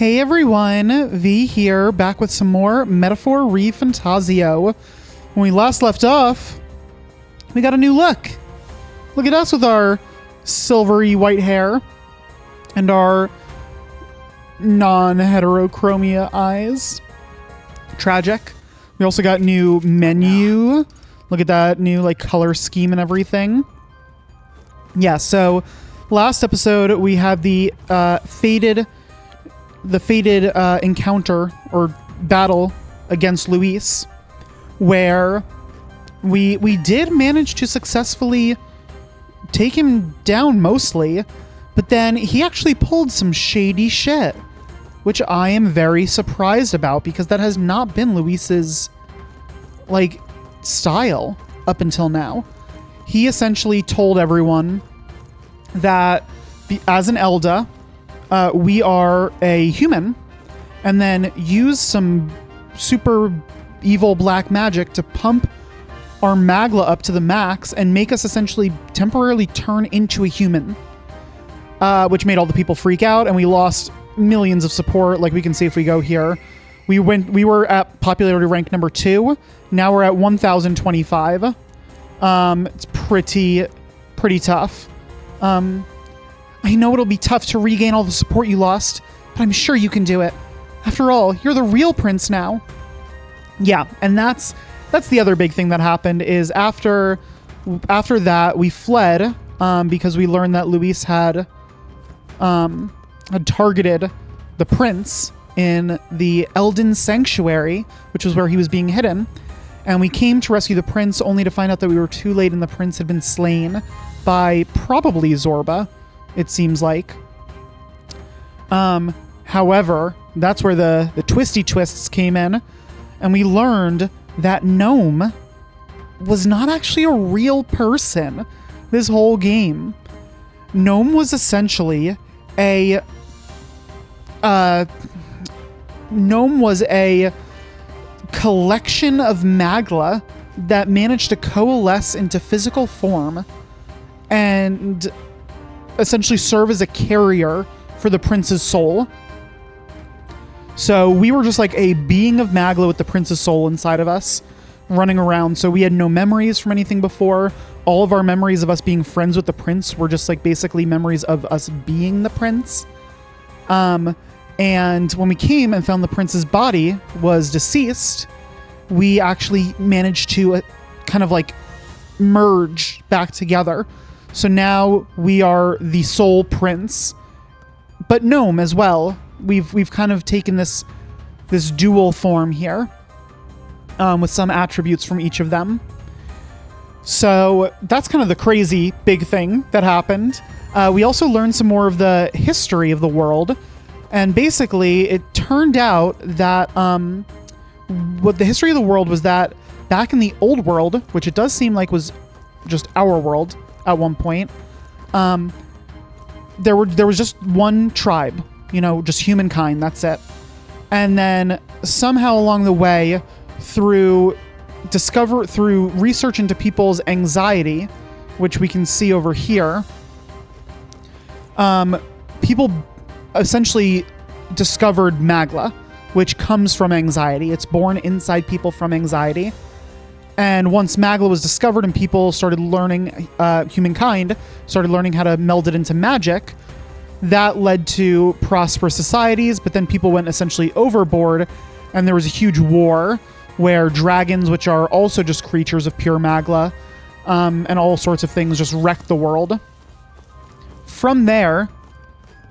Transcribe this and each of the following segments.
Hey everyone, V here, back with some more Metaphor ReFantazio. When we last left off, we got a new look. Look at us with our silvery white hair and our non-heterochromia eyes. Tragic. We also got new menu. Look at that new like color scheme and everything. Yeah, so last episode we had the fated encounter or battle against Luis, where we did manage to successfully take him down mostly, but then he actually pulled some shady shit, which I am very surprised about because that has not been Luis's like style up until now. He essentially told everyone that as an Elda, we are a human, and then use some super evil black magic to pump our magla up to the max and make us essentially temporarily turn into a human, which made all the people freak out, and we lost millions of support. Like we can see if we go here, we were at popularity rank number 2. Now we're at 1025. It's pretty tough. I know it'll be tough to regain all the support you lost, but I'm sure you can do it. After all, you're the real prince now. Yeah, and that's the other big thing that happened is after that we fled because we learned that Luis had targeted the prince in the Elden Sanctuary, which was where he was being hidden. And we came to rescue the prince only to find out that we were too late and the prince had been slain by probably Zorba, it seems like. However, that's where the twisty twists came in, and we learned that Gnome was not actually a real person this whole game. Gnome was essentially a collection of magla that managed to coalesce into physical form and essentially serve as a carrier for the prince's soul. So we were just like a being of magla with the prince's soul inside of us running around. So we had no memories from anything before. All of our memories of us being friends with the prince were just like basically memories of us being the prince. And when we came and found the prince's body was deceased, we actually managed to kind of like merge back together. So now we are the sole prince, but Gnome as well. We've kind of taken this dual form here, with some attributes from each of them. So that's kind of the crazy big thing that happened. We also learned some more of the history of the world, and basically it turned out that what the history of the world was that back in the old world, which it does seem like was just our world at one point, there was just one tribe, just humankind, that's it. And then somehow along the way, through research into people's anxiety, which we can see over here, people essentially discovered magla, which comes from anxiety. It's born inside people from anxiety. And once magla was discovered and people started learning, humankind started learning how to meld it into magic, that led to prosperous societies, but then people went essentially overboard, and there was a huge war where dragons, which are also just creatures of pure magla, and all sorts of things, just wrecked the world. From there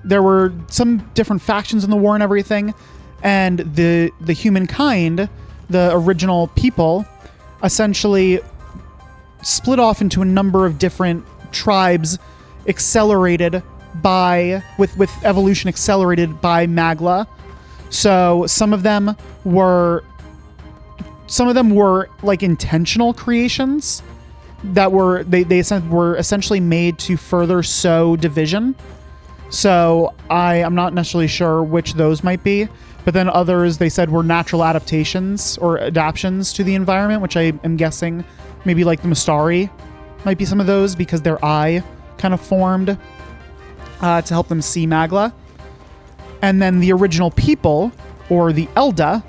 were some different factions in the war and everything, and the humankind, the original people, essentially split off into a number of different tribes accelerated with evolution accelerated by magla. So some of them were like intentional creations that were were essentially made to further sow division. So I'm not necessarily sure which those might be, but then others they said were natural adaptations or adaptions to the environment, which I am guessing maybe like the Mustari might be some of those because their eye kind of formed to help them see magla. And then the original people, or the Elda,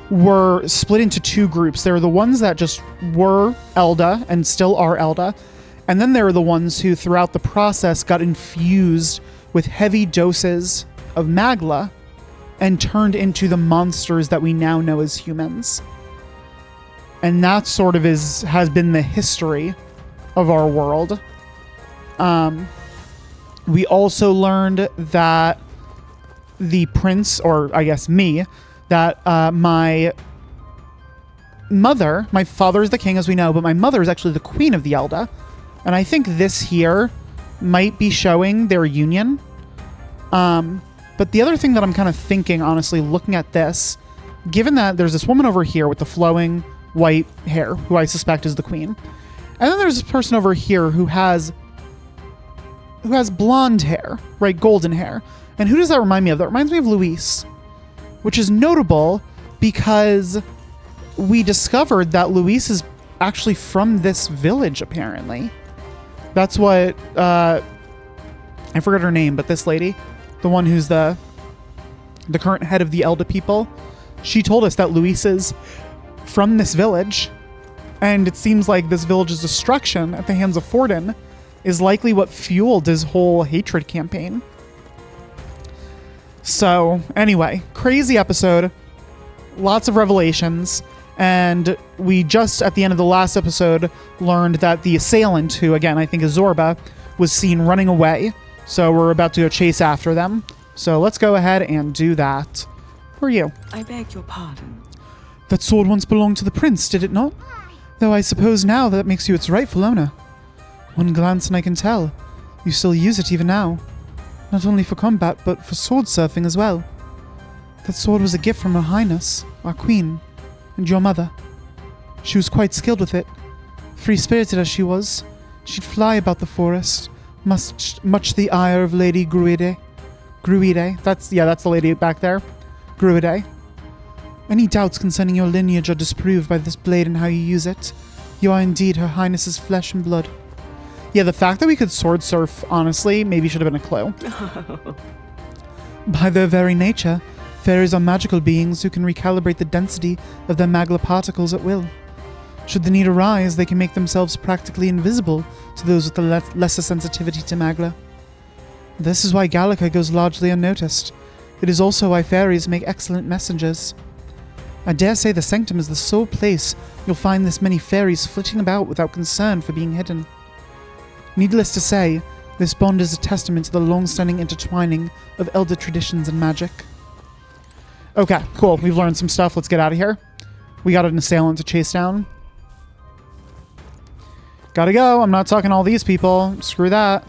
were split into two groups. There are the ones that just were Elda and still are Elda. And then there are the ones who, throughout the process, got infused with heavy doses of Magla and turned into the monsters that we now know as humans. And that sort of has been the history of our world. We also learned that the prince, or I guess me, that my mother, my father is the king as we know, but my mother is actually the queen of the Elda. And I think this here might be showing their union. But the other thing that I'm kind of thinking, honestly, looking at this, given that there's this woman over here with the flowing white hair, who I suspect is the queen. And then there's this person over here who has blonde hair, right? Golden hair. And who does that remind me of? That reminds me of Luis, which is notable because we discovered that Luis is actually from this village, apparently. That's what, I forgot her name, but this lady, the one who's the current head of the Elda people, she told us that Luis is from this village. And it seems like this village's destruction at the hands of Forden is likely what fueled his whole hatred campaign. So, anyway, crazy episode. Lots of revelations. And we just, at the end of the last episode, learned that the assailant, who, again, I think is Zorba, was seen running away. So we're about to go chase after them. So let's go ahead and do that. Who are you? I beg your pardon. That sword once belonged to the prince, did it not? Though I suppose now that makes you its rightful owner. One glance and I can tell. You still use it even now. Not only for combat, but for sword surfing as well. That sword was a gift from Her Highness, our queen, and your mother. She was quite skilled with it. Free-spirited as she was, she'd fly about the forest, much the ire of Lady Gruide. Gruide? That's the lady back there. Gruide. Any doubts concerning your lineage are disproved by this blade and how you use it. You are indeed Her Highness's flesh and blood. Yeah, the fact that we could sword surf, honestly, maybe should have been a clue. By their very nature, fairies are magical beings who can recalibrate the density of their Magla particles at will. Should the need arise, they can make themselves practically invisible to those with the lesser sensitivity to Magla. This is why Gallica goes largely unnoticed. It is also why fairies make excellent messengers. I dare say the Sanctum is the sole place you'll find this many fairies flitting about without concern for being hidden. Needless to say, this bond is a testament to the long-standing intertwining of Elder traditions and magic. Okay, cool. We've learned some stuff. Let's get out of here. We got an assailant to chase down. Gotta go. I'm not talking to all these people. Screw that.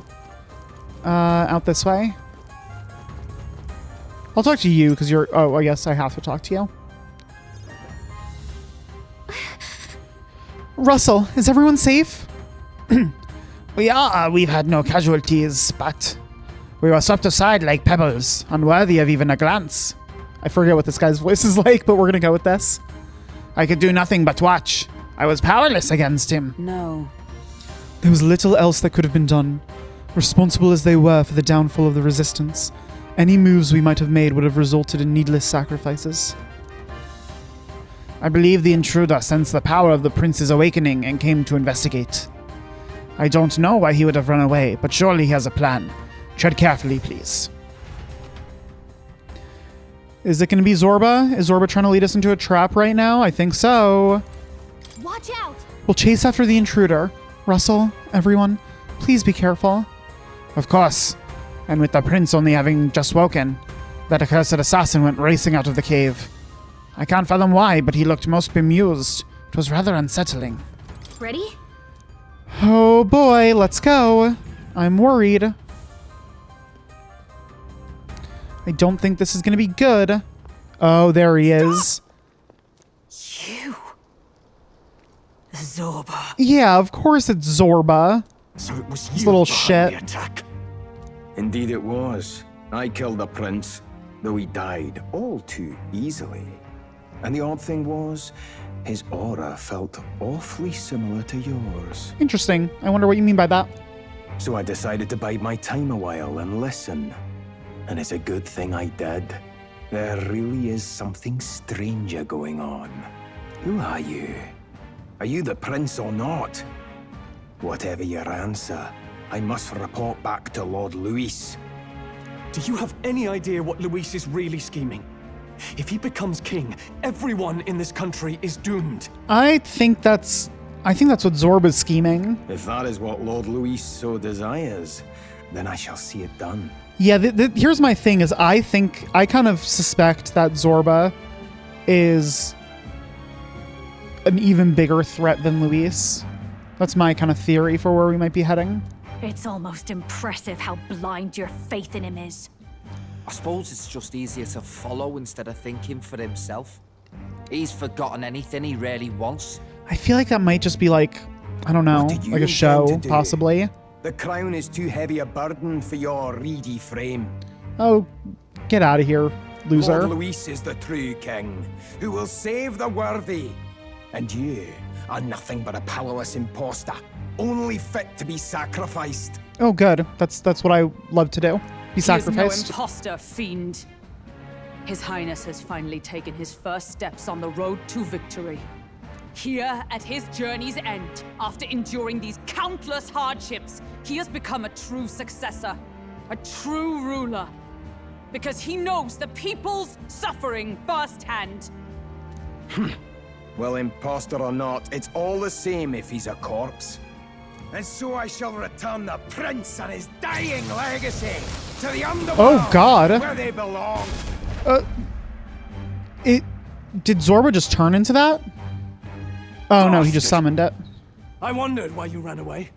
Out this way. I'll talk to you because you're... Oh, I guess I have to talk to you. Russell, is everyone safe? We've had no casualties, but we were swept aside like pebbles, unworthy of even a glance. I forget what this guy's voice is like, but we're gonna go with this. I could do nothing but watch. I was powerless against him. No. There was little else that could have been done. Responsible as they were for the downfall of the Resistance, any moves we might have made would have resulted in needless sacrifices. I believe the intruder sensed the power of the prince's awakening and came to investigate. I don't know why he would have run away, but surely he has a plan. Tread carefully, please. Is it going to be Zorba? Is Zorba trying to lead us into a trap right now? I think so. Watch out! We'll chase after the intruder. Russell, everyone, please be careful. Of course. And with the prince only having just woken, that accursed assassin went racing out of the cave. I can't fathom why, but he looked most bemused. It was rather unsettling. Ready? Oh boy, let's go. I'm worried. I don't think this is going to be good. Oh, there he is. You. Zorba. Yeah, of course it's Zorba. So it was This you little behind shit. the attack. Indeed it was. I killed the prince, though he died all too easily. And the odd thing was, his aura felt awfully similar to yours. Interesting. I wonder what you mean by that. So I decided to bide my time a while and listen. And it's a good thing I did. There really is something stranger going on. Who are you? Are you the prince or not? Whatever your answer, I must report back to Lord Luis. Do you have any idea what Luis is really scheming? If he becomes king, everyone in this country is doomed. I think that's what Zorba's scheming. If that is what Lord Luis so desires, then I shall see it done. Yeah, here's my thing is I kind of suspect that Zorba is an even bigger threat than Luis. That's my kind of theory for where we might be heading. It's almost impressive how blind your faith in him is. I suppose it's just easier to follow instead of thinking for himself. He's forgotten anything he really wants. I feel like that might just be like, I don't know, What did you like a intend show, to do? possibly. The crown is too heavy a burden for your reedy frame. Oh, get out of here, loser. Lord Luis is the true king, who will save the worthy. And you are nothing but a powerless imposter, only fit to be sacrificed. Oh, good. That's what I love to do. Be He is sacrificed. no imposter, fiend. His Highness has finally taken his first steps on the road to victory. Here, at his journey's end, after enduring these countless hardships, he has become a true successor, a true ruler. Because he knows the people's suffering firsthand. Well, imposter or not, it's all the same if he's a corpse. And so I shall return the prince and his dying legacy to the underworld. Oh, God. Where they belong. Did Zorba just turn into that? Oh, no, he just summoned it. I wondered why you ran away,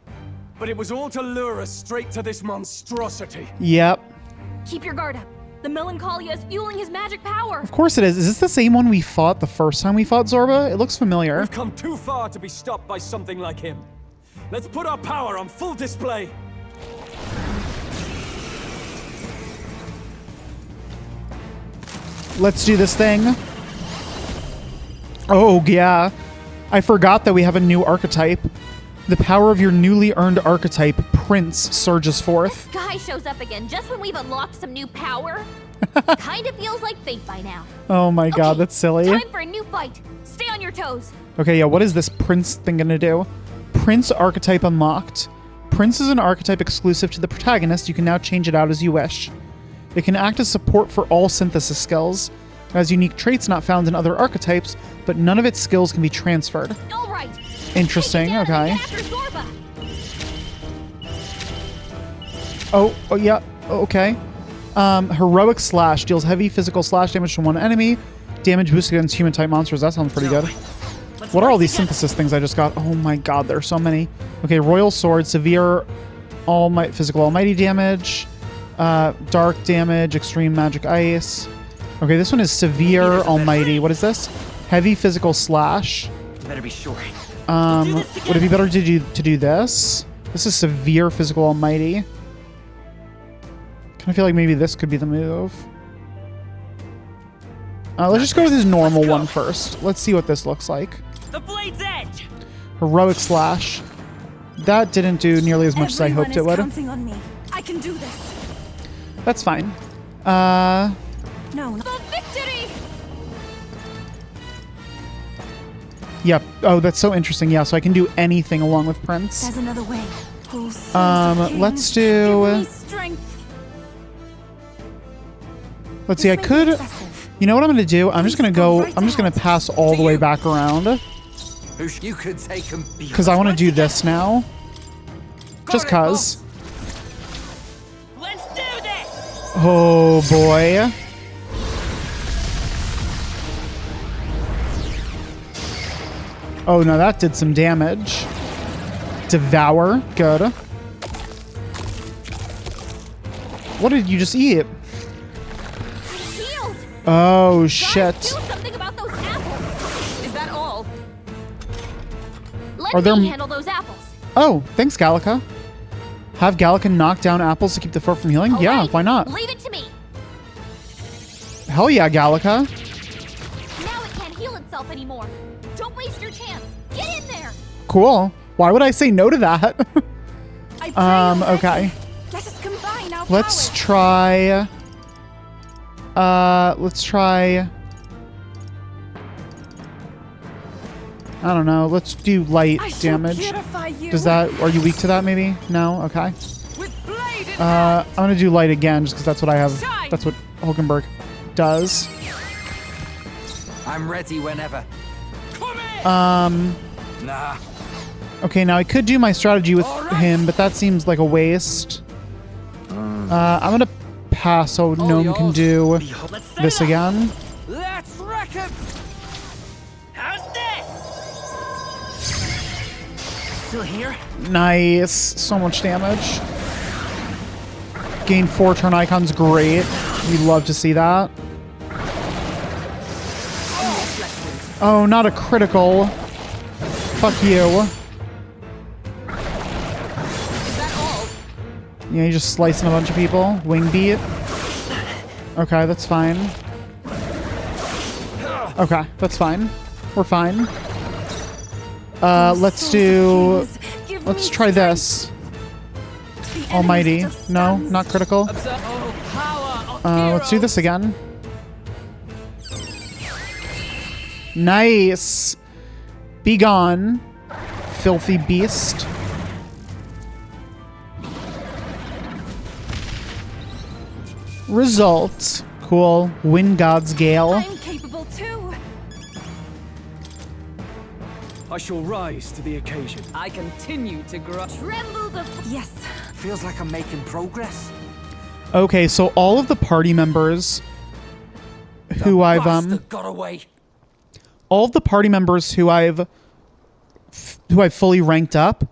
but it was all to lure us straight to this monstrosity. Yep. Keep your guard up. The Melancholia is fueling his magic power. Of course it is. Is this the same one we fought the first time we fought Zorba? It looks familiar. We've come too far to be stopped by something like him. Let's put our power on full display. Let's do this thing. Oh, yeah. I forgot that we have a new archetype. The power of your newly earned archetype, Prince, surges forth. Guy shows up again just when we've unlocked some new power. Kind of feels like fate by now. Oh my god, Okay, that's silly. Time for a new fight. Stay on your toes. Okay, yeah, what is this Prince thing gonna do? Prince archetype unlocked. Prince is an archetype exclusive to the protagonist. You can now change it out as you wish. It can act as support for all synthesis skills. It has unique traits not found in other archetypes, but none of its skills can be transferred. All right. Interesting, Take it down okay. and get after Zorba. Oh, yeah, okay. Heroic Slash deals heavy physical slash damage to one enemy. Damage boosted against human-type monsters. That sounds pretty good. What are all these synthesis things I just got? Oh my god, there are so many. Okay, Royal Sword, severe physical almighty damage, dark damage, extreme magic ice. Okay, this one is severe almighty. What is this? Heavy physical slash. Better be sure. Would it be better to do this? This is severe physical almighty. Kind of feel like maybe this could be the move. Let's just go with his normal one first. Let's see what this looks like. The blade's edge! Heroic Slash. That didn't do nearly as much as I hoped it would. Counting on me. I can do this. That's fine. No. The victory! Yep. Oh, that's so interesting. Yeah, so I can do anything along with Prince. There's another way. Let's do... Let's see, I could... You know what I'm going to do? I'm just going to pass all the way back around. You could take him Because I want to do this now. Just cause. Let's do this! Oh, boy. Oh, no, that did some damage. Devour. Good. What did you just eat? Healed. Oh, Guys, shit. do something about those apples. Is that all? Let Are there me m- handle those apples. Oh, thanks, Gallica. Have Gallica knock down apples to keep the foot from healing? Yeah, Alright, why not? Leave it to me. Hell yeah, Gallica. Now it can't heal itself anymore. Don't waste your chance. Get in there. Cool. Why would I say no to that? I pray already. Okay. Let us combine our Let's powers. try Let's try... I don't know. Let's do light damage. Does that... Are you weak to that, maybe? No? Okay. I'm gonna do light again, just because that's what I have. That's what Hulkenberg does. I'm ready whenever. Nah. Okay, now I could do my strategy with him, but that seems like a waste. I'm gonna pass so Gnome can do this again. Let's wreck him. How's this? Still here? Nice. So much damage. Gain 4 turn icons, great. We love to see that. Oh, not a critical. Fuck you. Yeah, you just slicing a bunch of people. Wing beat. Okay, that's fine. Okay, that's fine. We're fine. Let's try this. Almighty. No, not critical. Let's do this again. Nice. Be gone, filthy beast. Result. Cool. Wind God's Gale. I'm capable too. I shall rise to the occasion. I continue to grow. Tremble Yes. Feels like I'm making progress. Okay, so all of the party members who I've Bastard got away. all of the party members who I've fully ranked up,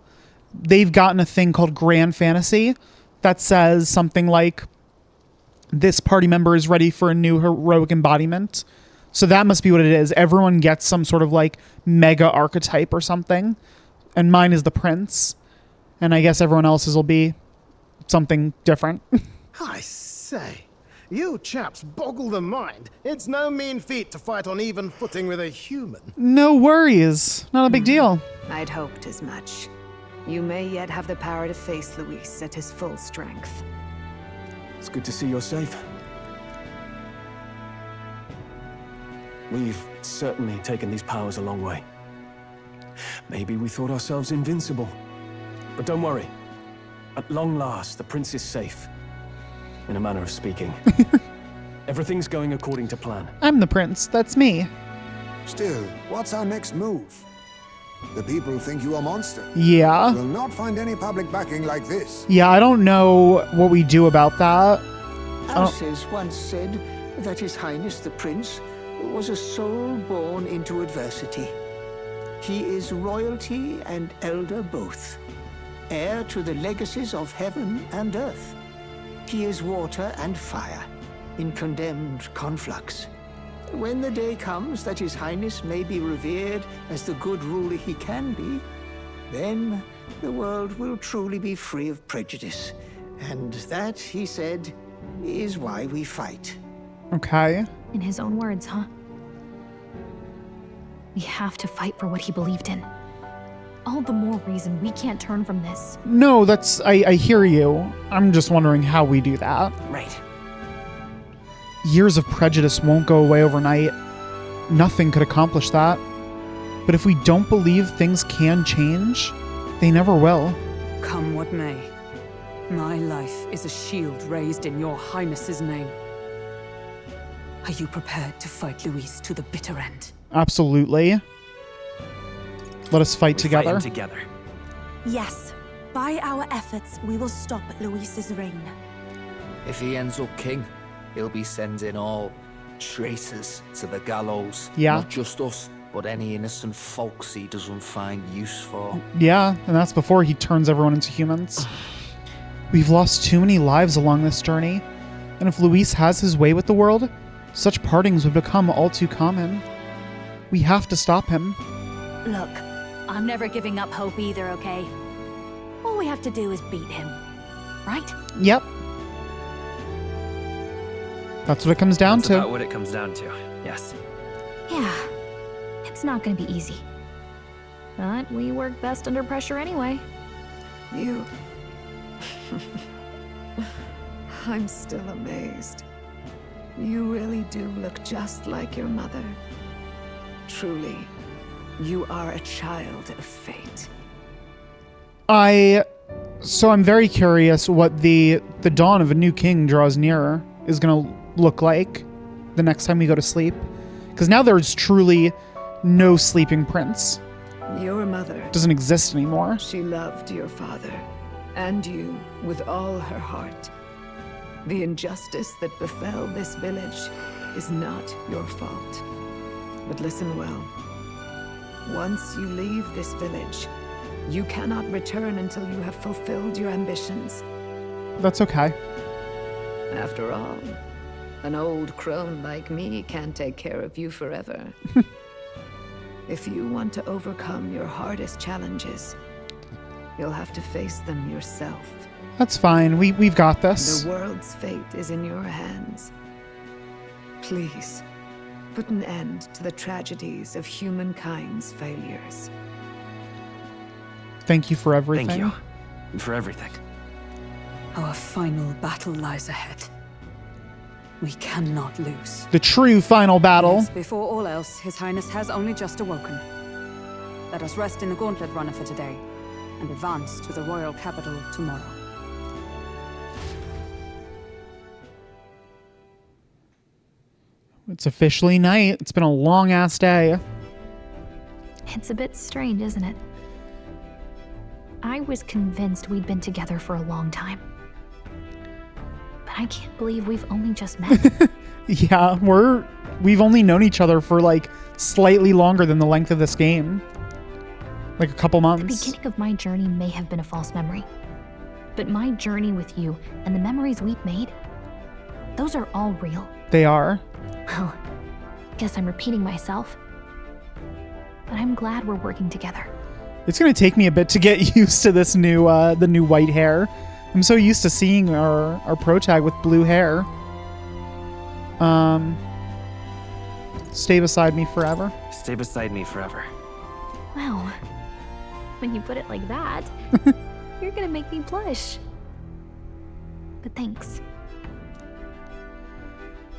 they've gotten a thing called Grand Fantasy that says something like, this party member is ready for a new heroic embodiment. So that must be what it is. Everyone gets some sort of like mega archetype or something. And mine is the prince. And I guess everyone else's will be something different. I say, you chaps boggle the mind. It's no mean feat to fight on even footing with a human. No worries. Not a big deal. I'd hoped as much. You may yet have the power to face Luis at his full strength. It's good to see you're safe. We've certainly taken these powers a long way. Maybe we thought ourselves invincible. But don't worry. At long last, the prince is safe. In a manner of speaking. Everything's going according to plan. I'm the prince. That's me. Still, what's our next move? The people think you a monster. Yeah. Will not find any public backing like this. Yeah, I don't know what we do about that. Alces once said that His Highness the Prince was a soul born into adversity. He is royalty and elder both, heir to the legacies of heaven and earth. He is water and fire, in condemned conflux. When the day comes that His Highness may be revered as the good ruler he can be, then the world will truly be free of prejudice. And that, he said, is why we fight. Okay. In his own words, huh? We have to fight for what he believed in. All the more reason we can't turn from this. No, I hear you. I'm just wondering how we do that. Right. Years of prejudice won't go away overnight. Nothing could accomplish that. But if we don't believe things can change, they never will. Come what may, my life is a shield raised in your highness's name. Are you prepared to fight Luis to the bitter end? Absolutely. Let us fight together. Together. Yes. By our efforts, we will stop Luis's reign. If he ends up king, he'll be sending all traitors to the gallows. Yeah. Not just us, but any innocent folks he doesn't find use for. Yeah, and that's before he turns everyone into humans. We've lost too many lives along this journey, and if Luis has his way with the world, such partings would become all too common. We have to stop him. Look, I'm never giving up hope either, okay? All we have to do is beat him. Right? Yep. That's what it comes down That's to. about what it comes down to. Yes. Yeah. It's not gonna be easy. But we work best under pressure anyway. You... I'm still amazed. You really do look just like your mother. Truly, you are a child of fate. So I'm very curious what the dawn of a new king draws nearer is going to look like the next time we go to sleep. Because now there's truly no sleeping prince. Your mother Doesn't exist anymore. She loved your father and you with all her heart. The injustice that befell this village is not your fault. But listen well. Once you leave this village, you cannot return until you have fulfilled your ambitions. That's okay. After all, an old crone like me can't take care of you forever. If you want to overcome your hardest challenges, you'll have to face them yourself. That's fine. We've got this. The world's fate is in your hands. Please, put an end to the tragedies of humankind's failures. Thank you for everything. Thank you. For everything. Our final battle lies ahead. We cannot lose. The true final battle. Yes, before all else, His Highness has only just awoken. Let us rest in the gauntlet runner for today, and advance to the royal capital tomorrow. It's officially night. It's been a long-ass day. It's a bit strange, isn't it? I was convinced we'd been together for a long time. But I can't believe we've only just met. Yeah, we've only known each other for like slightly longer than the length of this game. Like a couple months. The beginning of my journey may have been a false memory. But my journey with you and the memories we've made, those are all real. They are. Well, guess I'm repeating myself. But I'm glad we're working together. It's gonna take me a bit to get used to this new, the new white hair. I'm so used to seeing our protag with blue hair. Stay beside me forever. Stay beside me forever. Wow. When you put it like that, you're gonna make me blush. But thanks.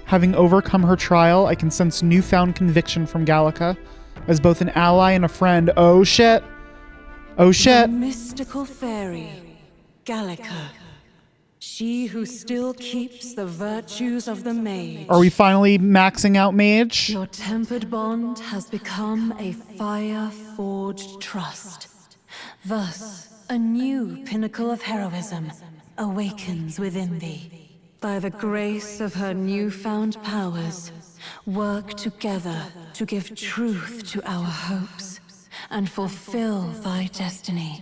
Having overcome her trial, I can sense newfound conviction from Gallica as both an ally and a friend. Oh shit. Oh shit. The mystical fairy, Gallica. She who still keeps the virtues of the mage. Are we finally maxing out mage? Your tempered bond has become a fire-forged trust. Thus, a new pinnacle of heroism awakens within thee. By the grace of her newfound powers, work together to give truth to our hopes and fulfill thy destiny.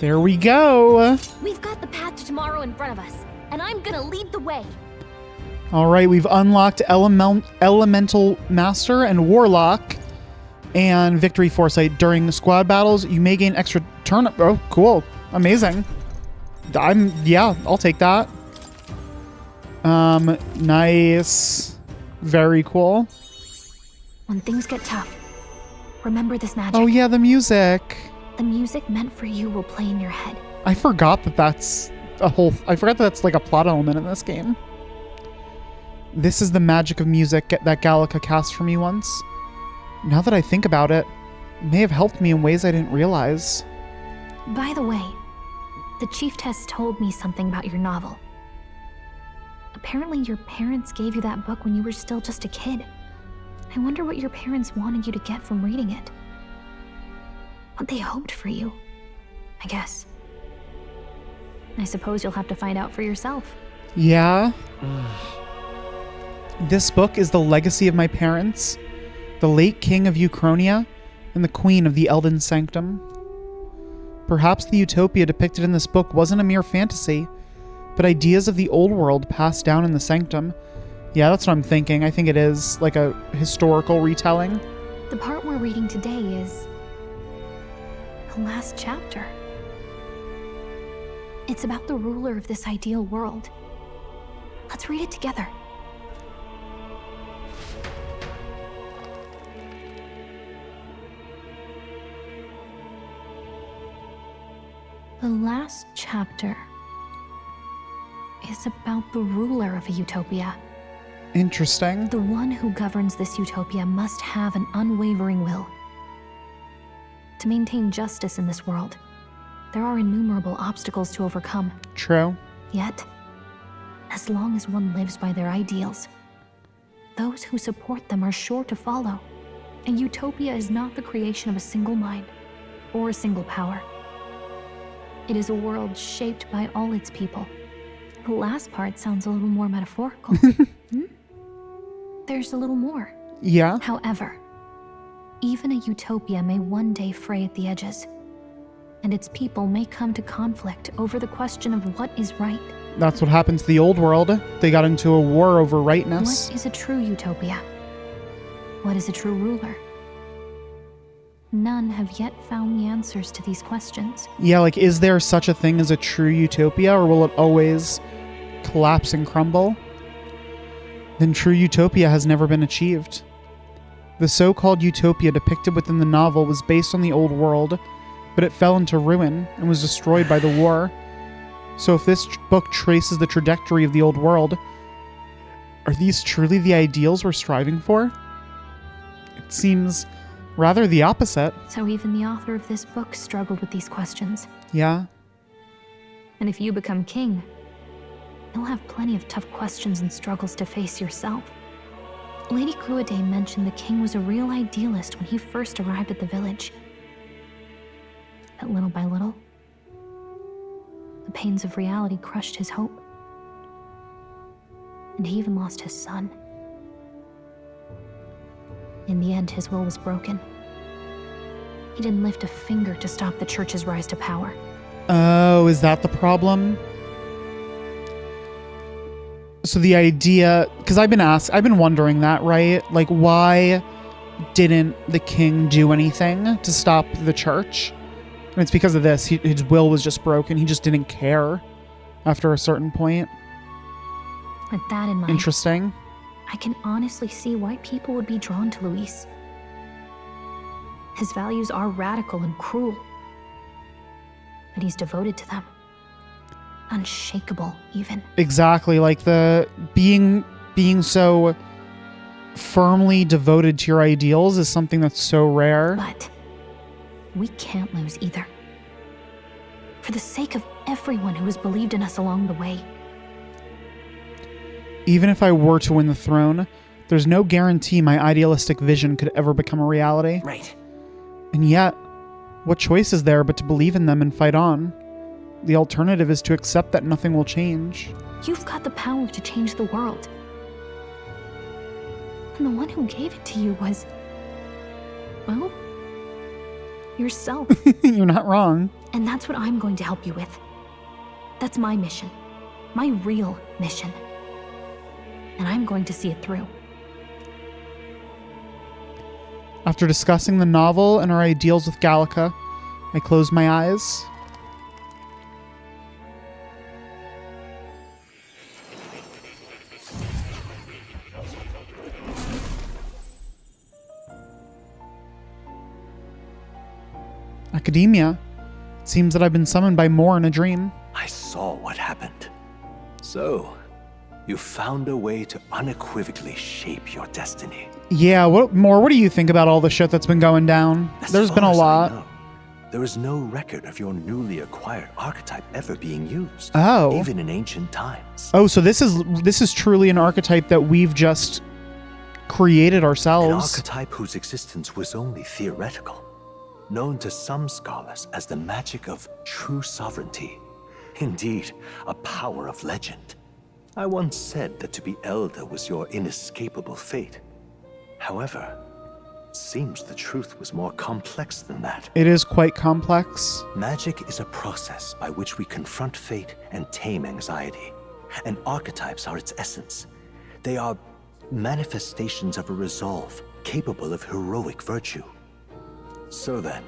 There we go. We've got the path to tomorrow in front of us, and I'm gonna lead the way. All right, we've unlocked Elemental Master and Warlock and Victory Foresight. During the squad battles, you may gain extra turn. Oh, cool. Amazing. Yeah, I'll take that. Nice. Very cool. When things get tough, remember this magic. Oh yeah, the music. The music meant for you will play in your head. I forgot that that's like a plot element in this game. This is the magic of music that Gallica cast for me once. Now that I think about it, it may have helped me in ways I didn't realize. By the way, the chiefess told me something about your novel. Apparently your parents gave you that book when you were still just a kid. I wonder what your parents wanted you to get from reading it. What they hoped for you, I guess. I suppose you'll have to find out for yourself. Yeah. This book is the legacy of my parents, the late king of Euchronia, and the queen of the Elden Sanctum. Perhaps the utopia depicted in this book wasn't a mere fantasy, but ideas of the old world passed down in the Sanctum. Yeah, that's what I'm thinking. I think it is like a historical retelling. The part we're reading today is the last chapter. It's about the ruler of this ideal world. Let's read it together. The last chapter. is about the ruler of a utopia. Interesting. The one who governs this utopia must have an unwavering will. To maintain justice in this world, there are innumerable obstacles to overcome. True. Yet, as long as one lives by their ideals, those who support them are sure to follow. A utopia is not the creation of a single mind or a single power. It is a world shaped by all its people. The last part sounds a little more metaphorical. There's a little more. Yeah. However, even a utopia may one day fray at the edges, and its people may come to conflict over the question of what is right. That's what happened to the old world. They got into a war over rightness. What is a true utopia? What is a true ruler? None have yet found the answers to these questions. Yeah, like, is there such a thing as a true utopia, or will it always collapse and crumble? Then true utopia has never been achieved. The so-called utopia depicted within the novel was based on the old world, but it fell into ruin and was destroyed by the war. So if this book traces the trajectory of the old world, are these truly the ideals we're striving for? It seems rather the opposite. So even the author of this book struggled with these questions. Yeah. And if you become king, you'll have plenty of tough questions and struggles to face yourself. Lady Cruaday mentioned the king was a real idealist when he first arrived at the village. But little by little, the pains of reality crushed his hope. And he even lost his son. In the end, his will was broken. He didn't lift a finger to stop the church's rise to power. Oh, is that the problem? So the idea, because I've been wondering that, right? Like, why didn't the king do anything to stop the church? And it's because of this. His will was just broken. He just didn't care after a certain point. With that in mind, Interesting. I can honestly see why people would be drawn to Luis. His values are radical and cruel, but he's devoted to them. Unshakable, even. Exactly, like the being so firmly devoted to your ideals is something that's so rare. But we can't lose either. For the sake of everyone who has believed in us along the way. Even if I were to win the throne, there's no guarantee my idealistic vision could ever become a reality. Right. And yet, what choice is there but to believe in them and fight on? The alternative is to accept that nothing will change. You've got the power to change the world. And the one who gave it to you was, well, yourself. You're not wrong. And that's what I'm going to help you with. That's my mission. My real mission. And I'm going to see it through. After discussing the novel and our ideals with Gallica, I closed my eyes. Academia. It seems that I've been summoned by Moore in a dream. I saw what happened. So, you found a way to unequivocally shape your destiny. Yeah, what do you think about all the shit that's been going down? There's been a lot. I know, there is no record of your newly acquired archetype ever being used. Oh. Even in ancient times. Oh, so this is truly an archetype that we've just created ourselves. An archetype whose existence was only theoretical. Known to some scholars as the magic of true sovereignty. Indeed, a power of legend. I once said that to be elder was your inescapable fate. However, it seems the truth was more complex than that. It is quite complex. Magic is a process by which we confront fate and tame anxiety. And archetypes are its essence. They are manifestations of a resolve capable of heroic virtue. So then,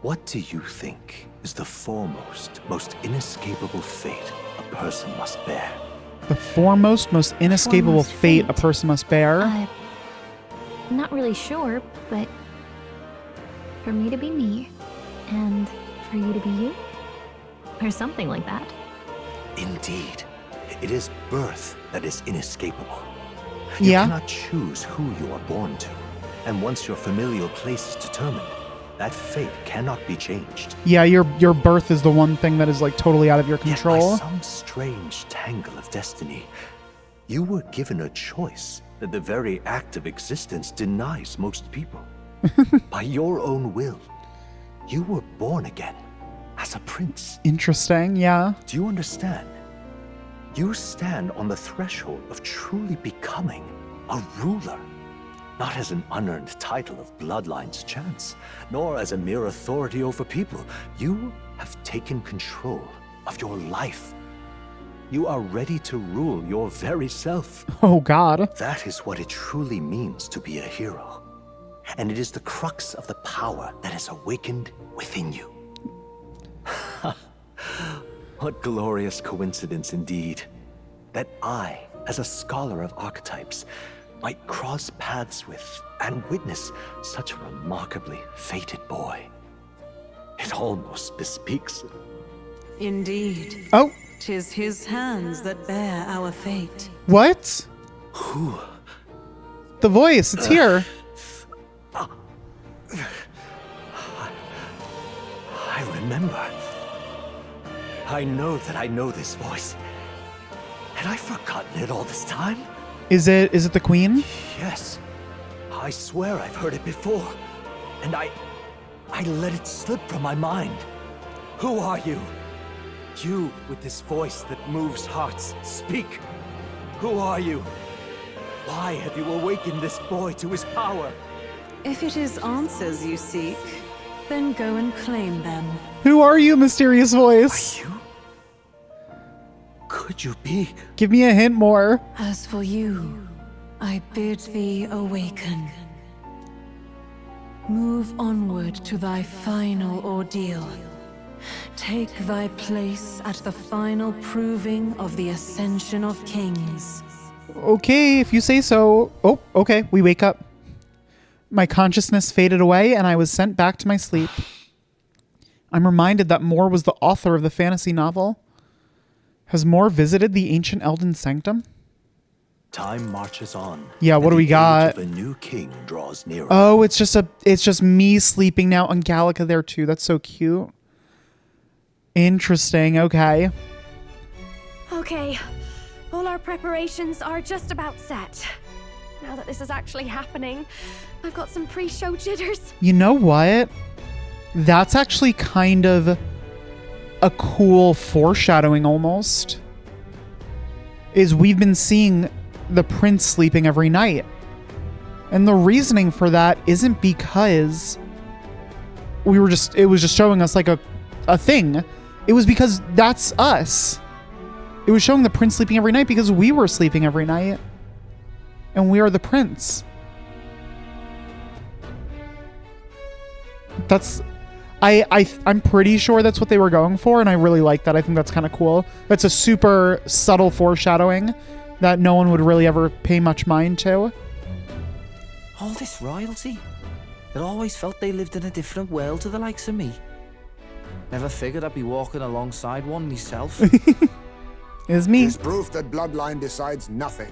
what do you think is the foremost, most inescapable fate a person must bear? The foremost, most inescapable fate a person must bear? I'm not really sure, but for me to be me, and for you to be you, or something like that. Indeed. It is birth that is inescapable. Yeah. You cannot choose who you are born to. And once your familial place is determined, that fate cannot be changed. Yeah, your birth is the one thing that is like totally out of your Yet control. by some strange tangle of destiny, you were given a choice that the very act of existence denies most people. By your own will, you were born again as a prince. Interesting, yeah. Do you understand? You stand on the threshold of truly becoming a ruler. Not as an unearned title of bloodline's chance, nor as a mere authority over people. You have taken control of your life. You are ready to rule your very self. Oh, God. That is what it truly means to be a hero. And it is the crux of the power that is awakened within you. What glorious coincidence indeed, that I, as a scholar of archetypes, might cross paths with and witness such a remarkably fated boy. It almost bespeaks. Indeed. Oh. 'Tis his hands that bear our fate. What? Who? The voice, it's here. I remember. I know that I know this voice. Had I forgotten it all this time? Is it the queen? Yes. I swear I've heard it before. And I let it slip from my mind. Who are you? You with this voice that moves hearts. Speak. Who are you? Why have you awakened this boy to his power? If it is answers you seek, then go and claim them. Who are you, mysterious voice? Are you? Could you be? Give me a hint more. As for you, I bid thee awaken. Move onward to thy final ordeal. Take thy place at the final proving of the ascension of kings. Okay, if you say so. Oh, okay, we wake up. My consciousness faded away and I was sent back to my sleep. I'm reminded that Moore was the author of the fantasy novel. Has Moore visited the ancient Elden Sanctum? Time marches on. Yeah, what do we got? The new king draws nearer. Oh, it's just me sleeping now on Gallica there too. That's so cute. Interesting. Okay. Okay. All our preparations are just about set. Now that this is actually happening, I've got some pre-show jitters. You know what? That's actually kind of a cool foreshadowing almost. Is we've been seeing the prince sleeping every night. And the reasoning for that isn't because it was just showing us like a thing. It was because that's us. It was showing the prince sleeping every night because we were sleeping every night. And we are the prince. I'm pretty sure that's what they were going for, and I really like that. I think that's kind of cool. That's a super subtle foreshadowing that no one would really ever pay much mind to. All this royalty? It always felt they lived in a different world to the likes of me. Never figured I'd be walking alongside one myself. It's me. It's proof that bloodline decides nothing.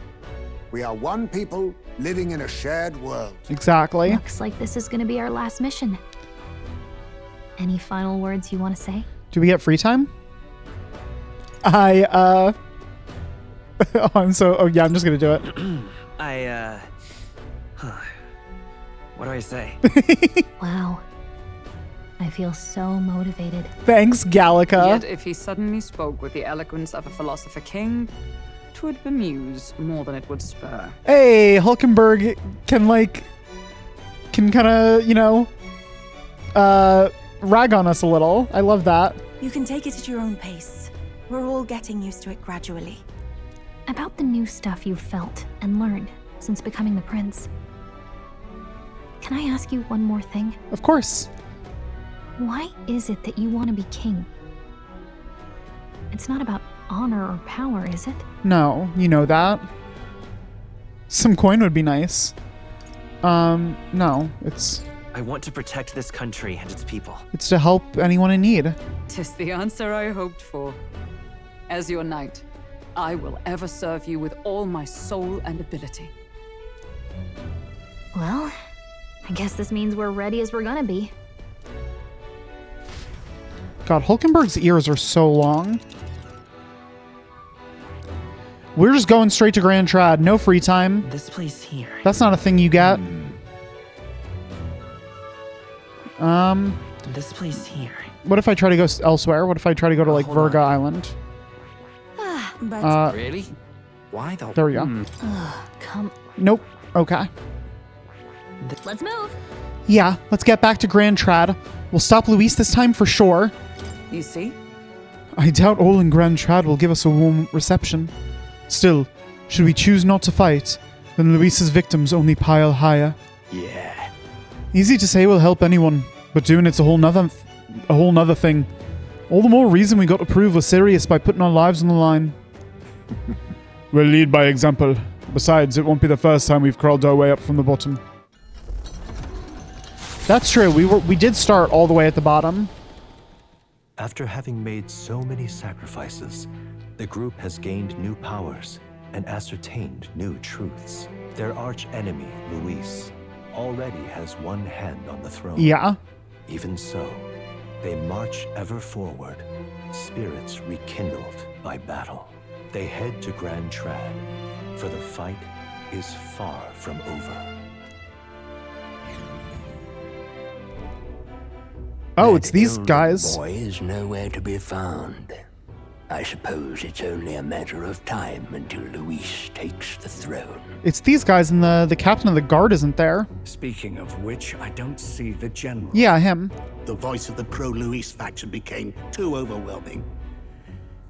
We are one people living in a shared world. Exactly. Looks like this is going to be our last mission. Any final words you want to say? Do we get free time? I'm just gonna do it. What do I say? Wow. I feel so motivated. Thanks, Gallica. Yet if he suddenly spoke with the eloquence of a philosopher king, 'twould bemuse more than it would spur. Hey, Hulkenberg can kind of, rag on us a little. I love that. You can take it at your own pace. We're all getting used to it gradually. About the new stuff you've felt and learned since becoming the prince. Can I ask you one more thing? Of course. Why is it that you want to be king? It's not about honor or power, is it? No, you know that. Some coin would be nice. No, it's... I want to protect this country and its people. It's to help anyone in need. 'Tis the answer I hoped for. As your knight, I will ever serve you with all my soul and ability. Well, I guess this means we're ready as we're gonna be. God, Hulkenberg's ears are so long. We're just going straight to Grand Trad. No free time. This place here. That's not a thing you get. This place here. What if I try to go elsewhere? What if I try to go to, like, Virga Island? But really? Why though? There we go. Come. Nope. Okay. Let's move. Yeah, let's get back to Grand Trad. We'll stop Luis this time for sure. You see? I doubt all in Grand Trad will give us a warm reception. Still, should we choose not to fight, then Luis's victims only pile higher. Yeah. Easy to say will help anyone, but doing it's a whole nother thing. All the more reason we got to prove we're serious by putting our lives on the line. We'll lead by example. Besides, it won't be the first time we've crawled our way up from the bottom. That's true. We did start all the way at the bottom. After having made so many sacrifices, the group has gained new powers and ascertained new truths. Their arch-enemy, Luis, already has one hand on the throne. Yeah. Even so, they march ever forward, spirits rekindled by battle. They head to Grand Trad, for the fight is far from over. Oh, it's these guys. The boy is nowhere to be found. I suppose it's only a matter of time until Luis takes the throne. It's these guys, and the captain of the guard isn't there. Speaking of which, I don't see the general. Yeah, him. The voice of the pro-Luis faction became too overwhelming.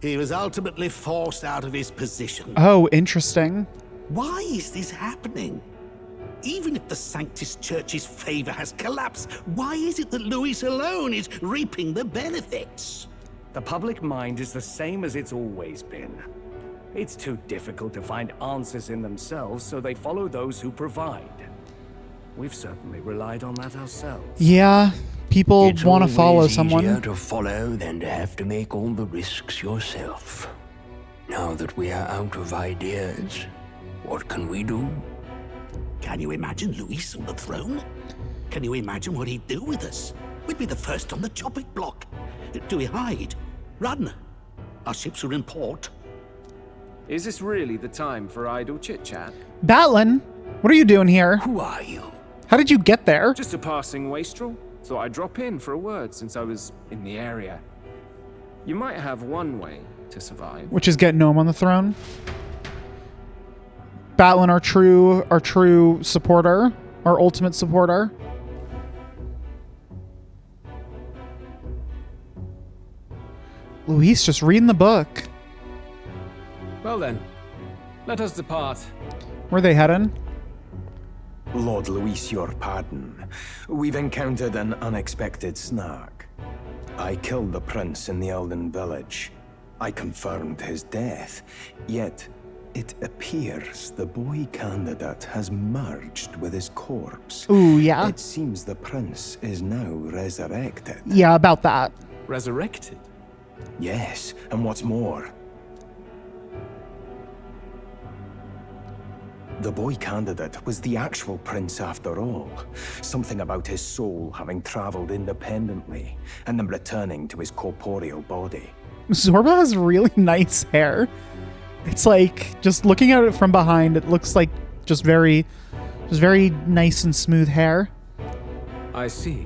He was ultimately forced out of his position. Oh, interesting. Why is this happening? Even if the Sanctus Church's favor has collapsed, why is it that Luis alone is reaping the benefits? The public mind is the same as it's always been. It's too difficult to find answers in themselves, so they follow those who provide. We've certainly relied on that ourselves. Yeah, people want to follow someone. It's easier to follow than to have to make all the risks yourself. Now that we are out of ideas, what can we do? Can you imagine Luis on the throne? Can you imagine what he'd do with us? We'd be the first on the chopping block. Do we hide? Run? Our ships are in port. Is this really the time for idle chit-chat? Batlin, what are you doing here? Who are you? How did you get there? Just a passing wastrel. Thought I'd drop in for a word since I was in the area. You might have one way to survive. Which is get Gnome on the throne. Batlin, our true supporter, our ultimate supporter. Luis just reading the book. Well then, let us depart. Where are they heading? Lord Luis, your pardon. We've encountered an unexpected snag. I killed the prince in the Elden village. I confirmed his death, yet it appears the boy candidate has merged with his corpse. Ooh, yeah. It seems the prince is now resurrected. Yeah, about that. Resurrected? Yes, and what's more, the boy candidate was the actual prince after all. Something about his soul having traveled independently and then returning to his corporeal body. Zorba has really nice hair. It's like, just looking at it from behind, it looks like just very nice and smooth hair. I see.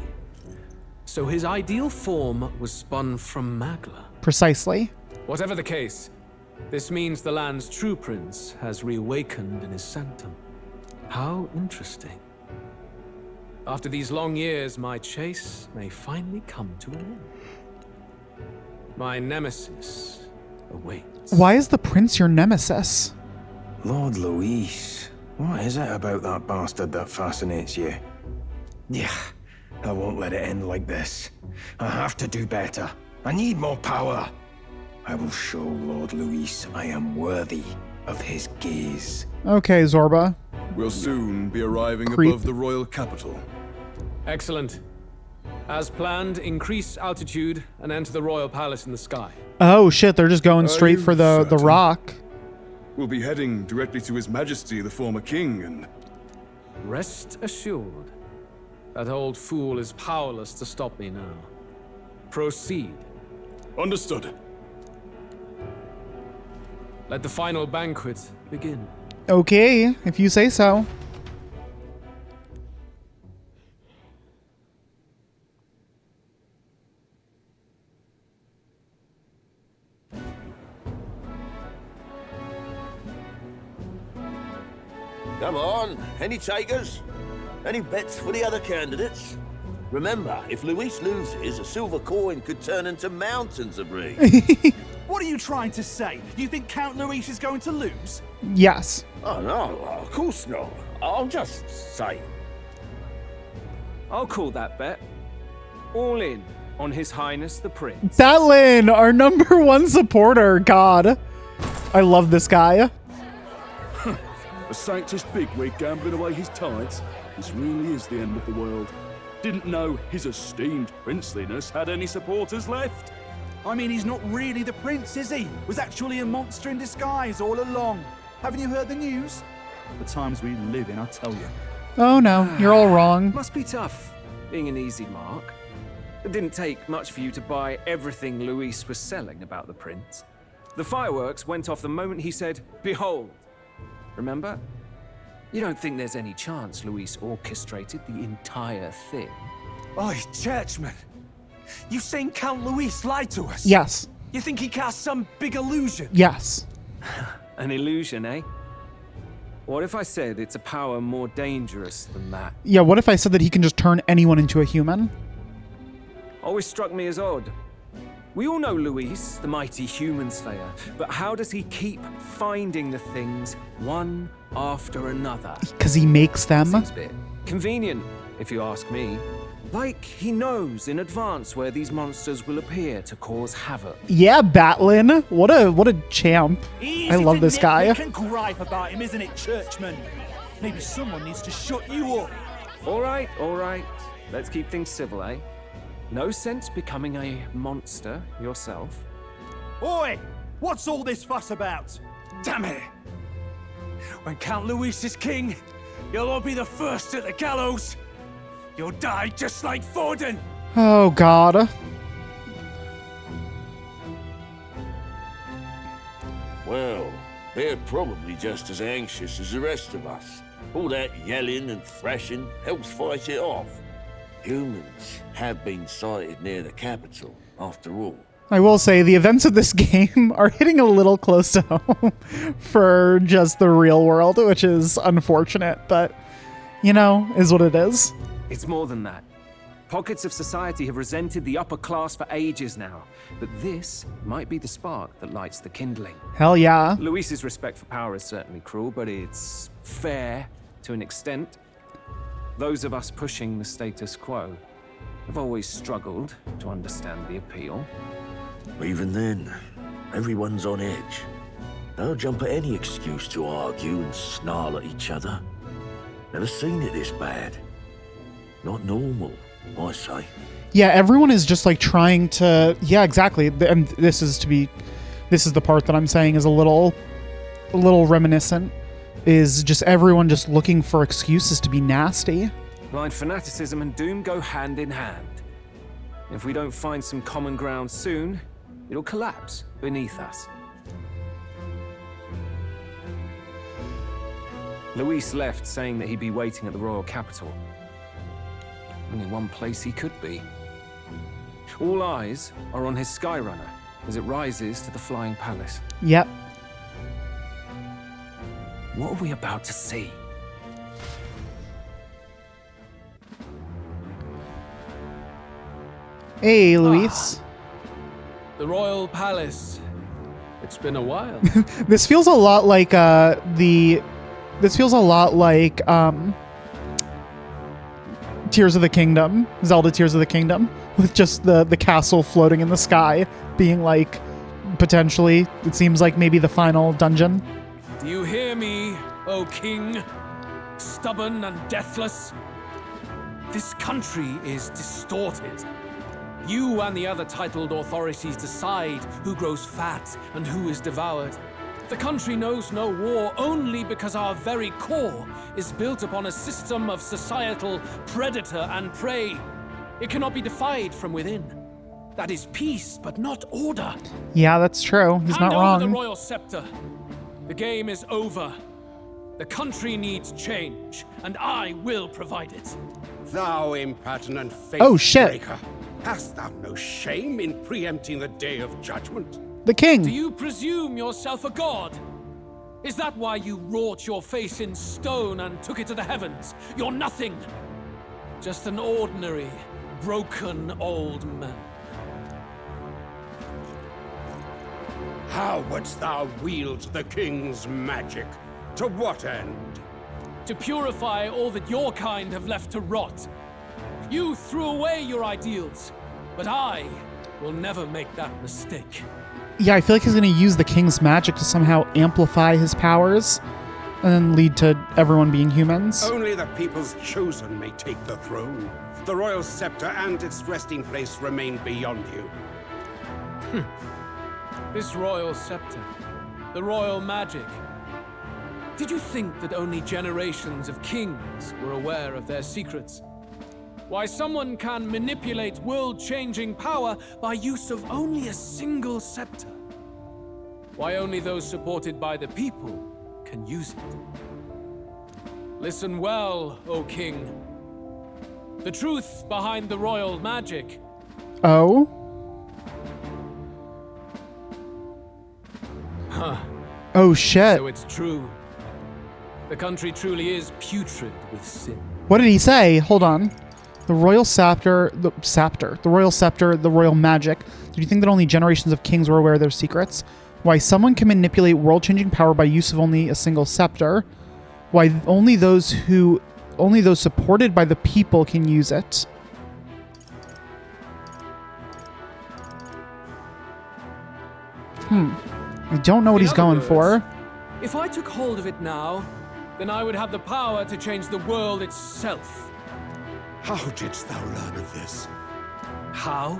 So his ideal form was spun from Magla. Precisely. Whatever the case, this means the land's true prince has reawakened in his sanctum. How interesting. After these long years, my chase may finally come to an end. My nemesis awaits. Why is the prince your nemesis? Lord Luis, what is it about that bastard that fascinates you? Yeah, I won't let it end like this. I have to do better. I need more power. I will show Lord Luis I am worthy of his gaze. Okay, Zorba. We'll soon be arriving Creep. above the royal capital. Excellent. As planned, increase altitude and enter the royal palace in the sky. Oh shit, they're just going straight for the rock. We'll be heading directly to His Majesty, the former king, and... Rest assured, that old fool is powerless to stop me now. Proceed. Understood. Let the final banquet begin. Okay, if you say so. Come on, any takers? Any bets for the other candidates? Remember, if Luis loses, a silver coin could turn into mountains of bread. What are you trying to say? You think Count Luis is going to lose? Yes. Oh, no, of course not. I'll just say. I'll call that bet. All in on His Highness the Prince. Batlin, our #1 supporter. God. I love this guy. A sanctus bigwig gambling away his tides. This really is the end of the world. Didn't know his esteemed princeliness had any supporters left. I mean, he's not really the prince, is he? Was actually a monster in disguise all along. Haven't you heard the news? The times we live in, I tell you. Oh no, you're all wrong. Must be tough, being an easy mark. It didn't take much for you to buy everything Luis was selling about the prince. The fireworks went off the moment he said, "Behold." Remember? You don't think there's any chance Luis orchestrated the entire thing? Oi, churchman. You saying Count Luis lied to us? Yes. You think he cast some big illusion? Yes. An illusion, eh? What if I said it's a power more dangerous than that? Yeah, what if I said that he can just turn anyone into a human? Always struck me as odd. We all know Luis, the mighty human slayer, but how does he keep finding the things one after another? Because he makes them. Seems a bit convenient, if you ask me. Like he knows in advance where these monsters will appear to cause havoc. Yeah, Batlin. What a champ. Easy I love this guy. You can gripe about him, isn't it, churchman? Maybe someone needs to shut you up. All right. Let's keep things civil, eh? No sense becoming a monster yourself. Oi! What's all this fuss about? Damn it! When Count Luis is king, you'll all be the first at the gallows. You'll die just like Forden. Oh, God. Well, they're probably just as anxious as the rest of us. All that yelling and thrashing helps fight it off. Humans have been sighted near the capital, after all. I will say the events of this game are hitting a little close to home for just the real world, which is unfortunate, but, you know, is what it is. It's more than that. Pockets of society have resented the upper class for ages now, but this might be the spark that lights the kindling. Hell yeah. Luis's respect for power is certainly cruel, but it's fair to an extent. Those of us pushing the status quo have always struggled to understand the appeal. Even then, everyone's on edge. They'll jump at any excuse to argue and snarl at each other. Never seen it this bad. Not normal, I say. Yeah, everyone is just like trying to. Yeah, exactly. And this is the part that I'm saying is a little reminiscent. Is just everyone just looking for excuses to be nasty. Blind fanaticism and doom go hand in hand. If we don't find some common ground soon, it'll collapse beneath us. Luis left saying that he'd be waiting at the royal capital. Only one place he could be. All eyes are on his Skyrunner as it rises to the flying palace. Yep. What are we about to see? Hey, Luis. The royal palace. It's been a while. This feels a lot like Tears of the Kingdom, Zelda Tears of the Kingdom, with just the castle floating in the sky being like potentially, it seems like maybe the final dungeon. Do you hear me, O king? Stubborn and deathless? This country is distorted. You and the other titled authorities decide who grows fat and who is devoured. The country knows no war only because our very core is built upon a system of societal predator and prey. It cannot be defied from within. That is peace, but not order. Yeah, that's true. He's not wrong. Hand over the royal scepter. The game is over. The country needs change, and I will provide it. Thou impertinent faith Oh, shit. breaker, hast thou no shame in preempting the day of judgment? The king. Do you presume yourself a god? Is that why you wrought your face in stone and took it to the heavens? You're nothing. Just an ordinary, broken old man. How wouldst thou wield the king's magic? To what end? To purify all that your kind have left to rot. You threw away your ideals, but I will never make that mistake. Yeah, I feel like he's going to use the king's magic to somehow amplify his powers and then lead to everyone being humans. Only the people's chosen may take the throne. The royal scepter and its resting place remain beyond you. This royal scepter, the royal magic. Did you think that only generations of kings were aware of their secrets? Why someone can manipulate world-changing power by use of only a single scepter? Why only those supported by the people can use it? Listen well, O king. The truth behind the royal magic. Oh? Huh. Oh, shit. So it's true. The country truly is putrid with sin. What did he say? Hold on. The royal scepter, the royal scepter, the royal magic. Did you think that only generations of kings were aware of their secrets? Why someone can manipulate world-changing power by use of only a single scepter? Why only those supported by the people can use it? I don't know what he's going for. If I took hold of it now, then I would have the power to change the world itself. How didst thou learn of this? How?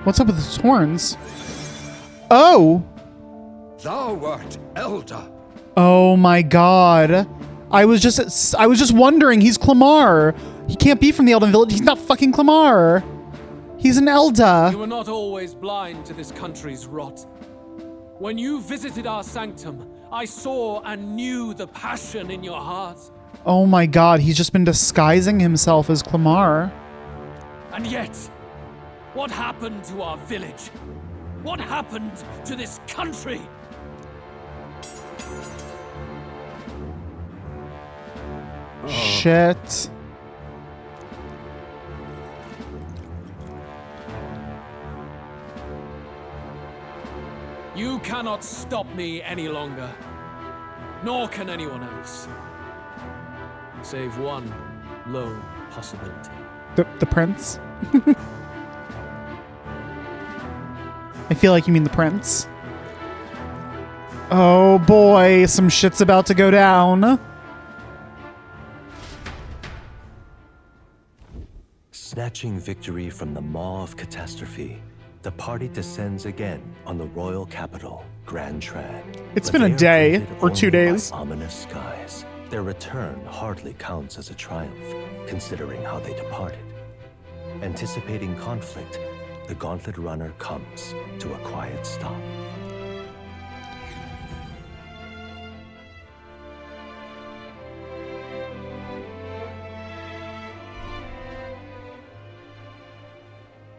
What's up with his horns? Oh! Thou art elder. Oh my god. I was just wondering, he's Clamar. He can't be from the Elden Village. He's not fucking Clamar. He's an Elder. You were not always blind to this country's rot. When you visited our sanctum, I saw and knew the passion in your heart. Oh my god, he's just been disguising himself as Clamar. And yet, what happened to our village? What happened to this country? Shit. You cannot stop me any longer. Nor can anyone else. Save one lone possibility. The prince? I feel like you mean the prince. Oh boy, some shit's about to go down. Snatching victory from the maw of catastrophe, the party descends again on the royal capital, Grand Tran. It's been a day or 2 days. Ominous skies. Their return hardly counts as a triumph, considering how they departed. Anticipating conflict, the Gauntlet Runner comes to a quiet stop.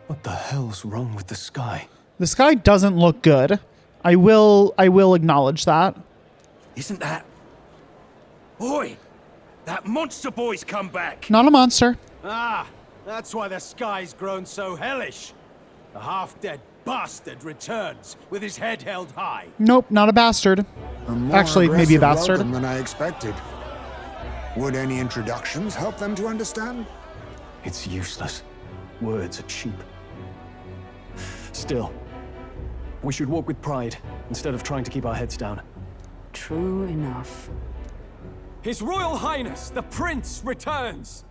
What the hell's wrong with the sky? The sky doesn't look good. I will acknowledge that. Isn't that... Oi! That monster boy's come back! Not a monster. Ah, that's why the sky's grown so hellish. The half-dead bastard returns with his head held high. Nope, not a bastard. Actually, maybe a bastard. Welcome than I expected. Would any introductions help them to understand? It's useless. Words are cheap. Still, we should walk with pride instead of trying to keep our heads down. True enough. His Royal Highness, the Prince, returns.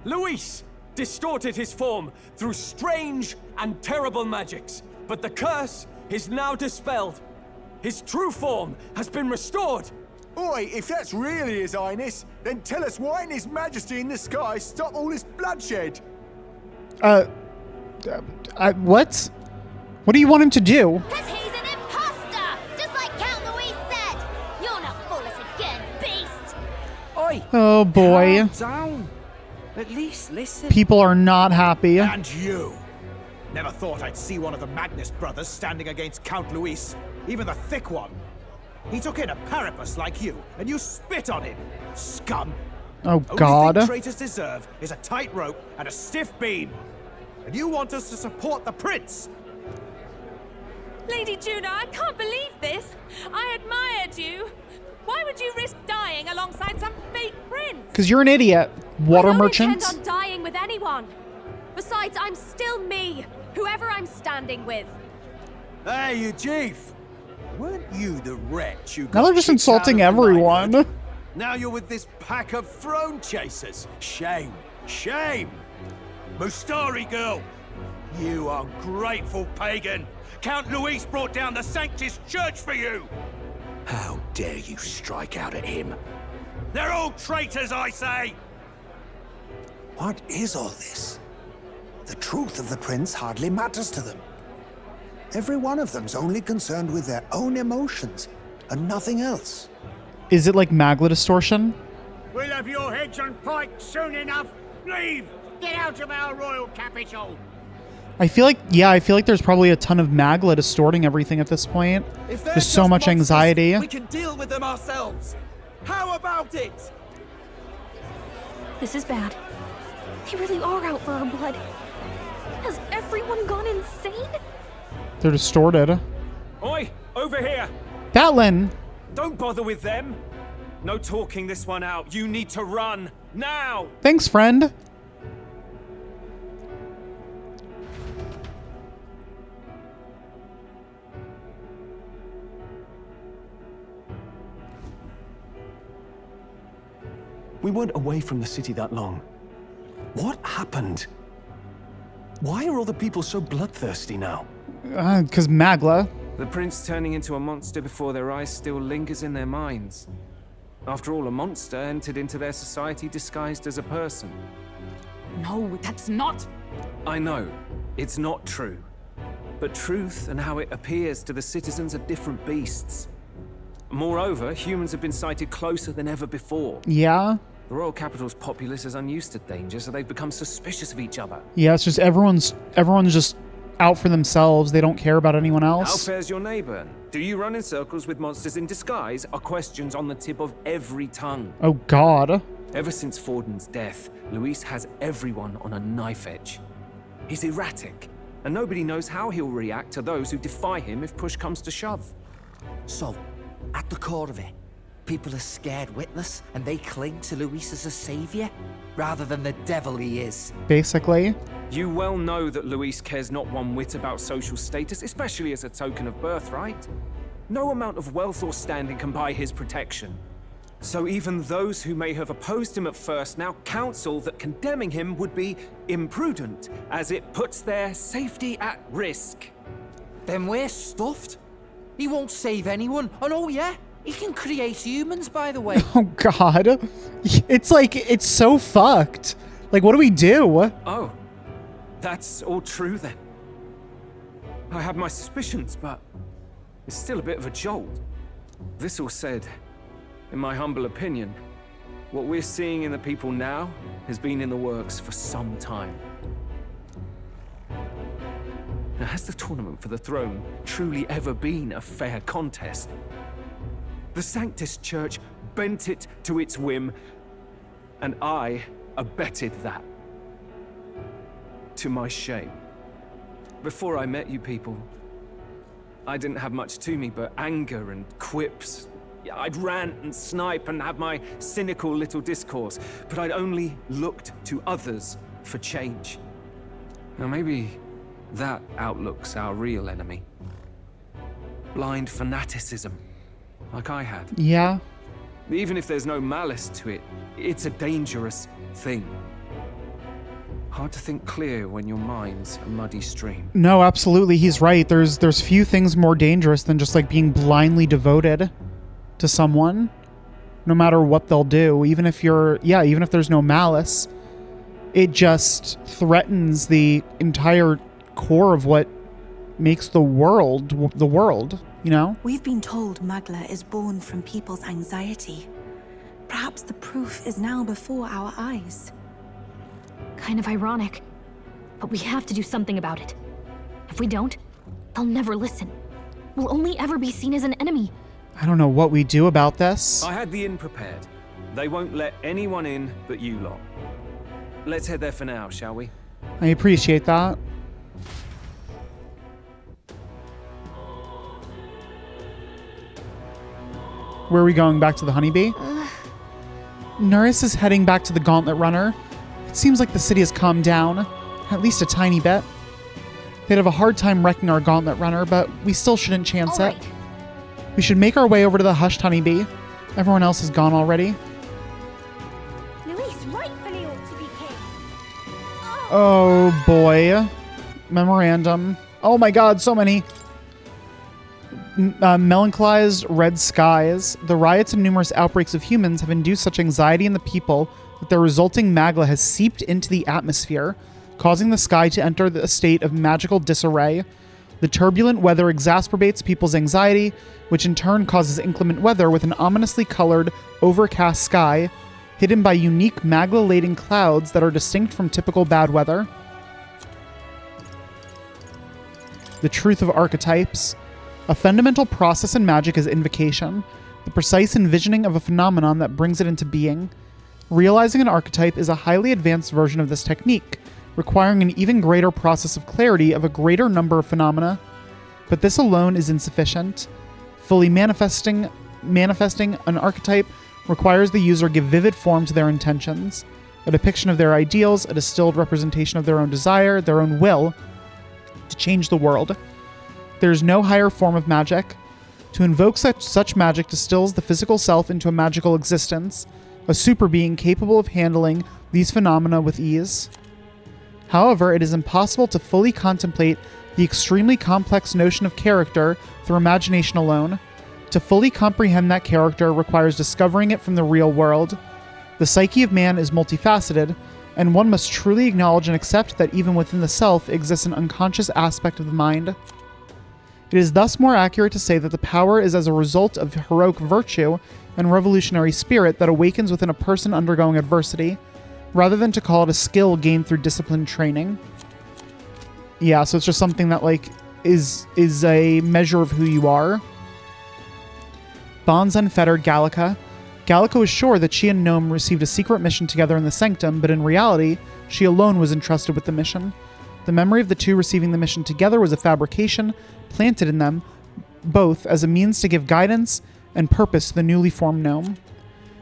Luis, distorted his form through strange and terrible magics. But the curse is now dispelled. His true form has been restored. Oi, if that's really His Highness, then tell us why in His Majesty in the sky stop all this bloodshed? What? What do you want him to do? Because he's an imposter, just like Count Louis said. You'll not fool us again, beast. Oi! Oh boy. Calm down. At least listen. People are not happy. And you. Never thought I'd see one of the Magnus brothers standing against Count Louis, even the thick one. He took in a parapus like you, and you spit on him, scum. Oh God. Only thing traitors deserve is a tight rope and a stiff beam. And you want us to support the prince? Lady Juna, I can't believe this. I admired you. Why would you risk dying alongside some fake prince? Because you're an idiot. Water I don't merchant. intend on dying with anyone. Besides, I'm still me, whoever I'm standing with. Hey, you chief. Weren't you the wretch who Now got they're just kicked insulting out of the everyone. knighthood? Now you're with this pack of throne chasers. Shame. Shame. Mustari girl. You ungrateful pagan. Count Louis brought down the Sanctus Church for you. How dare you strike out at him? They're all traitors, I say. What is all this? The truth of the prince hardly matters to them. Every one of them's only concerned with their own emotions and nothing else. Is it like Magla distortion? We'll have your heads on pikes soon enough. Leave! Get out of our royal capital! I feel like there's probably a ton of Magla distorting everything at this point. There's so much anxiety. We can deal with them ourselves. How about it? This is bad. They really are out for our blood. Has everyone gone insane? They're distorted. Oi, over here. Batlin. Don't bother with them. No talking this one out. You need to run now. Thanks, friend. We weren't away from the city that long. What happened? Why are all the people so bloodthirsty now? Because Magla. The prince turning into a monster before their eyes still lingers in their minds. After all, a monster entered into their society disguised as a person. No, that's not... I know, it's not true. But truth and how it appears to the citizens are different beasts. Moreover, humans have been sighted closer than ever before. Yeah? The royal capital's populace is unused to danger, so they've become suspicious of each other. Yeah, it's just everyone's just out for themselves. They don't care about anyone else. How fares your neighbor? Do you run in circles with monsters in disguise? Are questions on the tip of every tongue. Oh God. Ever since Forden's death, Luis has everyone on a knife edge. He's erratic, and nobody knows how he'll react to those who defy him if push comes to shove. So, at the core of it, people are scared witless, and they cling to Luis as a savior, rather than the devil he is. Basically. You well know that Luis cares not one whit about social status, especially as a token of birthright. No amount of wealth or standing can buy his protection. So even those who may have opposed him at first now counsel that condemning him would be imprudent, as it puts their safety at risk. Then we're stuffed. He won't save anyone, and oh yeah, he can create humans, by the way. Oh God. It's like, it's so fucked. Like, what do we do? Oh, that's all true then. I have my suspicions, but it's still a bit of a jolt. This all said, in my humble opinion, what we're seeing in the people now has been in the works for some time. Now, has the tournament for the throne truly ever been a fair contest? The Sanctus Church bent it to its whim, and I abetted that. To my shame. Before I met you people, I didn't have much to me but anger and quips. I'd rant and snipe and have my cynical little discourse, but I'd only looked to others for change. Now maybe that outlook's our real enemy. Blind fanaticism, like I had. Yeah. Even if there's no malice to it, it's a dangerous thing. Hard to think clear when your mind's a muddy stream. No, absolutely. He's right. There's few things more dangerous than just like being blindly devoted to someone, no matter what they'll do. Even if there's no malice, it just threatens the entire core of what makes the world, you know? We've been told Magla is born from people's anxiety. Perhaps the proof is now before our eyes. Kind of ironic, but we have to do something about it. If we don't, they'll never listen. We'll only ever be seen as an enemy. I don't know what we do about this. I had the inn prepared. They won't let anyone in but you lot. Let's head there for now, shall we? I appreciate that. Where are we going? Back to the honeybee? Norris is heading back to the Gauntlet Runner. It seems like the city has calmed down, at least a tiny bit. They'd have a hard time wrecking our Gauntlet Runner, but we still shouldn't chance it. We should make our way over to the hushed honeybee. Everyone else is gone already. Luis rightfully ought to be king. Oh boy. Memorandum. Oh my god, so many. Melancholized red skies. The riots and numerous outbreaks of humans have induced such anxiety in the people that their resulting magla has seeped into the atmosphere, causing the sky to enter a state of magical disarray. The turbulent weather exacerbates people's anxiety, which in turn causes inclement weather with an ominously colored, overcast sky, hidden by unique magla-laden clouds that are distinct from typical bad weather. The truth of archetypes. A fundamental process in magic is invocation, the precise envisioning of a phenomenon that brings it into being. Realizing an archetype is a highly advanced version of this technique, requiring an even greater process of clarity of a greater number of phenomena. But this alone is insufficient. Fully manifesting an archetype requires the user give vivid form to their intentions, a depiction of their ideals, a distilled representation of their own desire, their own will, to change the world. There is no higher form of magic. To invoke such magic distills the physical self into a magical existence, a super being capable of handling these phenomena with ease. However, it is impossible to fully contemplate the extremely complex notion of character through imagination alone. To fully comprehend that character requires discovering it from the real world. The psyche of man is multifaceted, and one must truly acknowledge and accept that even within the self exists an unconscious aspect of the mind. It is thus more accurate to say that the power is as a result of heroic virtue and revolutionary spirit that awakens within a person undergoing adversity, rather than to call it a skill gained through disciplined training. Yeah, so it's just something that, like, is a measure of who you are. Bonds unfettered Gallica. Gallica was sure that she and Gnome received a secret mission together in the Sanctum, but in reality, she alone was entrusted with the mission. The memory of the two receiving the mission together was a fabrication planted in them both as a means to give guidance and purpose to the newly formed gnome.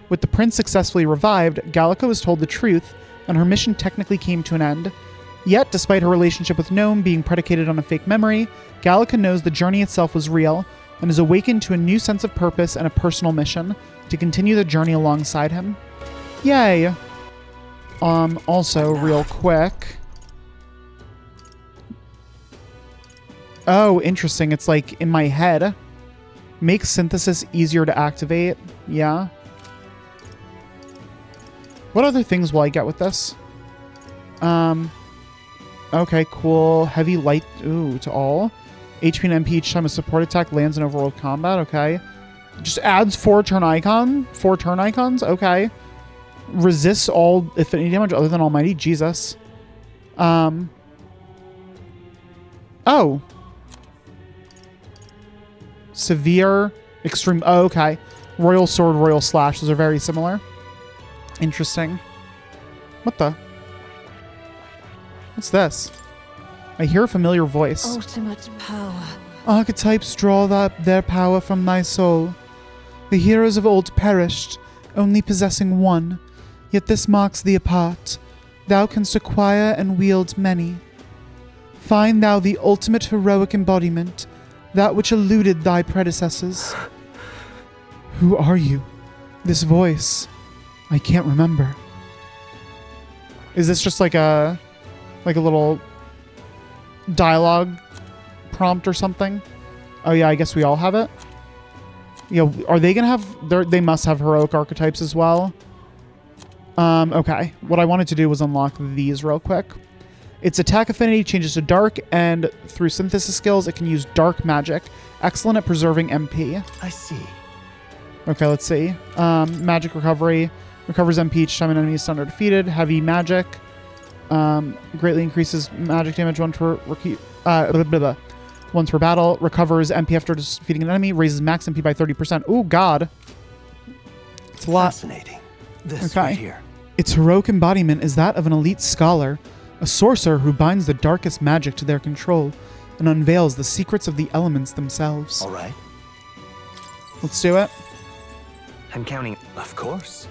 With the prince successfully revived, Gallica was told the truth, and her mission technically came to an end. Yet, despite her relationship with Gnome being predicated on a fake memory, Gallica knows the journey itself was real, and is awakened to a new sense of purpose and a personal mission to continue the journey alongside him. Yay! Also, real quick... Oh, interesting. It's like in my head. Makes synthesis easier to activate. Yeah. What other things will I get with this? Okay, cool. Heavy light. Ooh, to all. HP and MP each time a support attack lands in overworld combat. Okay. Just adds 4 turn icons. Okay. Resists all affinity damage other than Almighty. Jesus. Oh. Severe, extreme. Oh, okay. Royal Sword, Royal Slash. Those are very similar. Interesting. What the? What's this? I hear a familiar voice. Ultimate power. Archetypes draw their power from thy soul. The heroes of old perished, only possessing one. Yet this marks thee apart. Thou canst acquire and wield many. Find thou the ultimate heroic embodiment, that which eluded thy predecessors. Who are you? This voice. I can't remember. Is this just like a Like a little dialogue prompt or something. Oh yeah, I guess we all have it. Yeah, are they gonna have? They must have heroic archetypes as well. Okay. What I wanted to do was unlock these real quick. Its attack affinity changes to dark, and through synthesis skills, it can use dark magic. Excellent at preserving MP. I see. Okay, let's see. Magic recovery. Recovers MP each time an enemy is stunned or defeated. Heavy magic. Greatly increases magic damage once per battle. Recovers MP after defeating an enemy. Raises max MP by 30%. Oh, God. It's a lot. Fascinating. This right here. Its heroic embodiment is that of an elite scholar, a sorcerer who binds the darkest magic to their control and unveils the secrets of the elements themselves. All right. Let's do it. I'm counting. Of course.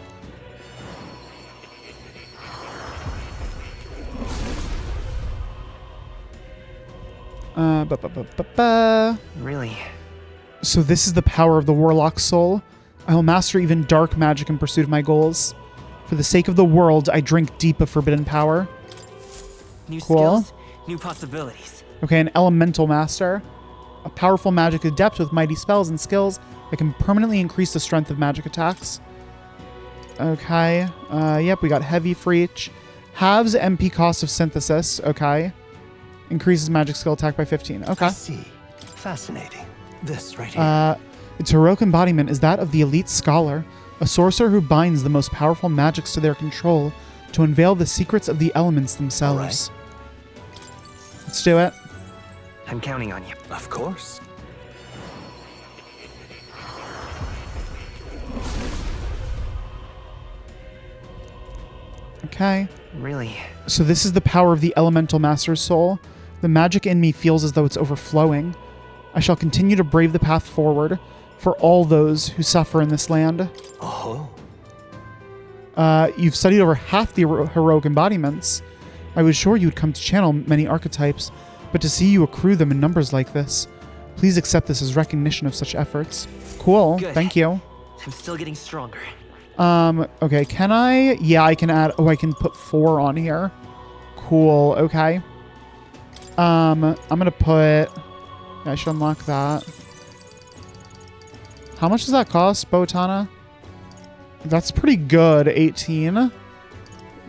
Really? So this is the power of the Warlock Soul. I will master even dark magic in pursuit of my goals. For the sake of the world, I drink deep of forbidden power. New Cool. skills, new possibilities. Okay, an Elemental Master. A powerful magic adept with mighty spells and skills that can permanently increase the strength of magic attacks. Okay. Yep, we got Heavy for each. Halves MP cost of Synthesis. Okay. Increases magic skill attack by 15. Okay. I see. Fascinating. This right here. Its heroic embodiment is that of the elite scholar, a sorcerer who binds the most powerful magics to their control to unveil the secrets of the elements themselves. Let's do it. I'm counting on you. Of course. Okay. Really? So this is the power of the Elemental Master's soul. The magic in me feels as though it's overflowing. I shall continue to brave the path forward for all those who suffer in this land. Oh. You've studied over half the heroic embodiments. I was sure you would come to channel many archetypes, but to see you accrue them in numbers like this, please accept this as recognition of such efforts. Cool. Good. Thank you. I'm still getting stronger. Okay, can I? Yeah, I can add, I can put 4 on here. Cool, okay. I'm gonna put, I should unlock that. How much does that cost, Botana? That's pretty good, 18.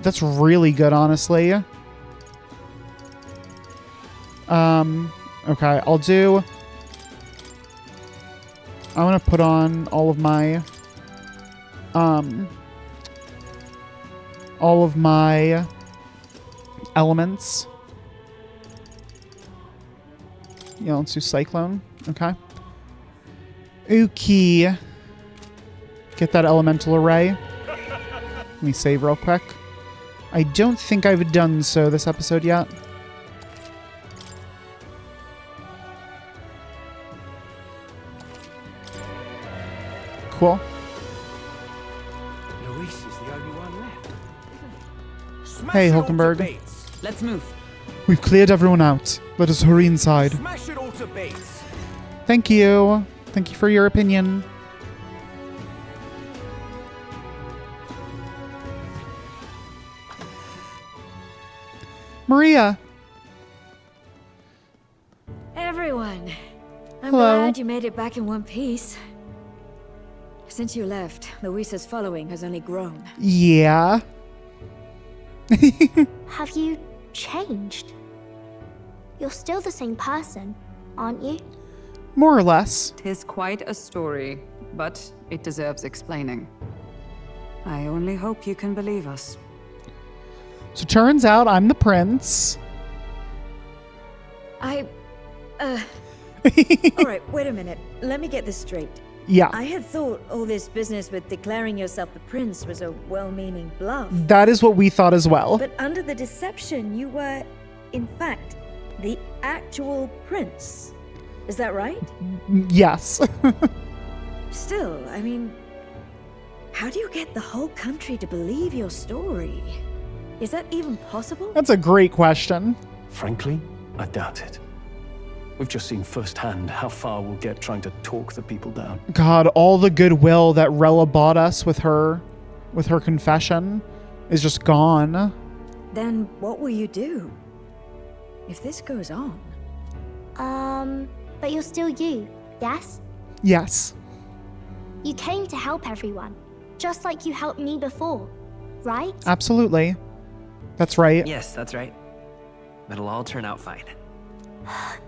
That's really good, honestly. Okay, I'm gonna put on all of my elements. Yeah, let's do Cyclone. Okay. Okay. Get that elemental array. Let me save real quick. I don't think I've done so this episode yet. Cool. Luis is the only one left. Hey, Hulkenberg. Let's move. We've cleared everyone out. Let us hurry inside. Smash it all to bits. Thank you. Thank you for your opinion. Maria. Everyone, I'm Hello. glad you made it back in one piece. Since you left, Luisa's following has only grown. Yeah. Have you changed? You're still the same person, aren't you? More or less. 'Tis quite a story, but it deserves explaining. I only hope you can believe us. So turns out I'm the prince. Alright, wait a minute. Let me get this straight. Yeah. I had thought all this business with declaring yourself the prince was a well-meaning bluff. That is what we thought as well. But under the deception, you were, in fact, the actual prince. Is that right? Yes. Still, I mean, how do you get the whole country to believe your story? Is that even possible? That's a great question. Frankly, I doubt it. We've just seen firsthand how far we'll get trying to talk the people down. God, all the goodwill that Rella bought us with her confession is just gone. Then what will you do? If this goes on... But you're still you, yes? Yes. You came to help everyone, just like you helped me before, right? Absolutely. That's right. Yes, that's right. It'll all turn out fine.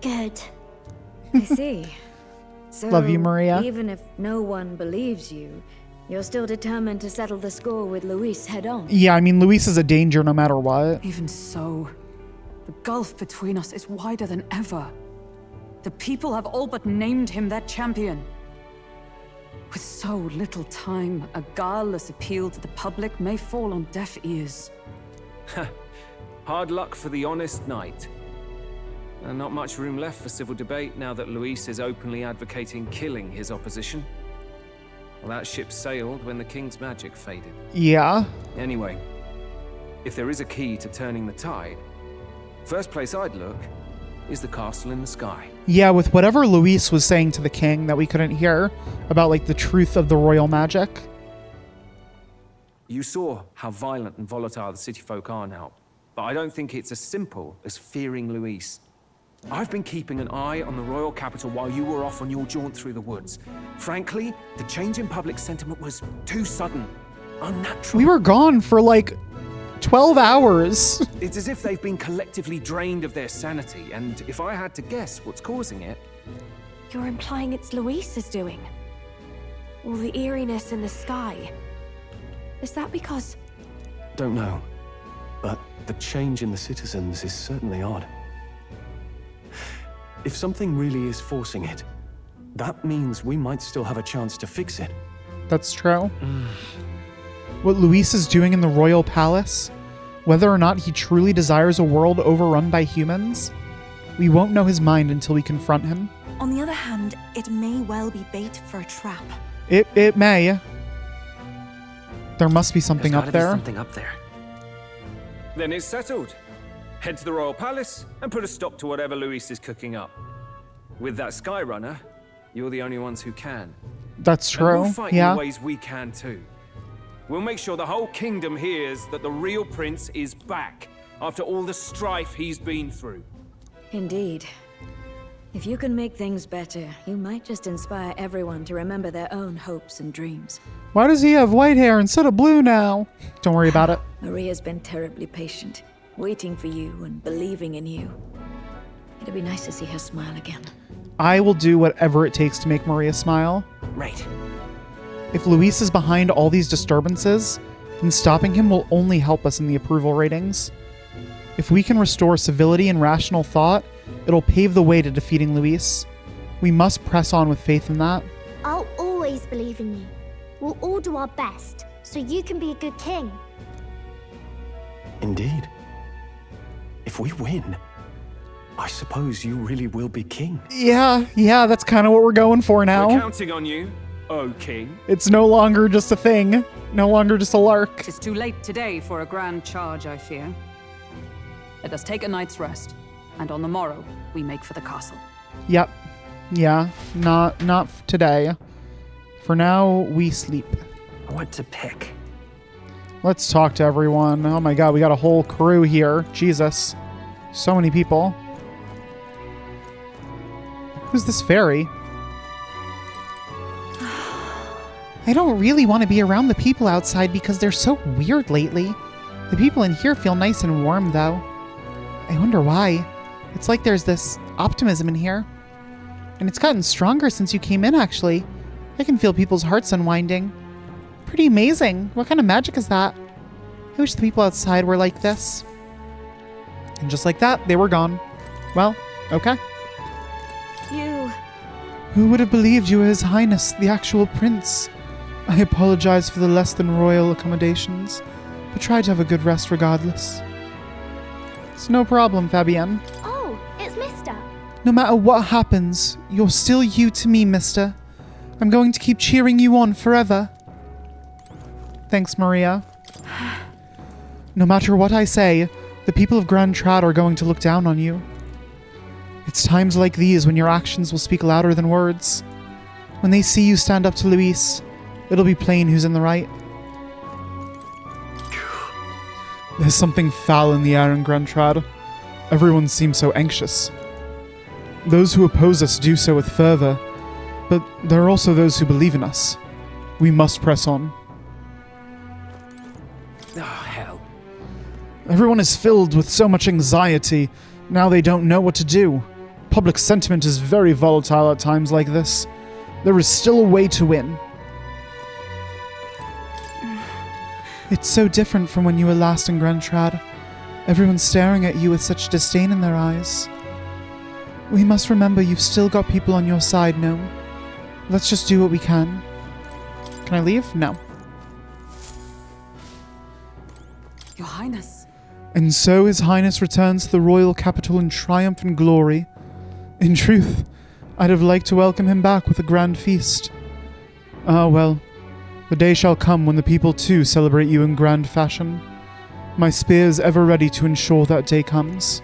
Good. I see. So, Love you, Maria. Even if no one believes you, you're still determined to settle the score with Luis head on. Yeah, I mean, Luis is a danger no matter what. Even so, the gulf between us is wider than ever. The people have all but named him their champion. With so little time, a guileless appeal to the public may fall on deaf ears. Hard luck for the honest knight. And not much room left for civil debate now that Luis is openly advocating killing his opposition. Well, that ship sailed when the king's magic faded. Yeah. Anyway, if there is a key to turning the tide, first place I'd look is the castle in the sky. Yeah, with whatever Luis was saying to the king that we couldn't hear about, like, the truth of the royal magic. You saw how violent and volatile the city folk are now, but I don't think it's as simple as fearing Luis. I've been keeping an eye on the royal capital while you were off on your jaunt through the woods. Frankly, the change in public sentiment was too sudden, unnatural. We were gone for, like, 12 hours. It's as if they've been collectively drained of their sanity, and if I had to guess what's causing it... You're implying it's Luis's doing? All the eeriness in the sky. Is that because... Don't know, but the change in the citizens is certainly odd. If something really is forcing it, that means we might still have a chance to fix it. That's true. What Luis is doing in the royal palace, whether or not he truly desires a world overrun by humans, we won't know his mind until we confront him. On the other hand, it may well be bait for a trap. It may. There must be something up there. Something up there. Then it's settled. Head to the royal palace and put a stop to whatever Luis is cooking up. With that Skyrunner, you're the only ones who can. That's true. And we'll fight yeah. in ways we can too. We'll make sure the whole kingdom hears that the real prince is back after all the strife he's been through. Indeed. If you can make things better, you might just inspire everyone to remember their own hopes and dreams. Why does he have white hair instead of blue now? Don't worry about it. Maria's been terribly patient, waiting for you and believing in you. It'd be nice to see her smile again. I will do whatever it takes to make Maria smile. Right. If Luis is behind all these disturbances, then stopping him will only help us in the approval ratings. If we can restore civility and rational thought, it'll pave the way to defeating Luis. We must press on with faith in that. I'll always believe in you. We'll all do our best, so you can be a good king. Indeed. If we win, I suppose you really will be king. Yeah, that's kind of what we're going for now. We're counting on you, O king. It's no longer just a thing. No longer just a lark. It's too late today for a grand charge, I fear. Let us take a night's rest, and on the morrow, we make for the castle. Yep. Yeah, not today. For now, we sleep. What to pick? Let's talk to everyone. Oh my god, we got a whole crew here. Jesus. So many people. Who's this fairy? I don't really want to be around the people outside because they're so weird lately. The people in here feel nice and warm, though. I wonder why. It's like there's this optimism in here. And it's gotten stronger since you came in, actually. I can feel people's hearts unwinding. Pretty amazing. What kind of magic is that? I wish the people outside were like this. And just like that, they were gone. Well, okay. You... Who would have believed you were His Highness, the actual prince? I apologize for the less than royal accommodations, but try to have a good rest regardless. It's no problem, Fabienne. Oh, it's Mister. No matter what happens, you're still you to me, mister. I'm going to keep cheering you on forever. Thanks, Maria. No matter what I say, the people of Grand Trad are going to look down on you. It's times like these when your actions will speak louder than words. When they see you stand up to Luis, it'll be plain who's in the right. There's something foul in the air in Grand Trad. Everyone seems so anxious. Those who oppose us do so with fervor, but there are also those who believe in us. We must press on. Oh, hell. Everyone is filled with so much anxiety. Now they don't know what to do. Public sentiment is very volatile at times like this. There is still a way to win. It's so different from when you were last in Grand Trad. Everyone's staring at you with such disdain in their eyes. We must remember you've still got people on your side, no? Let's just do what we can. Can I leave? No. Your Highness. And so His Highness returns to the royal capital in triumph and glory. In truth, I'd have liked to welcome him back with a grand feast. Ah, well, the day shall come when the people too celebrate you in grand fashion. My spear is ever ready to ensure that day comes.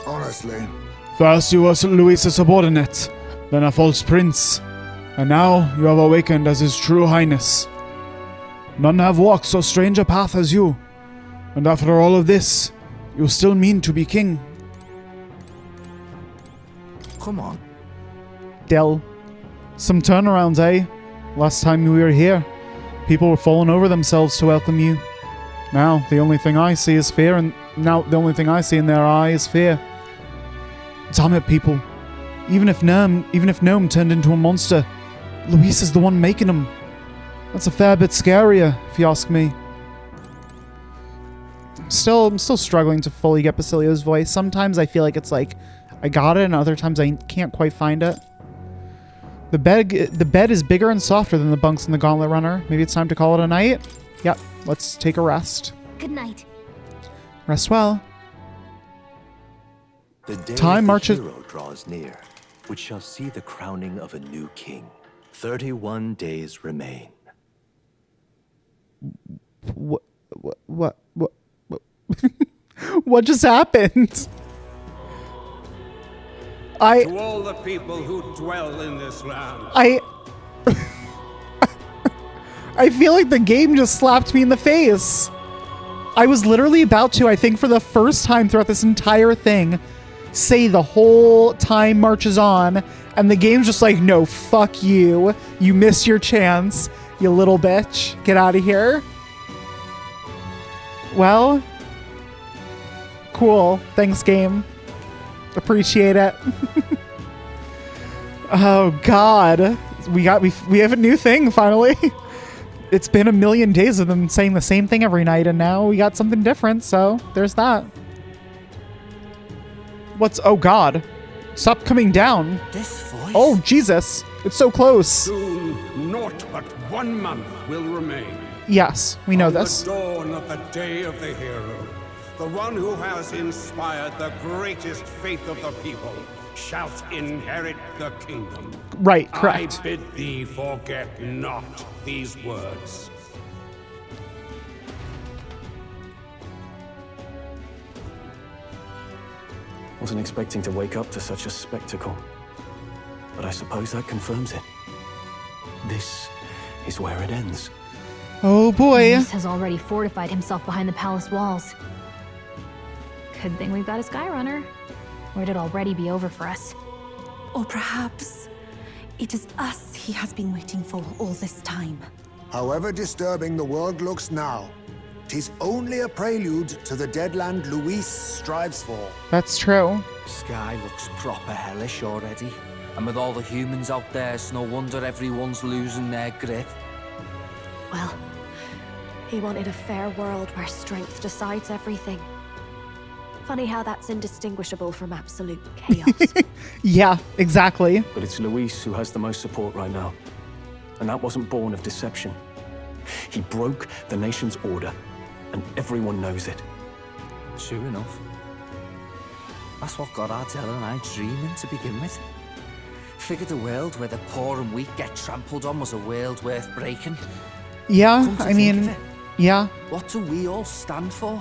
Honestly. First you were Louis' subordinate, then a false prince, and now you have awakened as His True Highness. None have walked so strange a path as you, and after all of this, you still mean to be king. Come on. Del. Some turnarounds, eh? Last time we were here, people were falling over themselves to welcome you. Now, the only thing I see is fear, and now the only thing I see in their eye is fear. Damn it, people. Even if Gnome turned into a monster, Luis is the one making him. That's a fair bit scarier, if you ask me. I'm still struggling to fully get Basilio's voice. Sometimes I feel like it's like, I got it, and other times I can't quite find it. The bed is bigger and softer than the bunks in the Gauntlet Runner. Maybe it's time to call it a night? Yep, let's take a rest. Good night. Rest well. The day Time of the marches. hero draws near, which shall see the crowning of a new king. 31 days remain. What what just happened? To all the people who dwell in this land. I feel like the game just slapped me in the face. I was literally about to, I think for the first time throughout this entire thing, say the whole time marches on, and the game's just like, no, fuck you. You missed your chance, you little bitch. Get out of here. Well, cool. Thanks, game. Appreciate it. Oh God, we have a new thing finally. It's been a million days of them saying the same thing every night, and now we got something different. So there's that. Oh God, stop coming down. This voice. Oh Jesus, it's so close. Soon, naught but 1 month will remain. Yes, we know this. The dawn of the day of the hero, the one who has inspired the greatest faith of the people, shalt inherit the kingdom. Right, correct. I bid thee forget not these words. Wasn't expecting to wake up to such a spectacle, but I suppose that confirms it. This is where it ends. Oh boy. Luis has already fortified himself behind the palace walls. Good thing we've got a Skyrunner, or it'd already be over for us. Or perhaps it is us he has been waiting for all this time. However disturbing the world looks now, 'tis only a prelude to the deadland Luis strives for. That's true. Sky looks proper hellish already. And with all the humans out there, it's no wonder everyone's losing their grip. Well, he wanted a fair world where strength decides everything. Funny how that's indistinguishable from absolute chaos. Yeah, exactly. But it's Luis who has the most support right now. And that wasn't born of deception. He broke the nation's order, and everyone knows it. True enough. That's what got Ardell and I dreaming to begin with. Figured a world where the poor and weak get trampled on was a world worth breaking. Yeah, I mean, yeah. What do we all stand for,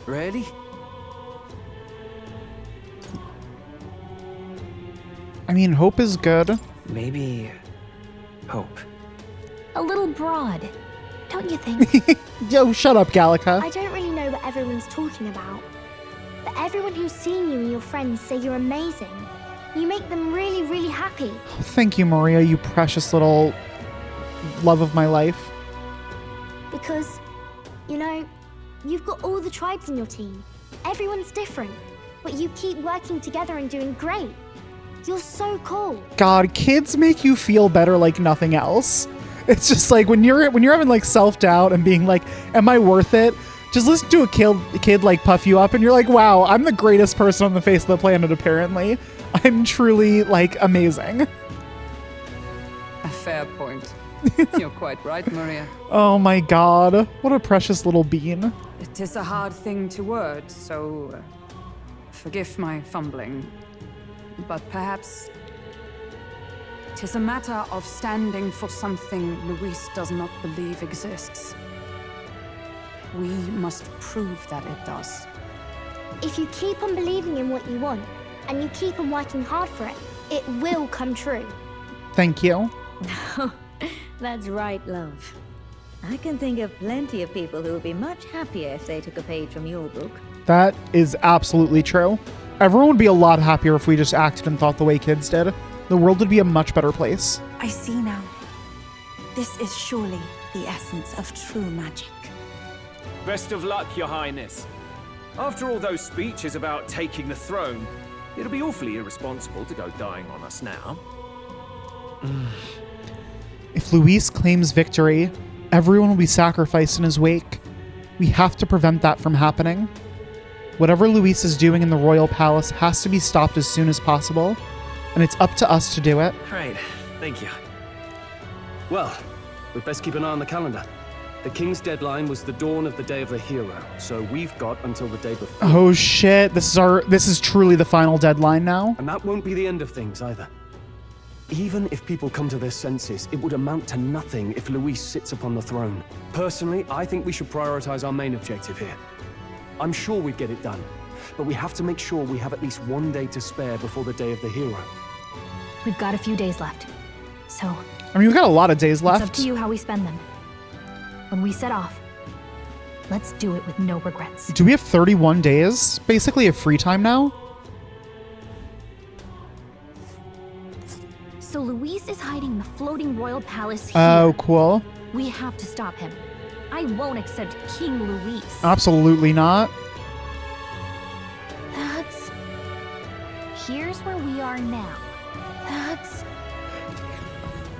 really? I mean, hope is good. Maybe hope. A little broad, Don't you think? Yo, shut up, Gallica. I don't really know what everyone's talking about, but everyone who's seen you and your friends say you're amazing. You make them really, really happy. Thank you, Maria, you precious little love of my life. Because, you know, you've got all the tribes in your team. Everyone's different, but you keep working together and doing great. You're so cool. God, kids make you feel better like nothing else. It's just like when you're having like self-doubt and being like, am I worth it? Just listen to a kid like puff you up and you're like, wow, I'm the greatest person on the face of the planet apparently. I'm truly like amazing. A fair point. You're quite right, Maria. Oh my God, what a precious little bean. It is a hard thing to word, so forgive my fumbling. But perhaps it is a matter of standing for something Luis does not believe exists. We must prove that it does. If you keep on believing in what you want, and you keep on working hard for it, it will come true. Thank you. That's right, love. I can think of plenty of people who would be much happier if they took a page from your book. That is absolutely true. Everyone would be a lot happier if we just acted and thought the way kids did. The world would be a much better place. I see now. This is surely the essence of true magic. Best of luck, Your Highness. After all those speeches about taking the throne, it'll be awfully irresponsible to go dying on us now. If Luis claims victory, everyone will be sacrificed in his wake. We have to prevent that from happening. Whatever Luis is doing in the royal palace has to be stopped as soon as possible, and it's up to us to do it. Right, thank you. Well, we'd best keep an eye on the calendar. The king's deadline was the dawn of the day of the hero, so we've got until the day before. Oh shit, this is truly the final deadline now. And that won't be the end of things either. Even if people come to their senses, it would amount to nothing if Luis sits upon the throne. Personally, I think we should prioritize our main objective here. I'm sure we'd get it done, but we have to make sure we have at least one day to spare before the day of the hero. We've got a few days left, so... I mean, we've got a lot of days left. It's up to you how we spend them. When we set off, let's do it with no regrets. Do we have 31 days? Basically a free time now? So Luis is hiding in the floating royal palace here. Oh, cool. We have to stop him. I won't accept King Luis. Absolutely not. That's... Here's where we are now. That's...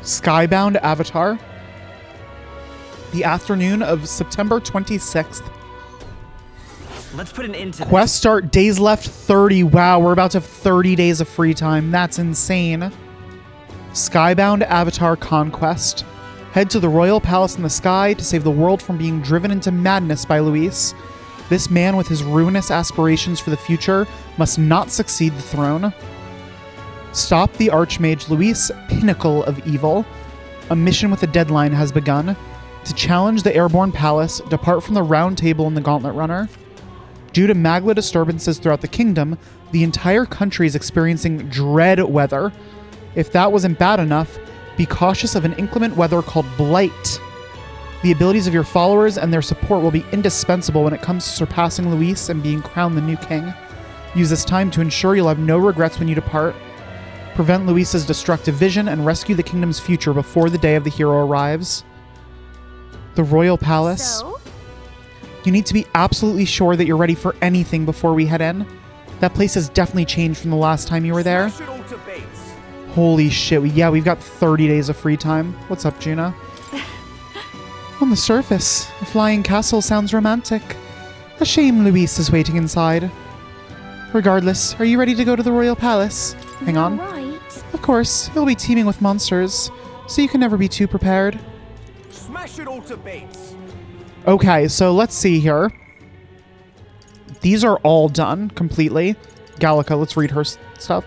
Skybound Avatar. The afternoon of September 26th. Let's put an end to Quest start, days left 30. Wow, we're about to have 30 days of free time. That's insane. Skybound Avatar Conquest. Head to the royal palace in the sky to save the world from being driven into madness by Luis. This man with his ruinous aspirations for the future must not succeed the throne. Stop the Archmage Luis, pinnacle of evil. A mission with a deadline has begun. To challenge the Airborne Palace, depart from the Round Table and the Gauntlet Runner. Due to magma disturbances throughout the kingdom, the entire country is experiencing dread weather. If that wasn't bad enough, be cautious of an inclement weather called Blight. The abilities of your followers and their support will be indispensable when it comes to surpassing Luis and being crowned the new king. Use this time to ensure you'll have no regrets when you depart. Prevent Luis's destructive vision and rescue the kingdom's future before the day of the hero arrives. The Royal Palace. So? You need to be absolutely sure that you're ready for anything before we head in. That place has definitely changed from the last time you were there. Smash it all to bits. Holy shit, yeah, we've got 30 days of free time. What's up, Gina? On the surface, a flying castle sounds romantic. A shame Luis is waiting inside. Regardless, are you ready to go to the Royal Palace? Hang on. Right. Of course, it'll be teeming with monsters, so you can never be too prepared. Smash it all to bits. Okay, so let's see here. These are all done completely. Gallica, let's read her stuff.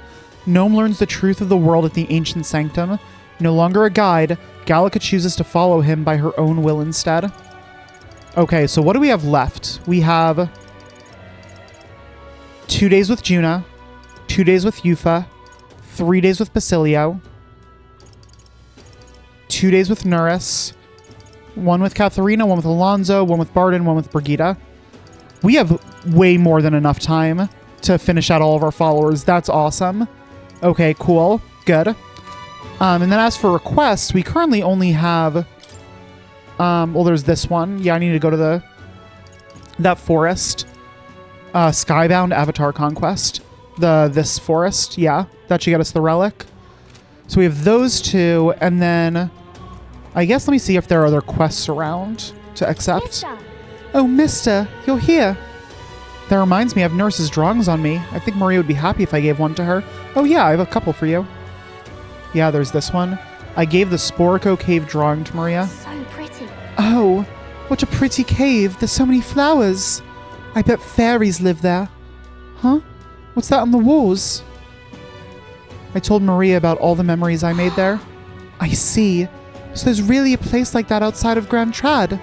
Gnome learns the truth of the world at the ancient sanctum. No longer a guide, Gallica chooses to follow him by her own will instead. Okay, so what do we have left? We have 2 days with Juna, 2 days with Yufa, 3 days with Basilio, 2 days with Nuris, One with Katharina, one with Alonso, one with Barden, one with Brigitte. We have way more than enough time to finish out all of our followers. That's awesome. Okay, cool. Good. And then as for requests, we currently only have... well, there's this one. Yeah, I need to go to that forest. Skybound Avatar Conquest. This forest. Yeah, that should get us the relic. So we have those two, and then... I guess let me see if there are other quests around to accept. Mister. Oh, mister, you're here. That reminds me, I have Nurse's drawings on me. I think Maria would be happy if I gave one to her. Oh yeah, I have a couple for you. Yeah, there's this one. I gave the Sporico Cave drawing to Maria. So pretty. Oh, what a pretty cave. There's so many flowers. I bet fairies live there. Huh? What's that on the walls? I told Maria about all the memories I made there. I see. So there's really a place like that outside of Grand Trad.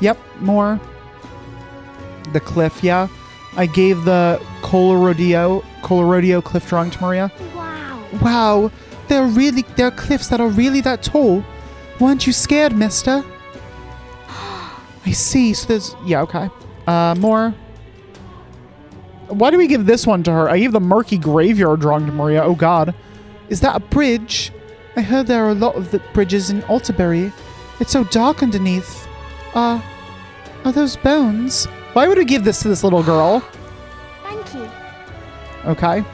Yep, more. The cliff, yeah. I gave the Colorodeo cliff drawing to Maria. Wow. Wow, there are cliffs that are really that tall. Weren't you scared, mister? I see, so there's... Yeah, okay. More. Why do we give this one to her? I gave the murky graveyard drawing to Maria. Oh god. Is that a bridge? I heard there are a lot of the bridges in Altabury. It's so dark underneath. Are those bones? Why would we give this to this little girl? Thank you. Okay.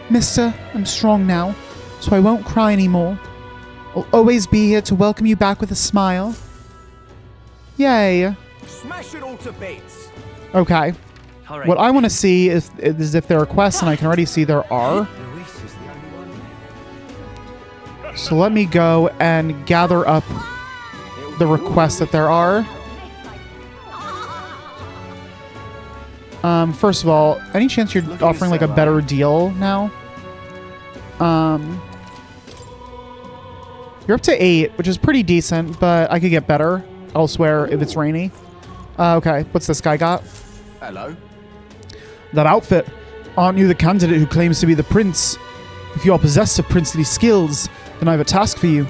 Mister, I'm strong now, so I won't cry anymore. I'll always be here to welcome you back with a smile. Yay. Smash it all to bits. Okay. All right. What I want to see is if there are quests, and I can already see there are. So let me go and gather up the requests that there are. First of all, any chance you're offering like a better deal now? You're up to 8, which is pretty decent, but I could get better elsewhere if it's rainy. Okay, what's this guy got? Hello. That outfit. Aren't you the candidate who claims to be the prince? If you are possessed of princely skills, then I have a task for you.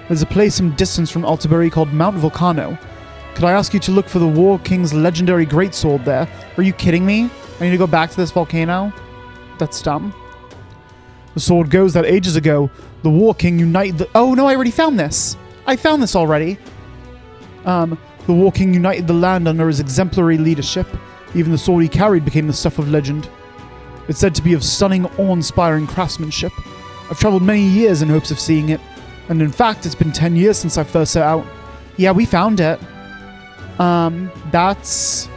There's a place some distance from Altabury called Mount Volcano. Could I ask you to look for the War King's legendary greatsword there? Are you kidding me? I need to go back to this volcano? That's dumb. The sword goes that ages ago, the War King united the... Oh, no, I already found this. I found this already. The War King united the land under his exemplary leadership. Even the sword he carried became the stuff of legend. It's said to be of stunning, awe-inspiring craftsmanship. I've traveled many years in hopes of seeing it, and in fact, it's been 10 years since I first set out. Yeah, we found it. That's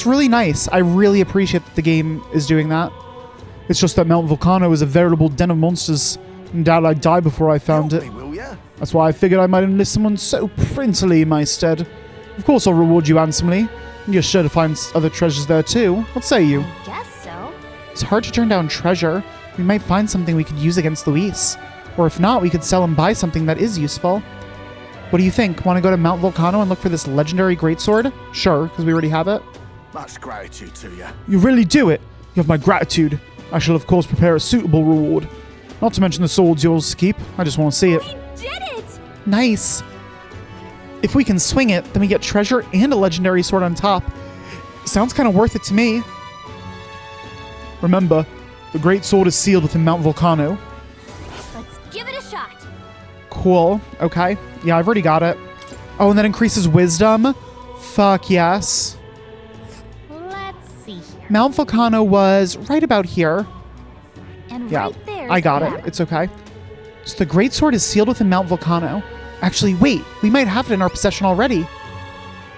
really nice. I really appreciate that the game is doing that. It's just that Mount Volcano is a veritable den of monsters, and doubt I'd die before I found it. That's why I figured I might enlist someone so princely in my stead. Of course I'll reward you handsomely, and you're sure to find other treasures there too. What say you? I guess so. It's hard to turn down treasure. We might find something we could use against Luis. Or if not, we could sell and buy something that is useful. What do you think? Want to go to Mount Volcano and look for this legendary greatsword? Sure, because we already have it. Much gratitude to you. You really do it. You have my gratitude. I shall of course prepare a suitable reward. Not to mention the sword's yours to keep. I just want to see it. We did it! Nice. If we can swing it, then we get treasure and a legendary sword on top. Sounds kind of worth it to me. Remember, the great sword is sealed within Mount Volcano. Let's give it a shot. Cool. Okay. Yeah, I've already got it. Oh, and that increases wisdom? Fuck yes. Let's see here. Mount Volcano was right about here. And Yeah, right there's I got the it. map. It's okay. So the great sword is sealed within Mount Volcano. Actually, wait. We might have it in our possession already.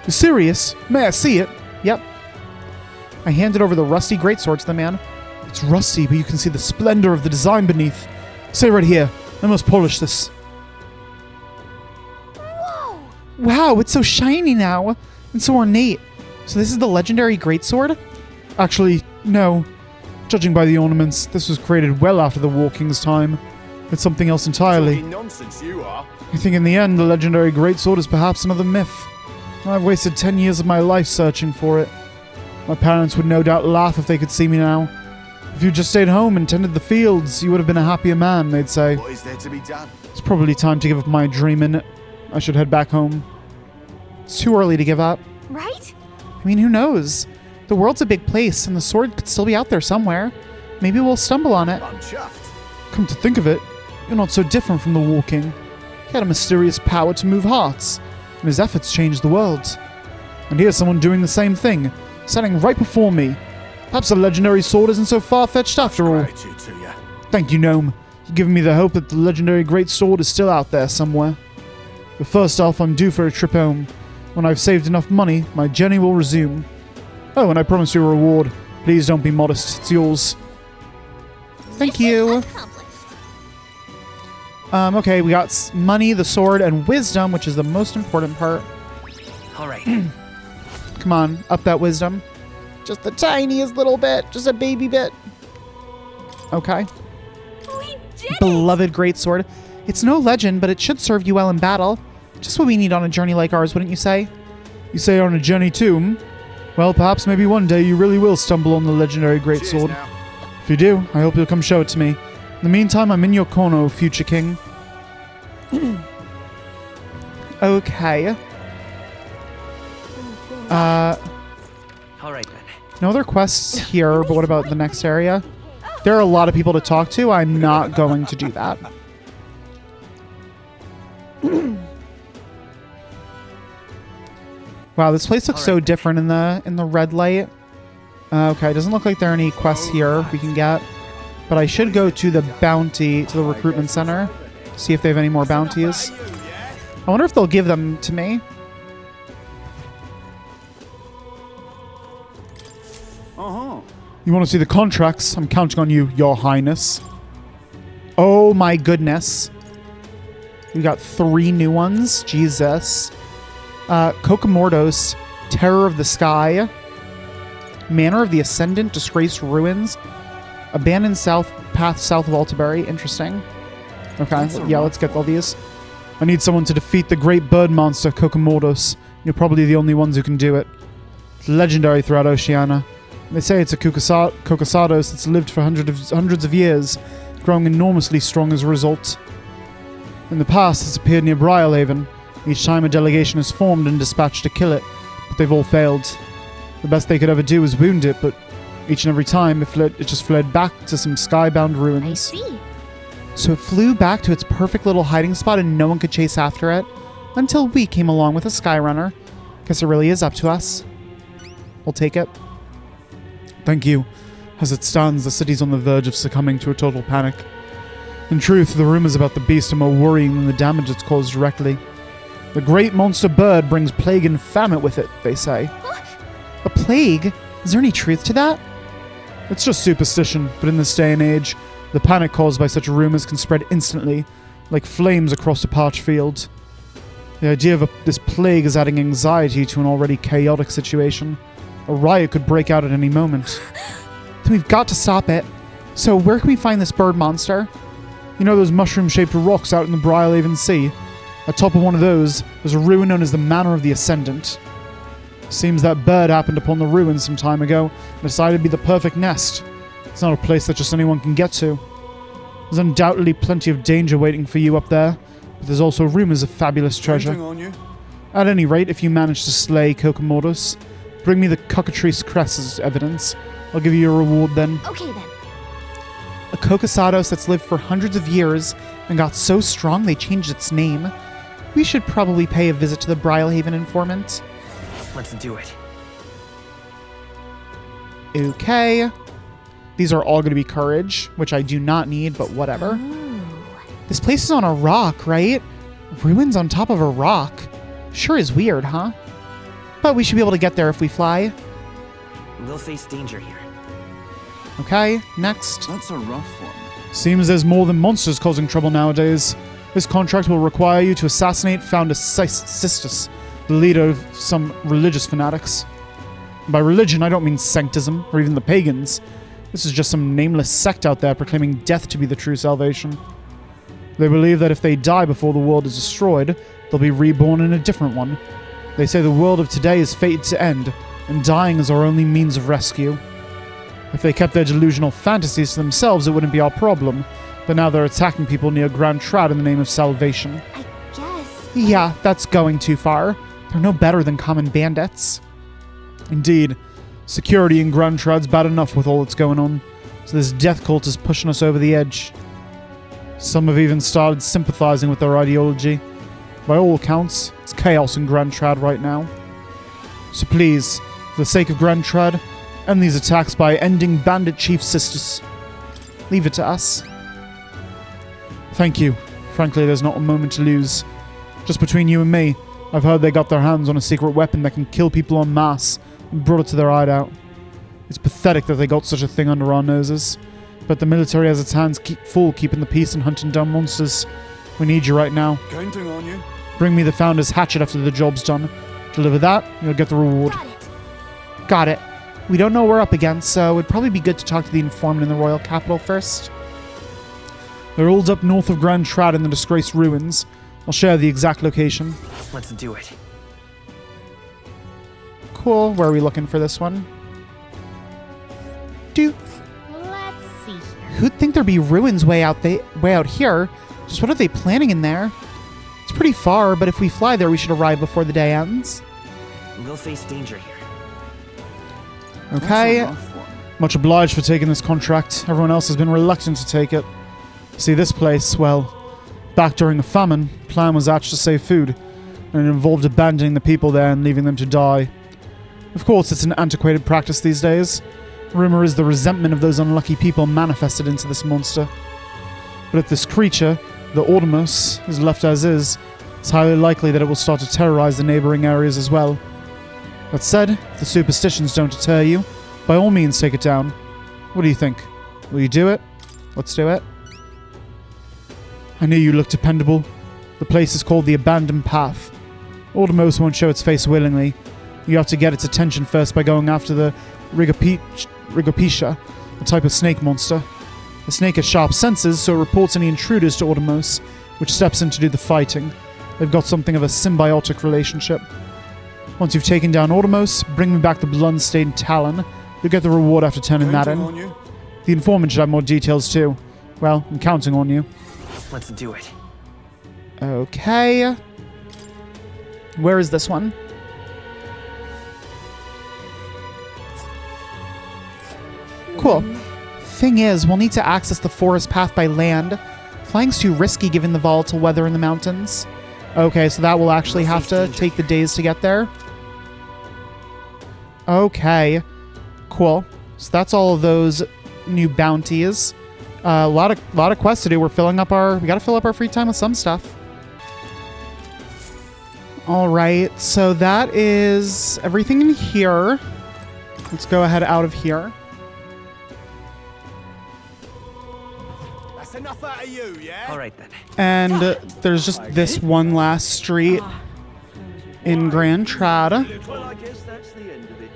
You serious? May I see it? Yep. I handed over the rusty greatsword to the man. It's rusty, but you can see the splendor of the design beneath. Stay right here. I must polish this. Whoa! Wow, it's so shiny now. And so ornate. So this is the legendary greatsword? Actually, no. Judging by the ornaments, this was created well after the War King's time. It's something else entirely. Talking nonsense, you are. I think in the end, the legendary greatsword is perhaps another myth. I've wasted 10 years of my life searching for it. My parents would no doubt laugh if they could see me now. If you just stayed home and tended the fields, you would have been a happier man, they'd say. What is there to be done? It's probably time to give up my dreaming. I should head back home. It's too early to give up. Right? I mean, who knows? The world's a big place, and the sword could still be out there somewhere. Maybe we'll stumble on it. I'm chuffed. Come to think of it, you're not so different from the War King. He had a mysterious power to move hearts, and his efforts changed the world. And here's someone doing the same thing, standing right before me. Perhaps a legendary sword isn't so far-fetched after all. Thank you, Gnome. You've given me the hope that the legendary great sword is still out there somewhere. But first off, I'm due for a trip home. When I've saved enough money, my journey will resume. Oh, and I promise you a reward. Please don't be modest. It's yours. Thank you. Okay, we got money, the sword, and wisdom, which is the most important part. All right. Come on, up that wisdom. Just the tiniest little bit. Just a baby bit. Okay. Beloved greatsword. It's no legend, but it should serve you well in battle. Just what we need on a journey like ours, wouldn't you say? You say on a journey too, hmm? Well, perhaps maybe one day you really will stumble on the legendary greatsword. If you do, I hope you'll come show it to me. In the meantime, I'm in your corner, O future king. Okay. All right then. No other quests here, but what about the next area? There are a lot of people to talk to. I'm not going to do that. Wow, this place looks so different in the red light. Okay, doesn't look like there are any quests here we can get. But I should go to the to the recruitment center. See if they have any more bounties. I wonder if they'll give them to me. You want to see the contracts? I'm counting on you, Your Highness. Oh my goodness. We got 3 new ones. Jesus. Kokomordos, Terror of the Sky, Manor of the Ascendant, Disgraced Ruins, Abandoned Path south of Altaberry. Interesting. Okay, yeah, let's get all these. I need someone to defeat the great bird monster, Kokomordos. You're probably the only ones who can do it. It's legendary throughout Oceania. They say it's a Kokosados that's lived for hundreds of years, growing enormously strong as a result. In the past, it's appeared near Briarhaven. Each time a delegation is formed and dispatched to kill it, but they've all failed. The best they could ever do was wound it, but each and every time it just fled back to some skybound ruins. I see. So it flew back to its perfect little hiding spot and no one could chase after it, until we came along with a Skyrunner. Guess it really is up to us. We'll take it. Thank you. As it stands, the city's on the verge of succumbing to a total panic. In truth, the rumors about the beast are more worrying than the damage it's caused directly. The great monster bird brings plague and famine with it, they say. A plague? Is there any truth to that? It's just superstition, but in this day and age, the panic caused by such rumors can spread instantly, like flames across a parched field. The idea of this plague is adding anxiety to an already chaotic situation. A riot could break out at any moment. Then we've got to stop it. So where can we find this bird monster? You know those mushroom-shaped rocks out in the Briarhaven Sea? Atop of one of those, there's a ruin known as the Manor of the Ascendant. Seems that bird happened upon the ruins some time ago and decided to be the perfect nest. It's not a place that just anyone can get to. There's undoubtedly plenty of danger waiting for you up there, but there's also rumors of fabulous treasure. At any rate, if you manage to slay Kokomordos, bring me the cockatrice crest as evidence. I'll give you a reward then. Okay then. A Kokosados that's lived for hundreds of years and got so strong they changed its name. We should probably pay a visit to the Briarhaven informant. Let's do it. Okay. These are all going to be courage, which I do not need, but whatever. Ooh. This place is on a rock, right? Ruins on top of a rock. Sure is weird, huh? But we should be able to get there if we fly. We'll face danger here. Okay, next. That's a rough one. Seems there's more than monsters causing trouble nowadays. This contract will require you to assassinate Founder Sistus, the leader of some religious fanatics. By religion, I don't mean sanctism, or even the pagans. This is just some nameless sect out there proclaiming death to be the true salvation. They believe that if they die before the world is destroyed, they'll be reborn in a different one. They say the world of today is fated to end, and dying is our only means of rescue. If they kept their delusional fantasies to themselves, it wouldn't be our problem. But now they're attacking people near Grand Trad in the name of salvation. I guess. Yeah, that's going too far. They're no better than common bandits. Indeed. Security in Grand Trad's bad enough with all that's going on. So this death cult is pushing us over the edge. Some have even started sympathizing with their ideology. By all accounts, it's chaos in Grand Trad right now. So please, for the sake of Grand Trad, end these attacks by ending Bandit Chief Sisters. Leave it to us. Thank you. Frankly, there's not a moment to lose. Just between you and me, I've heard they got their hands on a secret weapon that can kill people en masse and brought it to their hideout. It's pathetic that they got such a thing under our noses. But the military has its hands full keeping the peace and hunting down monsters. We need you right now. Counting on you. Bring me the Founder's hatchet after the job's done. Deliver that, you'll get the reward. Got it. We don't know what we're up against, so it'd probably be good to talk to the informant in the royal capital first. They're all up north of Grand Trad in the disgraced ruins. I'll share the exact location. Let's do it. Cool. Where are we looking for this one? Let's see here. Who'd think there'd be ruins way out here? Just what are they planning in there? It's pretty far, but if we fly there, we should arrive before the day ends. We'll face danger here. Okay. Much obliged for taking this contract. Everyone else has been reluctant to take it. See, this place, well, back during the famine, the plan was actually to save food, and it involved abandoning the people there and leaving them to die. Of course, it's an antiquated practice these days. Rumor is the resentment of those unlucky people manifested into this monster. But if this creature, the Ordemus, is left as is, it's highly likely that it will start to terrorize the neighboring areas as well. That said, if the superstitions don't deter you, by all means take it down. What do you think? Will you do it? Let's do it. I knew you looked dependable. The place is called the Abandoned Path. Ordemus won't show its face willingly. You have to get its attention first by going after the Rigopecia, a type of snake monster. The snake has sharp senses, so it reports any intruders to Ordemus, which steps in to do the fighting. They've got something of a symbiotic relationship. Once you've taken down Ordemus, bring me back the blood-stained Talon. You'll get the reward after turning that in. The informant should have more details too. Well, I'm counting on you. Let's do it. Okay. Where is this one? Cool. Thing is, we'll need to access the forest path by land. Flying's too risky given the volatile weather in the mountains. Okay, so that will actually have to take the days to get there. Okay. Cool. So that's all of those new bounties. A lot of quests to do. We gotta fill up our free time with some stuff. Alright, so that is everything in here. Let's go ahead out of here. That's enough out of you, yeah? All right then. And there's just this one last street in Grand Trad. Well, I guess that's the end of it.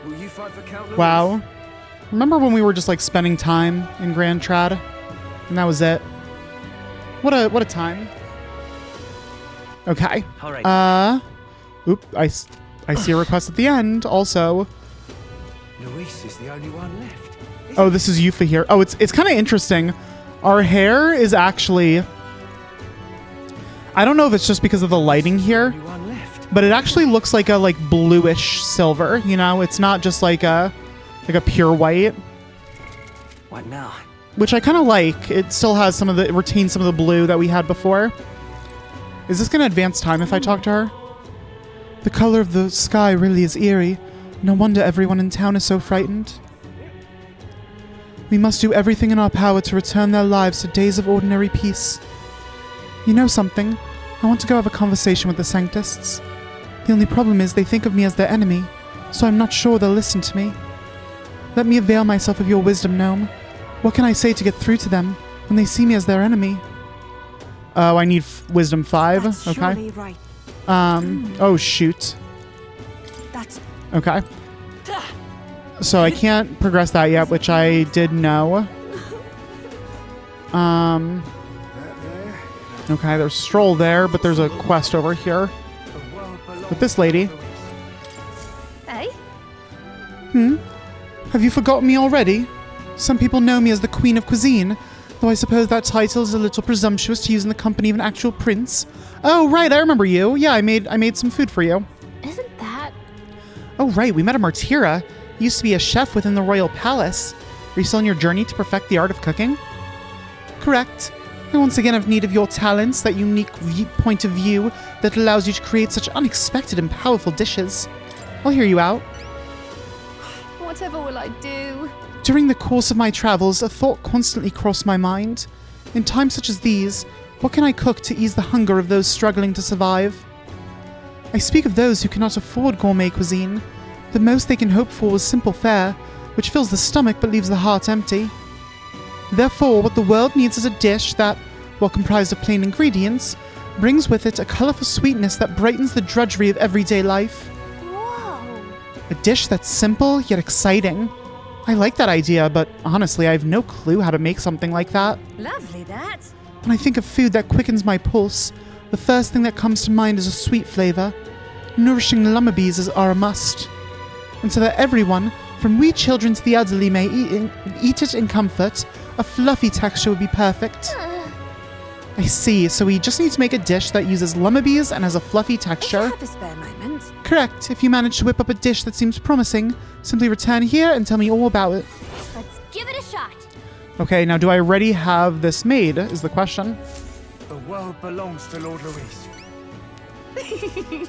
Will you fight for Count Louis? Wow. Remember when we were just like spending time in Grand Trad? And that was it. What a time. Okay. All right. Oop, I see a request at the end also. Luis is the only one left. Oh, this is Yufa here. Oh, it's kind of interesting. Our hair is actually, I don't know if it's just because of the lighting here, but it actually looks like a bluish silver, you know? It's not just like a pure white. What now? Which I kind of like. It still has it retains some of the blue that we had before. Is this going to advance time if I talk to her? The color of the sky really is eerie. No wonder everyone in town is so frightened. We must do everything in our power to return their lives to days of ordinary peace. You know something? I want to go have a conversation with the Sanctists. The only problem is they think of me as their enemy, so I'm not sure they'll listen to me. Let me avail myself of your wisdom, Gnome. What can I say to get through to them when they see me as their enemy? Oh, I need wisdom 5. That's okay. surely right. Oh shoot. That's okay. So I can't progress that yet, which I did know. Okay, there's Stroll there, but there's a quest over here with this lady. Hey? Have you forgotten me already? Some people know me as the Queen of Cuisine, though I suppose that title is a little presumptuous to use in the company of an actual prince. Oh, right, I remember you. Yeah, I made some food for you. Isn't that... Oh, right, we met a Martyra. You used to be a chef within the royal palace. Are you still on your journey to perfect the art of cooking? Correct. I once again have need of your talents, that unique point of view that allows you to create such unexpected and powerful dishes. I'll hear you out. Whatever will I do? During the course of my travels, a thought constantly crossed my mind. In times such as these, what can I cook to ease the hunger of those struggling to survive? I speak of those who cannot afford gourmet cuisine. The most they can hope for is simple fare, which fills the stomach but leaves the heart empty. Therefore, what the world needs is a dish that, while comprised of plain ingredients, brings with it a colorful sweetness that brightens the drudgery of everyday life. Whoa! A dish that's simple yet exciting. I like that idea, but honestly, I have no clue how to make something like that. Lovely, that. When I think of food that quickens my pulse, the first thing that comes to mind is a sweet flavor. Nourishing lummabies are a must. And so that everyone, from wee children to the elderly, may eat it in comfort, a fluffy texture would be perfect. I see, so we just need to make a dish that uses lummabies and has a fluffy texture. If you have a spare moment. Correct. If you manage to whip up a dish that seems promising, simply return here and tell me all about it. Let's give it a shot. Okay, now do I already have this made, is the question. The world belongs to Lord Luis.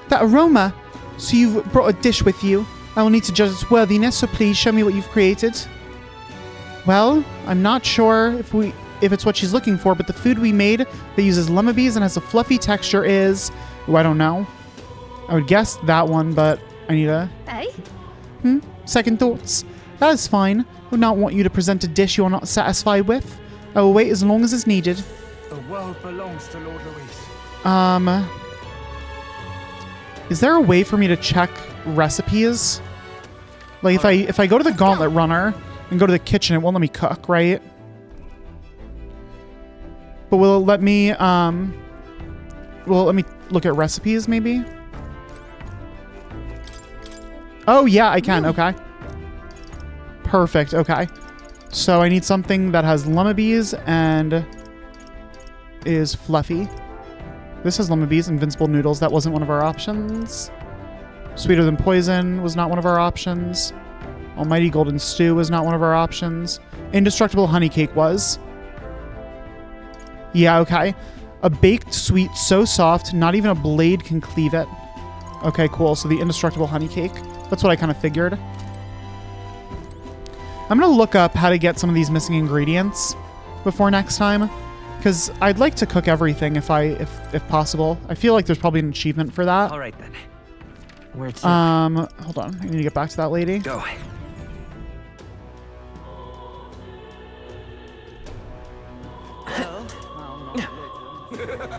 That aroma! So you've brought a dish with you. I will need to judge its worthiness, so please show me what you've created. Well, I'm not sure if it's what she's looking for, but the food we made that uses lummabies and has a fluffy texture is... Oh, I don't know. I would guess that one, but I need a... Hey? Second thoughts. That is fine. I would not want you to present a dish you are not satisfied with. I will wait as long as is needed. The world belongs to Lord Luis. Is there a way for me to check recipes? Like if I go to the gauntlet runner and go to the kitchen, it won't let me cook, right? But will it let me look at recipes maybe? Oh yeah, I can. Okay. Perfect. Okay. So I need something that has lummabies and is fluffy. This has lummabies, invincible noodles. That wasn't one of our options. Sweeter than poison was not one of our options. Almighty golden stew was not one of our options. Indestructible honey cake was. Yeah, okay. A baked sweet so soft, not even a blade can cleave it. Okay, cool. So the indestructible honey cake. That's what I kind of figured. I'm going to look up how to get some of these missing ingredients before next time, because I'd like to cook everything if possible. I feel like there's probably an achievement for that. All right then. Where to? Hold on. I need to get back to that lady. Go.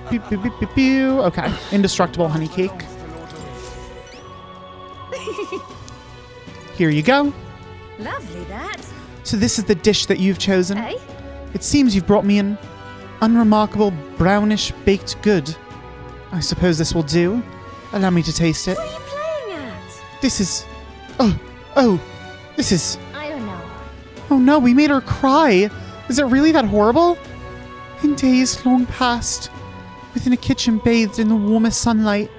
Pew, pew, pew, pew, pew. Okay. Indestructible honey cake. Here you go. Lovely, that. So this is the dish that you've chosen. Hey? It seems you've brought me an unremarkable brownish baked good. I suppose this will do. Allow me to taste it. What are you playing at? This is... This is... I don't know. Oh no, we made her cry. Is it really that horrible? In days long past, within a kitchen bathed in the warmest sunlight,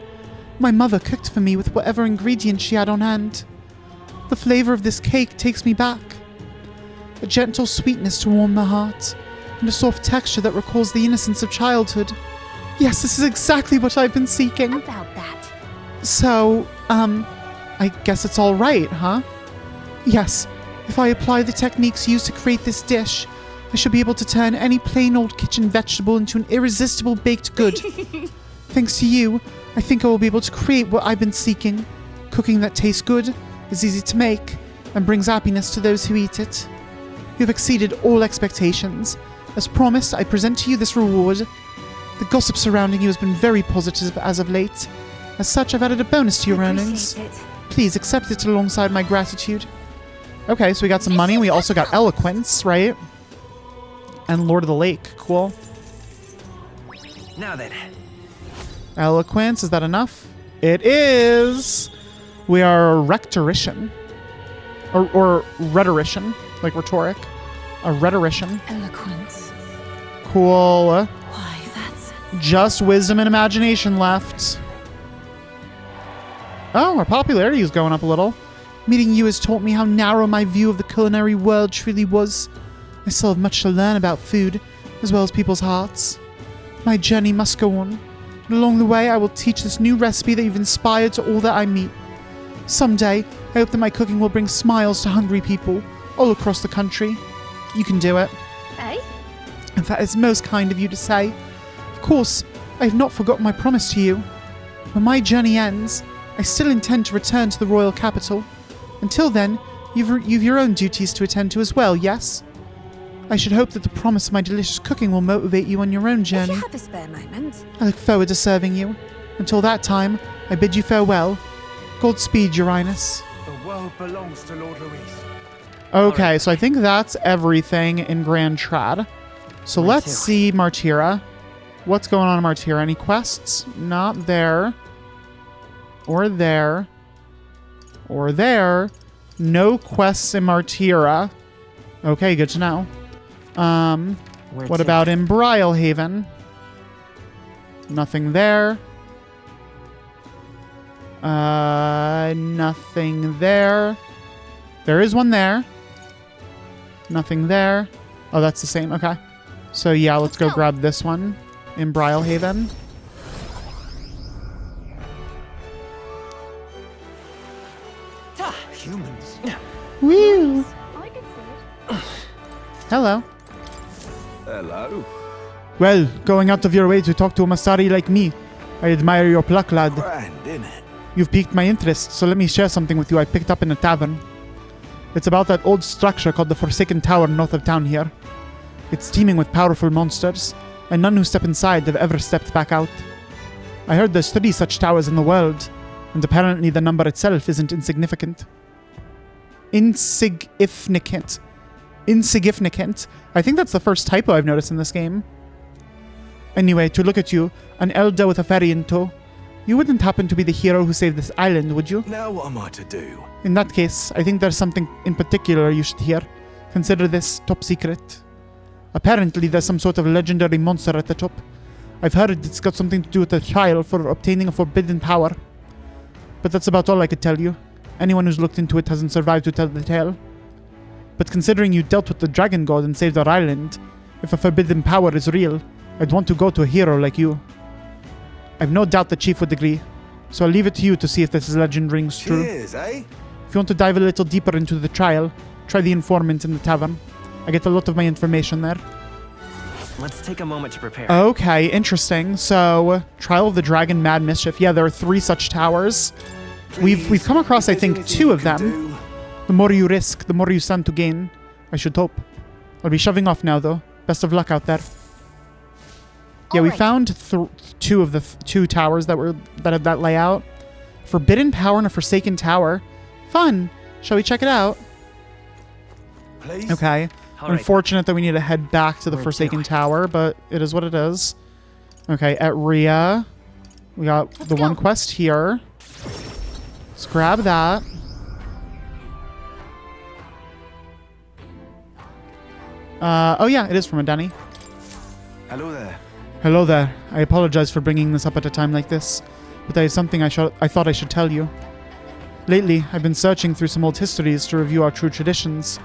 my mother cooked for me with whatever ingredients she had on hand. The flavor of this cake takes me back. A gentle sweetness to warm the heart, and a soft texture that recalls the innocence of childhood. Yes, this is exactly what I've been seeking. About that. So, I guess it's all right, huh? Yes, if I apply the techniques used to create this dish, I should be able to turn any plain old kitchen vegetable into an irresistible baked good. Thanks to you, I think I will be able to create what I've been seeking. Cooking that tastes good, is easy to make, and brings happiness to those who eat it. You have exceeded all expectations. As promised, I present to you this reward. The gossip surrounding you has been very positive as of late. As such, I've added a bonus to your earnings. Please accept it alongside my gratitude. Okay, so we got some money. We also got eloquence, right? And Lord of the Lake. Cool. Now then. Eloquence, is that enough? It is! We are a rhetorician. Or rhetorician, like rhetoric. A rhetorician. Eloquence. Cool. Why, that's... Just wisdom and imagination left. Oh, our popularity is going up a little. Meeting you has taught me how narrow my view of the culinary world truly was. I still have much to learn about food, as well as people's hearts. My journey must go on, and along the way I will teach this new recipe that you've inspired to all that I meet. Someday, I hope that my cooking will bring smiles to hungry people all across the country. You can do it. Eh? And that is most kind of you to say. Of course, I have not forgotten my promise to you. When my journey ends, I still intend to return to the royal capital. Until then, you've your own duties to attend to as well, yes? I should hope that the promise of my delicious cooking will motivate you on your own journey. If you have a spare moment. I look forward to serving you. Until that time, I bid you farewell. Godspeed, Uranus. The world belongs to Lord Luis. Okay, so I think that's everything in Grand Trad. So let's see Martira. What's going on in Martira? Any quests? Not there. Or there. Or there. No quests in Martira. Okay, good to know. What about in Brylehaven? Nothing there. Nothing there. There is one there. Nothing there. Oh, that's the same. Okay. So yeah, let's go grab this one in Brylehaven. Humans. Woo! Hello. Hello. Well, going out of your way to talk to a Masari like me. I admire your pluck, lad. Grand, innit? You've piqued my interest, so let me share something with you I picked up in a tavern. It's about that old structure called the Forsaken Tower north of town here. It's teeming with powerful monsters, and none who step inside have ever stepped back out. I heard there's 3 such towers in the world, and apparently the number itself isn't insignificant. Insignificant. I think that's the first typo I've noticed in this game. Anyway, to look at you, an elder with a ferry in tow. You wouldn't happen to be the hero who saved this island, would you? Now what am I to do? In that case, I think there's something in particular you should hear. Consider this top secret. Apparently, there's some sort of legendary monster at the top. I've heard it's got something to do with the trial for obtaining a forbidden power. But that's about all I could tell you. Anyone who's looked into it hasn't survived to tell the tale. But considering you dealt with the dragon god and saved our island, if a forbidden power is real, I'd want to go to a hero like you. I've no doubt the chief would agree, so I'll leave it to you to see if this legend rings true. Cheers, eh? If you want to dive a little deeper into the trial, try the informant in the tavern. I get a lot of my information there. Let's take a moment to prepare. Okay, interesting. So, Trial of the Dragon, Mad Mischief. Yeah, there are 3 such towers. We've come across, I think, 2 of them. The more you risk, the more you stand to gain. I should hope. I'll be shoving off now, though. Best of luck out there. Yeah, we found 2 of the 2 towers that had that layout. Forbidden Power and a Forsaken Tower. Fun. Shall we check it out? Please? Okay. Unfortunate that we need to head back to the Forsaken Tower, but it is what it is. Okay, at Rhea, we got the one quest here. Let's grab that. Oh yeah, it is from a Denny. Hello there. Hello there. I apologize for bringing this up at a time like this, but there is something I thought I should tell you. Lately, I've been searching through some old histories to review our true traditions,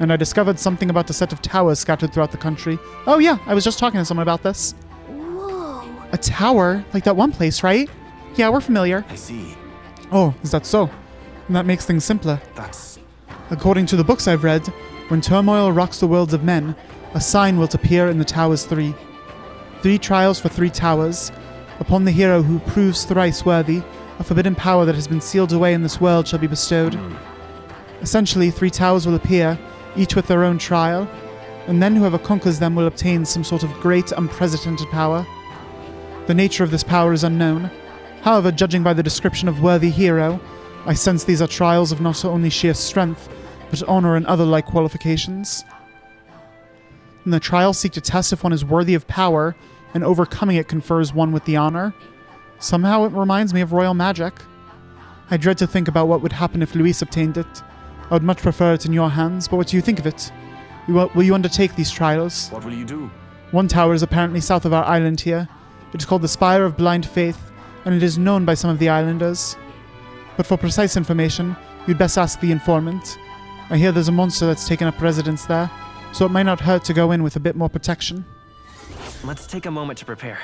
and I discovered something about a set of towers scattered throughout the country. Oh yeah, I was just talking to someone about this. Whoa. A tower? Like that one place, right? Yeah, we're familiar. I see. Oh, is that so? And that makes things simpler. That's... According to the books I've read, when turmoil rocks the worlds of men, a sign will appear in the towers 3. 3 trials for 3 towers. Upon the hero who proves thrice worthy, a forbidden power that has been sealed away in this world shall be bestowed. Essentially, 3 towers will appear, each with their own trial, and then whoever conquers them will obtain some sort of great, unprecedented power. The nature of this power is unknown. However, judging by the description of worthy hero, I sense these are trials of not only sheer strength, but honor and other like qualifications. And the trials seek to test if one is worthy of power, and overcoming it confers one with the honor. Somehow it reminds me of royal magic. I dread to think about what would happen if Luis obtained it. I would much prefer it in your hands, but what do you think of it? Will you undertake these trials? What will you do? One tower is apparently south of our island here. It is called the Spire of Blind Faith, and it is known by some of the islanders. But for precise information, you'd best ask the informant. I hear there's a monster that's taken up residence there, so it might not hurt to go in with a bit more protection. Let's take a moment to prepare.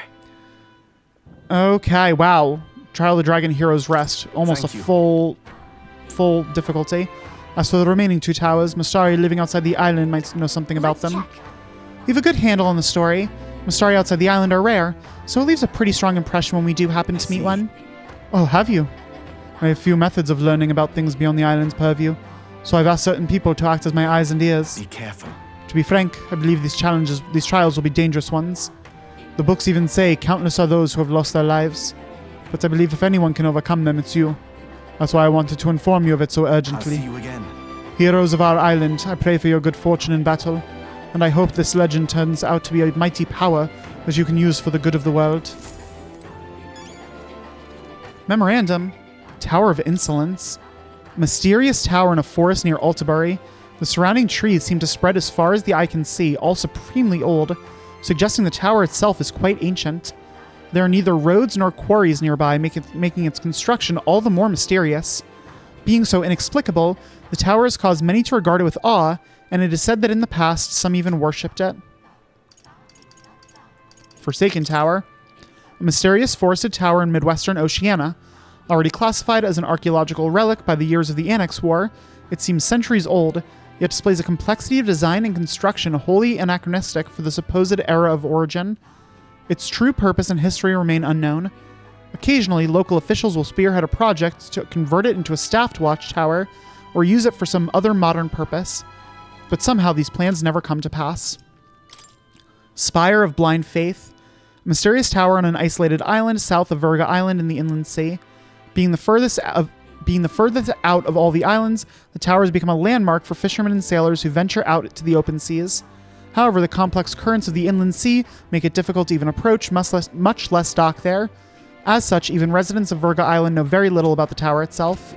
Okay, wow. Trial of the Dragon Hero's Rest. Almost a full difficulty. As for the remaining 2 towers, Mastari living outside the island might know something about them. We have a good handle on the story. Mastari outside the island are rare, so it leaves a pretty strong impression when we do happen to meet one. Oh, have you? I have few methods of learning about things beyond the island's purview, so I've asked certain people to act as my eyes and ears. Be careful. To be frank, I believe these trials will be dangerous ones. The books even say countless are those who have lost their lives. But I believe if anyone can overcome them, it's you. That's why I wanted to inform you of it so urgently. I'll see you again. Heroes of our island, I pray for your good fortune in battle, and I hope this legend turns out to be a mighty power that you can use for the good of the world. Memorandum: Tower of Insolence. Mysterious tower in a forest near Altabury. The surrounding trees seem to spread as far as the eye can see, all supremely old, suggesting the tower itself is quite ancient. There are neither roads nor quarries nearby, making its construction all the more mysterious. Being so inexplicable, the tower has caused many to regard it with awe, and it is said that in the past, some even worshipped it. Forsaken Tower. A mysterious forested tower in Midwestern Oceania. Already classified as an archaeological relic by the years of the Annex War, it seems centuries old, yet displays a complexity of design and construction wholly anachronistic for the supposed era of origin. Its true purpose and history remain unknown. Occasionally, local officials will spearhead a project to convert it into a staffed watchtower or use it for some other modern purpose, but somehow these plans never come to pass. Spire of Blind Faith. A mysterious tower on an isolated island south of Virga Island in the Inland Sea. Being the furthest out of all the islands, the tower has become a landmark for fishermen and sailors who venture out to the open seas. However, the complex currents of the inland sea make it difficult to even approach, much less dock there. As such, even residents of Virga Island know very little about the tower itself.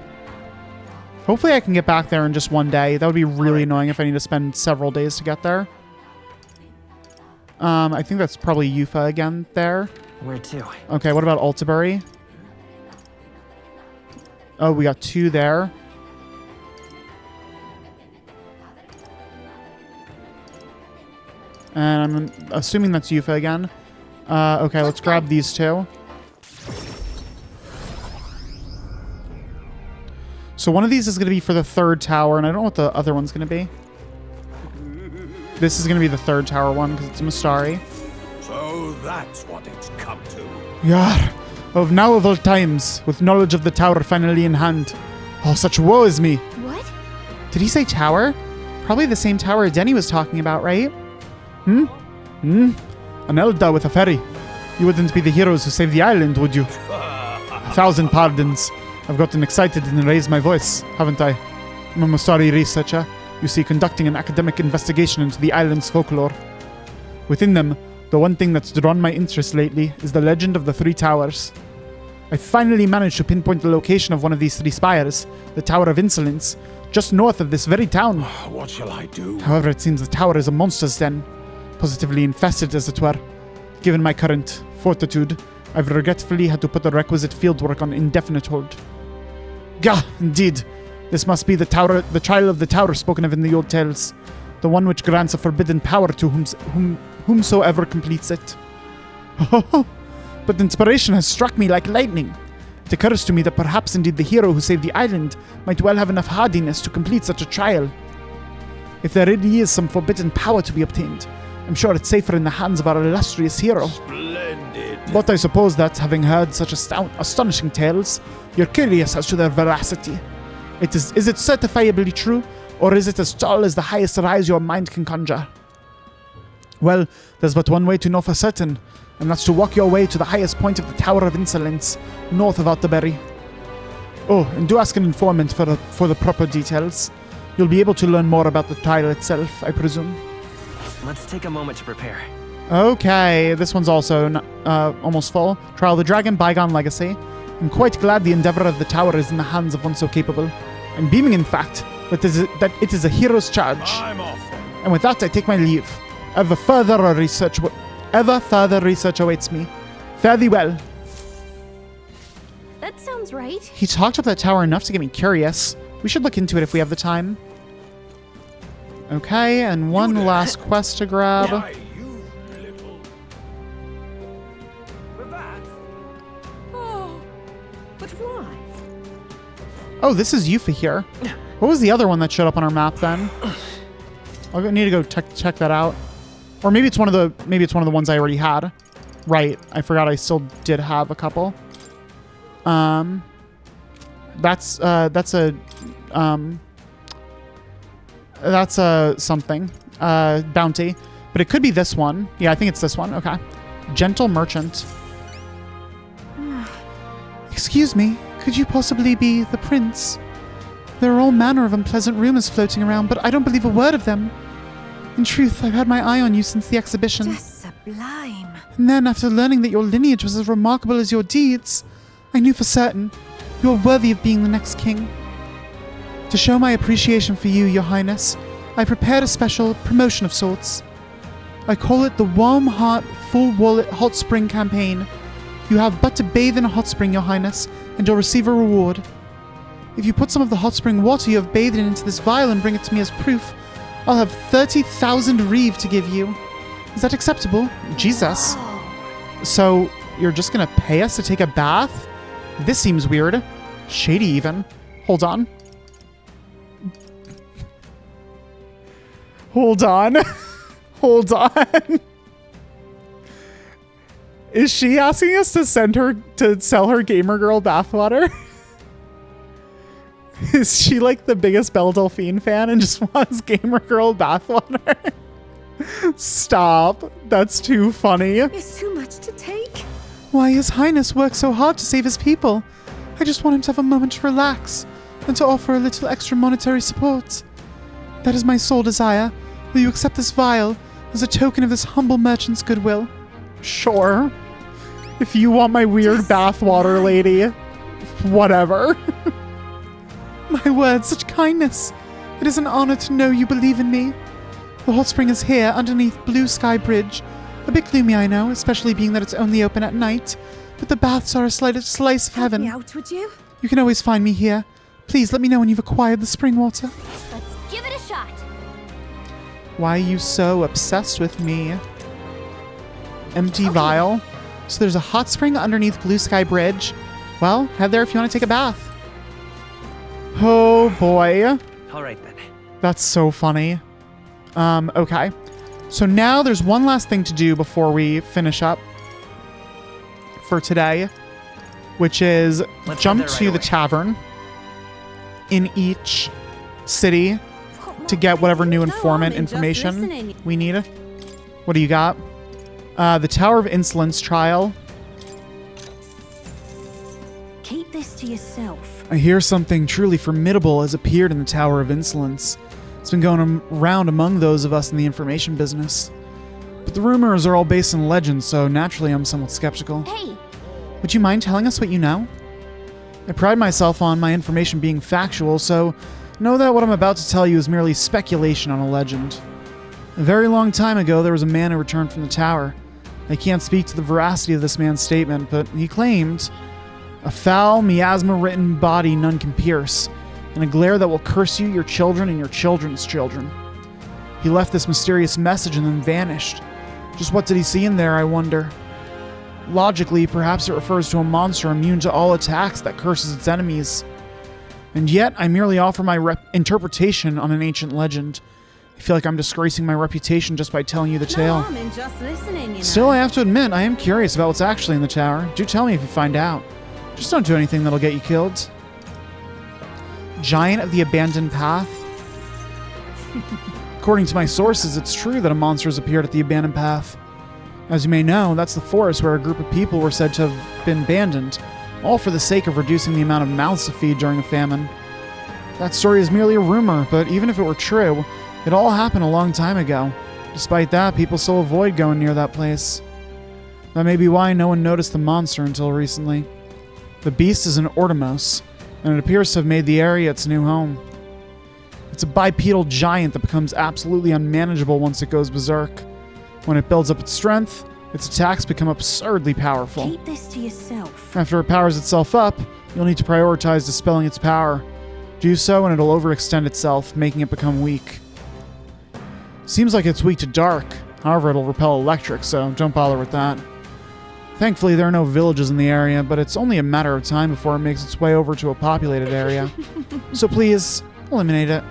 Hopefully I can get back there in just one day. That would be really annoying if I need to spend several days to get there. I think that's probably Yufa again there. Where to? Okay, what about Altabury? Oh, we got 2 there. And I'm assuming that's Yufa again. Okay, let's grab these 2. So one of these is going to be for the 3rd tower, and I don't know what the other one's going to be. This is going to be the 3rd tower one, because it's a Mastari. So that's what it's come to. Yar, of now of all times, with knowledge of the tower finally in hand. Oh, such woe is me. What? Did he say tower? Probably the same tower Denny was talking about, right? An Elda with a ferry. You wouldn't be the heroes who saved the island, would you? 1,000 pardons. I've gotten excited and raised my voice, haven't I? I'm a Mastari researcher, you see, conducting an academic investigation into the island's folklore. Within them, the one thing that's drawn my interest lately is the legend of the 3 towers. I finally managed to pinpoint the location of one of these 3 spires, the Tower of Insolence, just north of this very town. What shall I do? However, it seems the tower is a monster's den, positively infested as it were. Given my current fortitude, I've regretfully had to put the requisite fieldwork on indefinite hold. Gah, indeed. This must be the trial of the tower spoken of in the old tales. The one which grants a forbidden power to whomsoever completes it. But inspiration has struck me like lightning. It occurs to me that perhaps indeed the hero who saved the island might well have enough hardiness to complete such a trial. If there really is some forbidden power to be obtained, I'm sure it's safer in the hands of our illustrious hero. Splendid. But I suppose that, having heard such astonishing tales, you're curious as to their veracity. Is it certifiably true, or is it as tall as the highest rise your mind can conjure? Well, there's but one way to know for certain, and that's to walk your way to the highest point of the Tower of Insolence, north of Altabury. Oh, and do ask an informant for the proper details. You'll be able to learn more about the trial itself, I presume. Let's take a moment to prepare. Okay, this one's also almost full. Trial of the Dragon, Bygone Legacy. I'm quite glad the endeavor of the tower is in the hands of one so capable. I'm beaming, in fact. that it is a hero's charge. I'm off. And with that, I take my leave. Ever further research awaits me. Fare thee well. That sounds right. He talked up that tower enough to get me curious. We should look into it if we have the time. Okay, and one last quest to grab. Oh, but why? Oh, this is Yuffie here. What was the other one that showed up on our map then? I'll need to go check that out. Or maybe it's one of the ones I already had. Right. I forgot I still did have a couple. That's a something. Bounty. But it could be this one. Yeah, I think it's this one. Okay. Gentle Merchant. Excuse me, could you possibly be the prince? There are all manner of unpleasant rumors floating around, but I don't believe a word of them. In truth, I've had my eye on you since the exhibition. Just sublime. And then, after learning that your lineage was as remarkable as your deeds, I knew for certain you are worthy of being the next king. To show my appreciation for you, Your Highness, I prepared a special promotion of sorts. I call it the Warm Heart Full Wallet Hot Spring Campaign. You have but to bathe in a hot spring, Your Highness, and you'll receive a reward. If you put some of the hot spring water you have bathed in into this vial and bring it to me as proof, I'll have 30,000 reeve to give you. Is that acceptable? Jesus. So, you're just gonna pay us to take a bath? This seems weird. Shady even. Hold on. Hold on. Hold on. Is she asking us to sell her gamer girl bathwater? Is she like the biggest Belle Delphine fan and just wants gamer girl bathwater? Stop. That's too funny. It's too much to take. Why, His Highness works so hard to save his people. I just want him to have a moment to relax and to offer a little extra monetary support. That is my sole desire. Will you accept this vial as a token of this humble merchant's goodwill? Sure. If you want my weird bathwater, lady. Whatever. My word, such kindness. It is an honor to know you believe in me. The hot spring is here, underneath Blue Sky Bridge. A bit gloomy, I know, especially being that it's only open at night. But the baths are a slice of heaven. Help me out, would you? You can always find me here. Please let me know when you've acquired the spring water. Let's give it a shot. Why are you so obsessed with me? Empty vial. So there's a hot spring underneath Blue Sky Bridge. Well, head there if you want to take a bath. Oh boy. All right then. That's so funny. Okay. So now there's one last thing to do before we finish up for today, which is jump to the tavern in each city to get whatever new informant information we need. What do you got? The Tower of Insolence trial. Keep this to yourself. I hear something truly formidable has appeared in the Tower of Insolence. It's been going around among those of us in the information business. But the rumors are all based on legends, so naturally I'm somewhat skeptical. Hey! Would you mind telling us what you know? I pride myself on my information being factual, so know that what I'm about to tell you is merely speculation on a legend. A very long time ago, there was a man who returned from the tower. I can't speak to the veracity of this man's statement, but he claimed a foul, miasma-written body none can pierce, and a glare that will curse you, your children, and your children's children. He left this mysterious message and then vanished. Just what did he see in there, I wonder? Logically, perhaps it refers to a monster immune to all attacks that curses its enemies. And yet, I merely offer my interpretation on an ancient legend. I feel like I'm disgracing my reputation just by telling you the tale. No harm in just listening, you know. Still, I have to admit, I am curious about what's actually in the tower. Do tell me if you find out. Just don't do anything that'll get you killed. Giant of the Abandoned Path. According to my sources, it's true that a monster has appeared at the Abandoned Path. As you may know, that's the forest where a group of people were said to have been abandoned, all for the sake of reducing the amount of mouths to feed during a famine. That story is merely a rumor, but even if it were true, it all happened a long time ago. Despite that, people still avoid going near that place. That may be why no one noticed the monster until recently. The beast is an Ordomos, and it appears to have made the area its new home. It's a bipedal giant that becomes absolutely unmanageable once it goes berserk. When it builds up its strength, its attacks become absurdly powerful. Keep this to yourself. After it powers itself up, you'll need to prioritize dispelling its power. Do so and it'll overextend itself, making it become weak. Seems like it's weak to dark. However, it'll repel electric, so don't bother with that. Thankfully, there are no villages in the area, but it's only a matter of time before it makes its way over to a populated area. So please, eliminate it.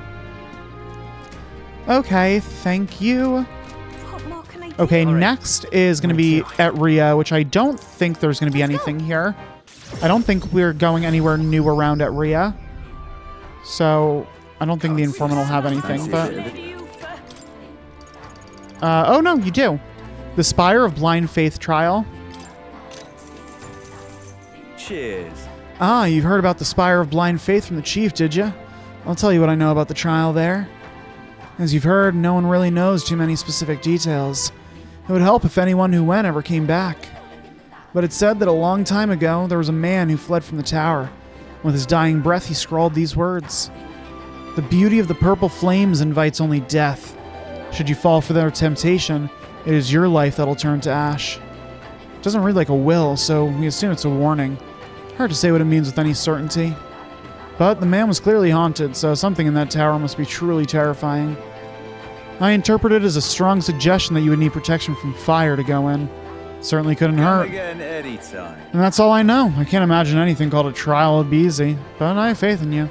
Okay, thank you. What more can I do? Okay, next is going to be at Rhea, which I don't think there's going to be anything here. I don't think we're going anywhere new around at Rhea. So, I don't think the informant will have anything, but... oh no, you do. The Spire of Blind Faith Trial. Cheers. Ah, you've heard about the Spire of Blind Faith from the Chief, did you? I'll tell you what I know about the trial there. As you've heard, no one really knows too many specific details. It would help if anyone who went ever came back. But it's said that a long time ago, there was a man who fled from the tower. With his dying breath, he scrawled these words. The beauty of the purple flames invites only death. Should you fall for their temptation, it is your life that'll turn to ash. It doesn't read like a will, so we assume it's a warning. Hard to say what it means with any certainty. But the man was clearly haunted, so something in that tower must be truly terrifying. I interpret it as a strong suggestion that you would need protection from fire to go in. Certainly couldn't hurt. Again anytime. And that's all I know. I can't imagine anything called a trial would be easy, but I have faith in you.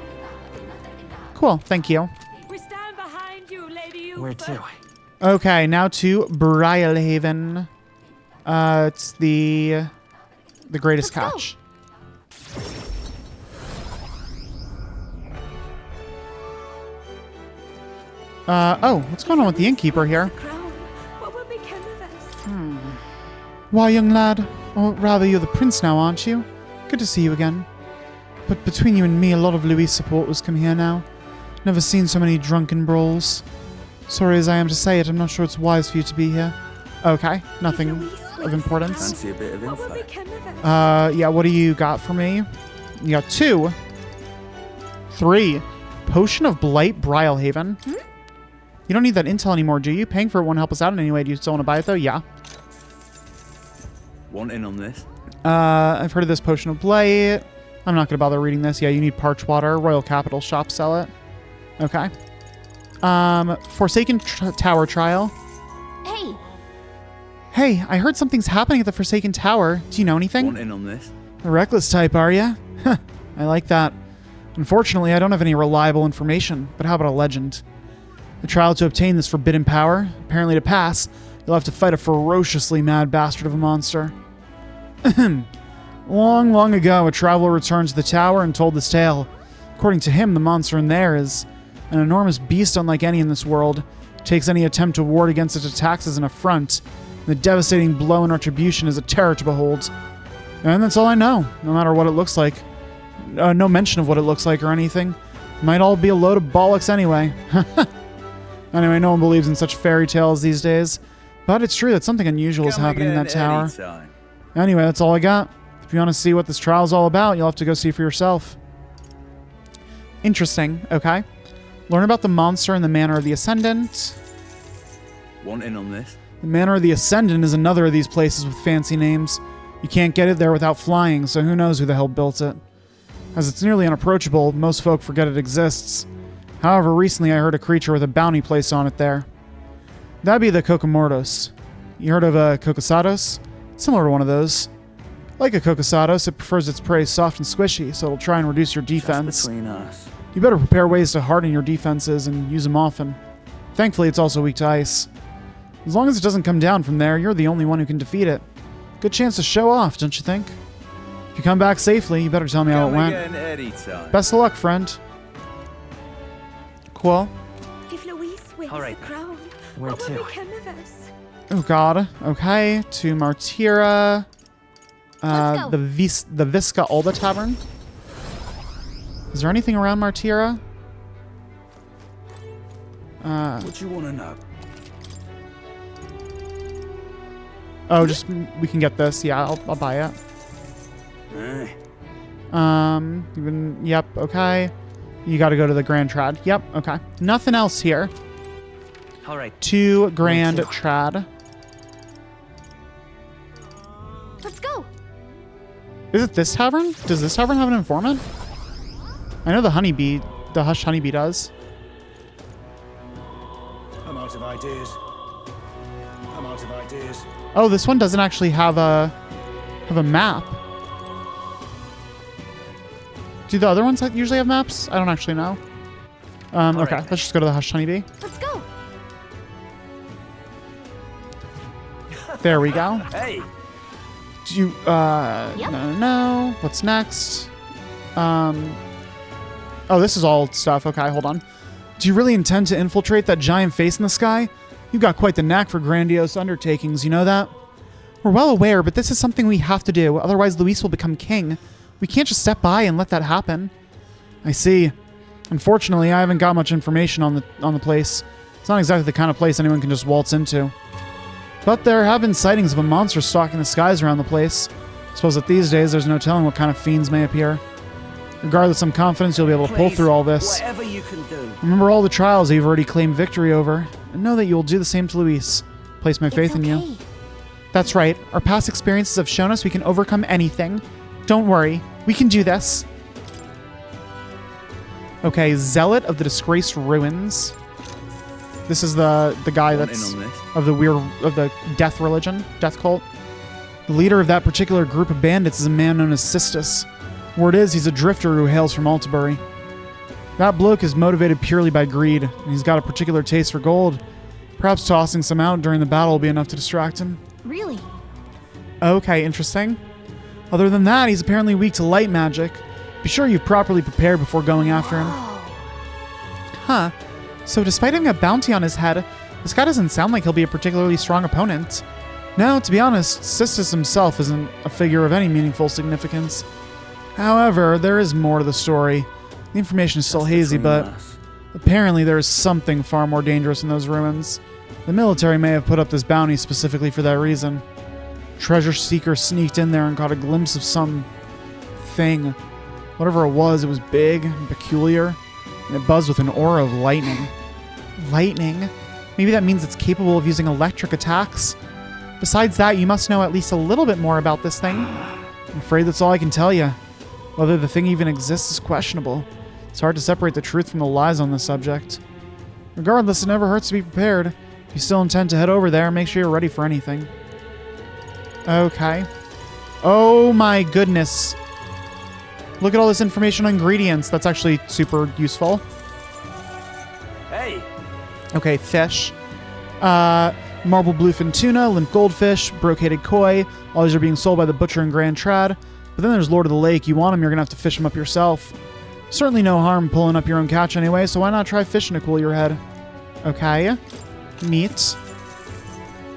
Cool, thank you. We stand behind you, Lady Where to? Okay, now to Brylehaven. It's the greatest catch. Oh, what's going on with the innkeeper here? Why, young lad, or rather you're the prince now, aren't you? Good to see you again. But between you and me, a lot of Louis supporters come here now. Never seen so many drunken brawls. Sorry as I am to say it, I'm not sure it's wise for you to be here. Okay, nothing of importance. Fancy a bit of info. Yeah, what do you got for me? You got 2. 3. Potion of Blight, Brylehaven. You don't need that intel anymore, do you? Paying for it won't help us out in any way. Do you still want to buy it, though? Yeah. Want in on this? I've heard of this Potion of Blight. I'm not going to bother reading this. Yeah, you need parch water. Royal Capital Shop, sell it. Okay. Forsaken Tower Trial. Hey. Hey, I heard something's happening at the Forsaken Tower. Do you know anything? Want in on this? The reckless type, are ya? I like that. Unfortunately, I don't have any reliable information, but how about a legend? The trial to obtain this forbidden power, apparently to pass, you'll have to fight a ferociously mad bastard of a monster. Long, long ago, a traveler returned to the tower and told this tale. According to him, the monster in there is an enormous beast unlike any in this world. Takes any attempt to ward against its attacks as an affront. The devastating blow and retribution is a terror to behold. And that's all I know, no matter what it looks like. No mention of what it looks like or anything. Might all be a load of bollocks anyway. Anyway, no one believes in such fairy tales these days. But it's true that something unusual is happening in that tower. Anytime. Anyway, that's all I got. If you want to see what this trial is all about, you'll have to go see for yourself. Interesting. Okay. Learn about the monster and the Manor of the Ascendant. Want in on this? The Manor of the Ascendant is another of these places with fancy names. You can't get it there without flying, so who knows who the hell built it. As it's nearly unapproachable, most folk forget it exists. However, recently I heard a creature with a bounty placed on it there. That'd be the Kokomordos. You heard of a Kokosados? Similar to one of those. Like a Kokosados, it prefers its prey soft and squishy, so it'll try and reduce your defense. Just between us. You better prepare ways to harden your defenses and use them often. Thankfully, it's also weak to ice. As long as it doesn't come down from there, you're the only one who can defeat it. Good chance to show off, don't you think? If you come back safely, you better tell me how it went. Again anytime. Best of luck, friend. Cool. If Louise wins the crown, Where what to? will become of us? Oh god. Okay. To Martira. The Visca Alba Tavern. Is there anything around Martira? What you want to know? Oh, just we can get this. Yeah, I'll buy it. Aye. Even yep. Okay. You got to go to the Grand Trad. Yep, okay. Nothing else here. All right. To Grand Trad. Let's go. Is it this tavern? Does this tavern have an informant? I know the honeybee, the Hush Honeybee does. I'm out of ideas. I'm out of ideas. Oh, this one doesn't actually have a map. Do the other ones usually have maps? I don't actually know. Okay, let's just go to the Hush Honeybee. Let's go. There we go. Hey. Do you, no. What's next? Oh, this is all stuff. Okay, hold on. Do you really intend to infiltrate that giant face in the sky? You've got quite the knack for grandiose undertakings, you know that? We're well aware, but this is something we have to do, otherwise Luis will become king. We can't just step by and let that happen. I see. Unfortunately, I haven't got much information on the place. It's not exactly the kind of place anyone can just waltz into. But there have been sightings of a monster stalking the skies around the place. I suppose that these days there's no telling what kind of fiends may appear. Regardless, I'm confident you'll be able to pull through all this. Whatever you can do. Remember all the trials that you've already claimed victory over, and know that you will do the same to Luis. Place my faith in you. That's right. Our past experiences have shown us we can overcome anything. Don't worry. We can do this. Okay, Zealot of the Disgraced Ruins. This is the guy that's of the death religion, death cult. The leader of that particular group of bandits is a man known as Sistus. Word is he's a drifter who hails from Altabury. That bloke is motivated purely by greed, and he's got a particular taste for gold. Perhaps tossing some out during the battle will be enough to distract him. Really? Okay, interesting. Other than that, he's apparently weak to light magic. Be sure you've properly prepared before going after him. Huh. So despite having a bounty on his head, this guy doesn't sound like he'll be a particularly strong opponent. No, to be honest, Sistus himself isn't a figure of any meaningful significance. However, there is more to the story. The information is still hazy, but apparently there is something far more dangerous in those ruins. The military may have put up this bounty specifically for that reason. Treasure Seeker sneaked in there and caught a glimpse of some thing. Whatever it was big and peculiar, and it buzzed with an aura of lightning. Lightning? Maybe that means it's capable of using electric attacks? Besides that, you must know at least a little bit more about this thing. I'm afraid that's all I can tell you. Whether the thing even exists is questionable. It's hard to separate the truth from the lies on this subject. Regardless, it never hurts to be prepared. If you still intend to head over there, make sure you're ready for anything. Okay. Oh my goodness. Look at all this information on ingredients. That's actually super useful. Hey. Okay, fish. Marble bluefin tuna, limp goldfish, brocaded koi. All these are being sold by the butcher in Grand Trad. But then there's Lord of the Lake. You want them, you're going to have to fish them up yourself. Certainly no harm pulling up your own catch anyway, so why not try fishing to cool your head? Okay. Meat.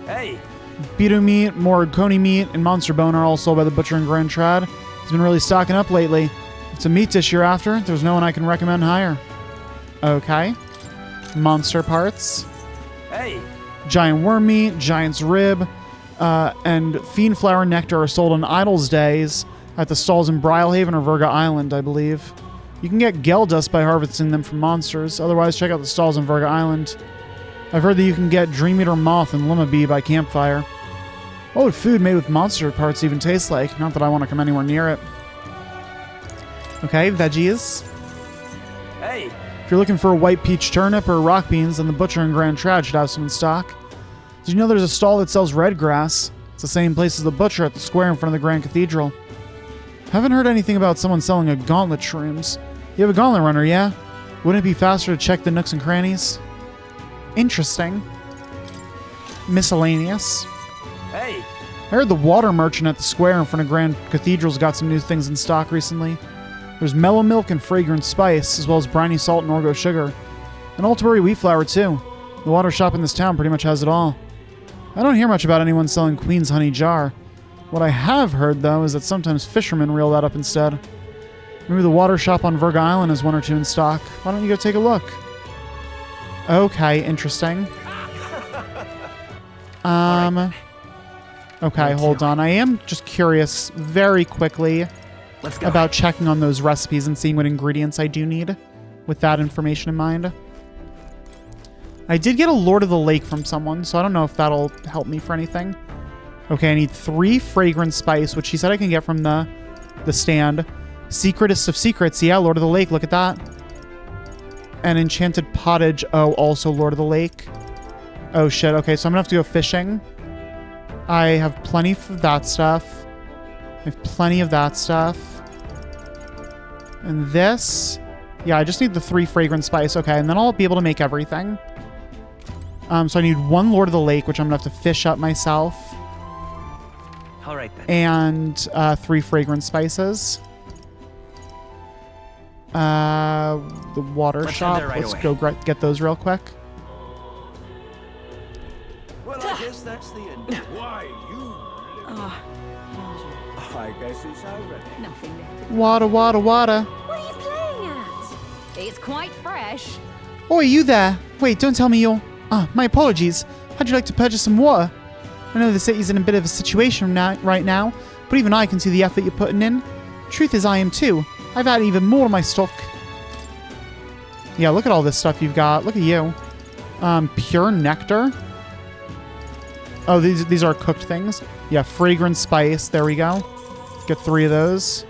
Hey. Beetle meat, more coney meat, and monster bone are all sold by the butcher in Grand Trad. He's been really stocking up lately. If it's a meat dish you're after, there's no one I can recommend higher. Okay. Monster parts. Hey. Giant worm meat, giant's rib, and fiend flower nectar are sold on Idol's Days at the stalls in Brylehaven or Virga Island, I believe. You can get gel dust by harvesting them from monsters. Otherwise, check out the stalls in Virga Island. I've heard that you can get Dream Eater Moth and Lima Bee by campfire. What would food made with monster parts even taste like? Not that I want to come anywhere near it. Okay, veggies. Hey. If you're looking for a white peach turnip or rock beans, then the butcher in Grand Trad should have some in stock. Did you know there's a stall that sells red grass? It's the same place as the butcher at the square in front of the Grand Cathedral. Haven't heard anything about someone selling a gauntlet shrooms. You have a gauntlet runner, yeah? Wouldn't it be faster to check the nooks and crannies? Interesting. Miscellaneous. Hey. I heard the water merchant at the square in front of Grand Cathedral's got some new things in stock recently. There's mellow milk and fragrant spice, as well as briny salt and orgo sugar. And Altabury wheat flour, too. The water shop in this town pretty much has it all. I don't hear much about anyone selling Queen's Honey Jar. What I have heard, though, is that sometimes fishermen reel that up instead. Maybe the water shop on Virga Island has one or two in stock. Why don't you go take a look? Okay, interesting. Okay, hold on. I am just curious very quickly about checking on those recipes and seeing what ingredients I do need. with that information in mind. I did get a Lord of the Lake from someone, so I don't know if that'll help me for anything. Okay, I need 3 fragrant spice, which he said I can get from the stand. Secretest of secrets. Yeah, Lord of the Lake. Look at that. And enchanted pottage. Oh, also Lord of the Lake. Oh, shit. Okay, so I'm going to have to go fishing. I have plenty of that stuff. I have plenty of that stuff. And this... Yeah, I just need the 3 fragrant spice. Okay, and then I'll be able to make everything. So I need 1 Lord of the Lake, which I'm going to have to fish up myself. All right, then. And 3 fragrant spices. The water shop. Let's go get those real quick. Well, I guess that's the end. Why, you... I guess it's over. Nothing left. Water, water, water. What are you playing at? It's quite fresh. Oh, are you there? Wait, don't tell me you're... Ah, my apologies. How'd you like to purchase some water? I know the city's in a bit of a situation right now, but even I can see the effort you're putting in. Truth is, I am too. I've added even more to my stock. Yeah, look at all this stuff you've got. Look at you. Pure nectar. Oh, these are cooked things. Yeah, fragrant spice. There we go. Get 3 of those.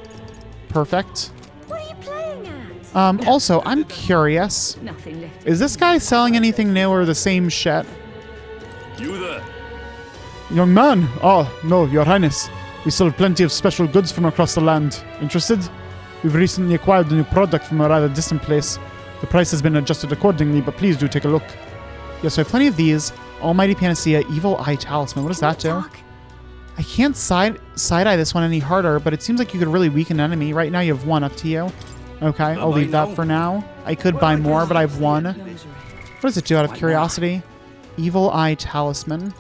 Perfect. What are you playing at? Also, I'm curious. Nothing left. Is this guy selling anything new or the same shit? You there? Young man. Oh, no, Your Highness. We still have plenty of special goods from across the land. Interested? We've recently acquired a new product from a rather distant place. The price has been adjusted accordingly, but please do take a look. Yes, so I have plenty of these. Almighty Panacea, Evil Eye Talisman. What does that do? I can't side-eye this one any harder, but it seems like you could really weaken an enemy. Right now you have 1 up to you. Okay, I'll leave that for now. I could buy more, but I have 1. What does it do out of curiosity? Evil Eye Talisman.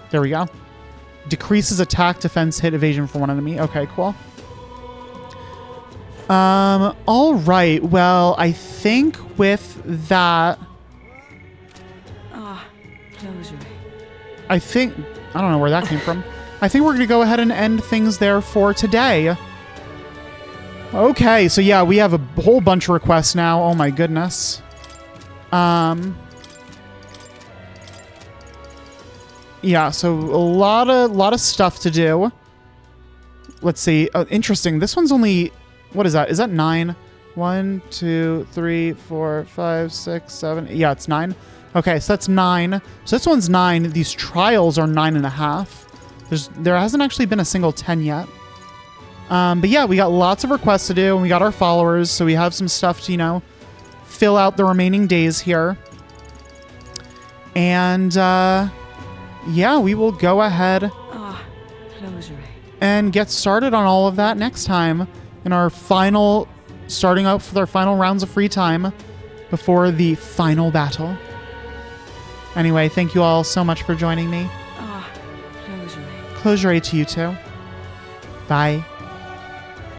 There we go. Decreases attack, defense, hit, evasion for 1 enemy. Okay, cool. All right. Well, I think with that... Closure. I don't know where that came from. I think we're going to go ahead and end things there for today. Okay, so yeah, we have a whole bunch of requests now. Oh my goodness. Yeah, so a lot of stuff to do. Let's see. Oh, interesting. This one's only... What is that? Is that 9? 1, 2, 3, 4, 5, 6, 7... Yeah, it's 9. Okay, so that's 9. So this one's 9. These trials are 9.5. There hasn't actually been a single 10 yet. But yeah, we got lots of requests to do, and we got our followers, so we have some stuff to, you know, fill out the remaining days here. And, yeah, we will go ahead and get started on all of that next time in our final, starting out with our final rounds of free time before the final battle. Anyway, thank you all so much for joining me. Closure to you too. Bye.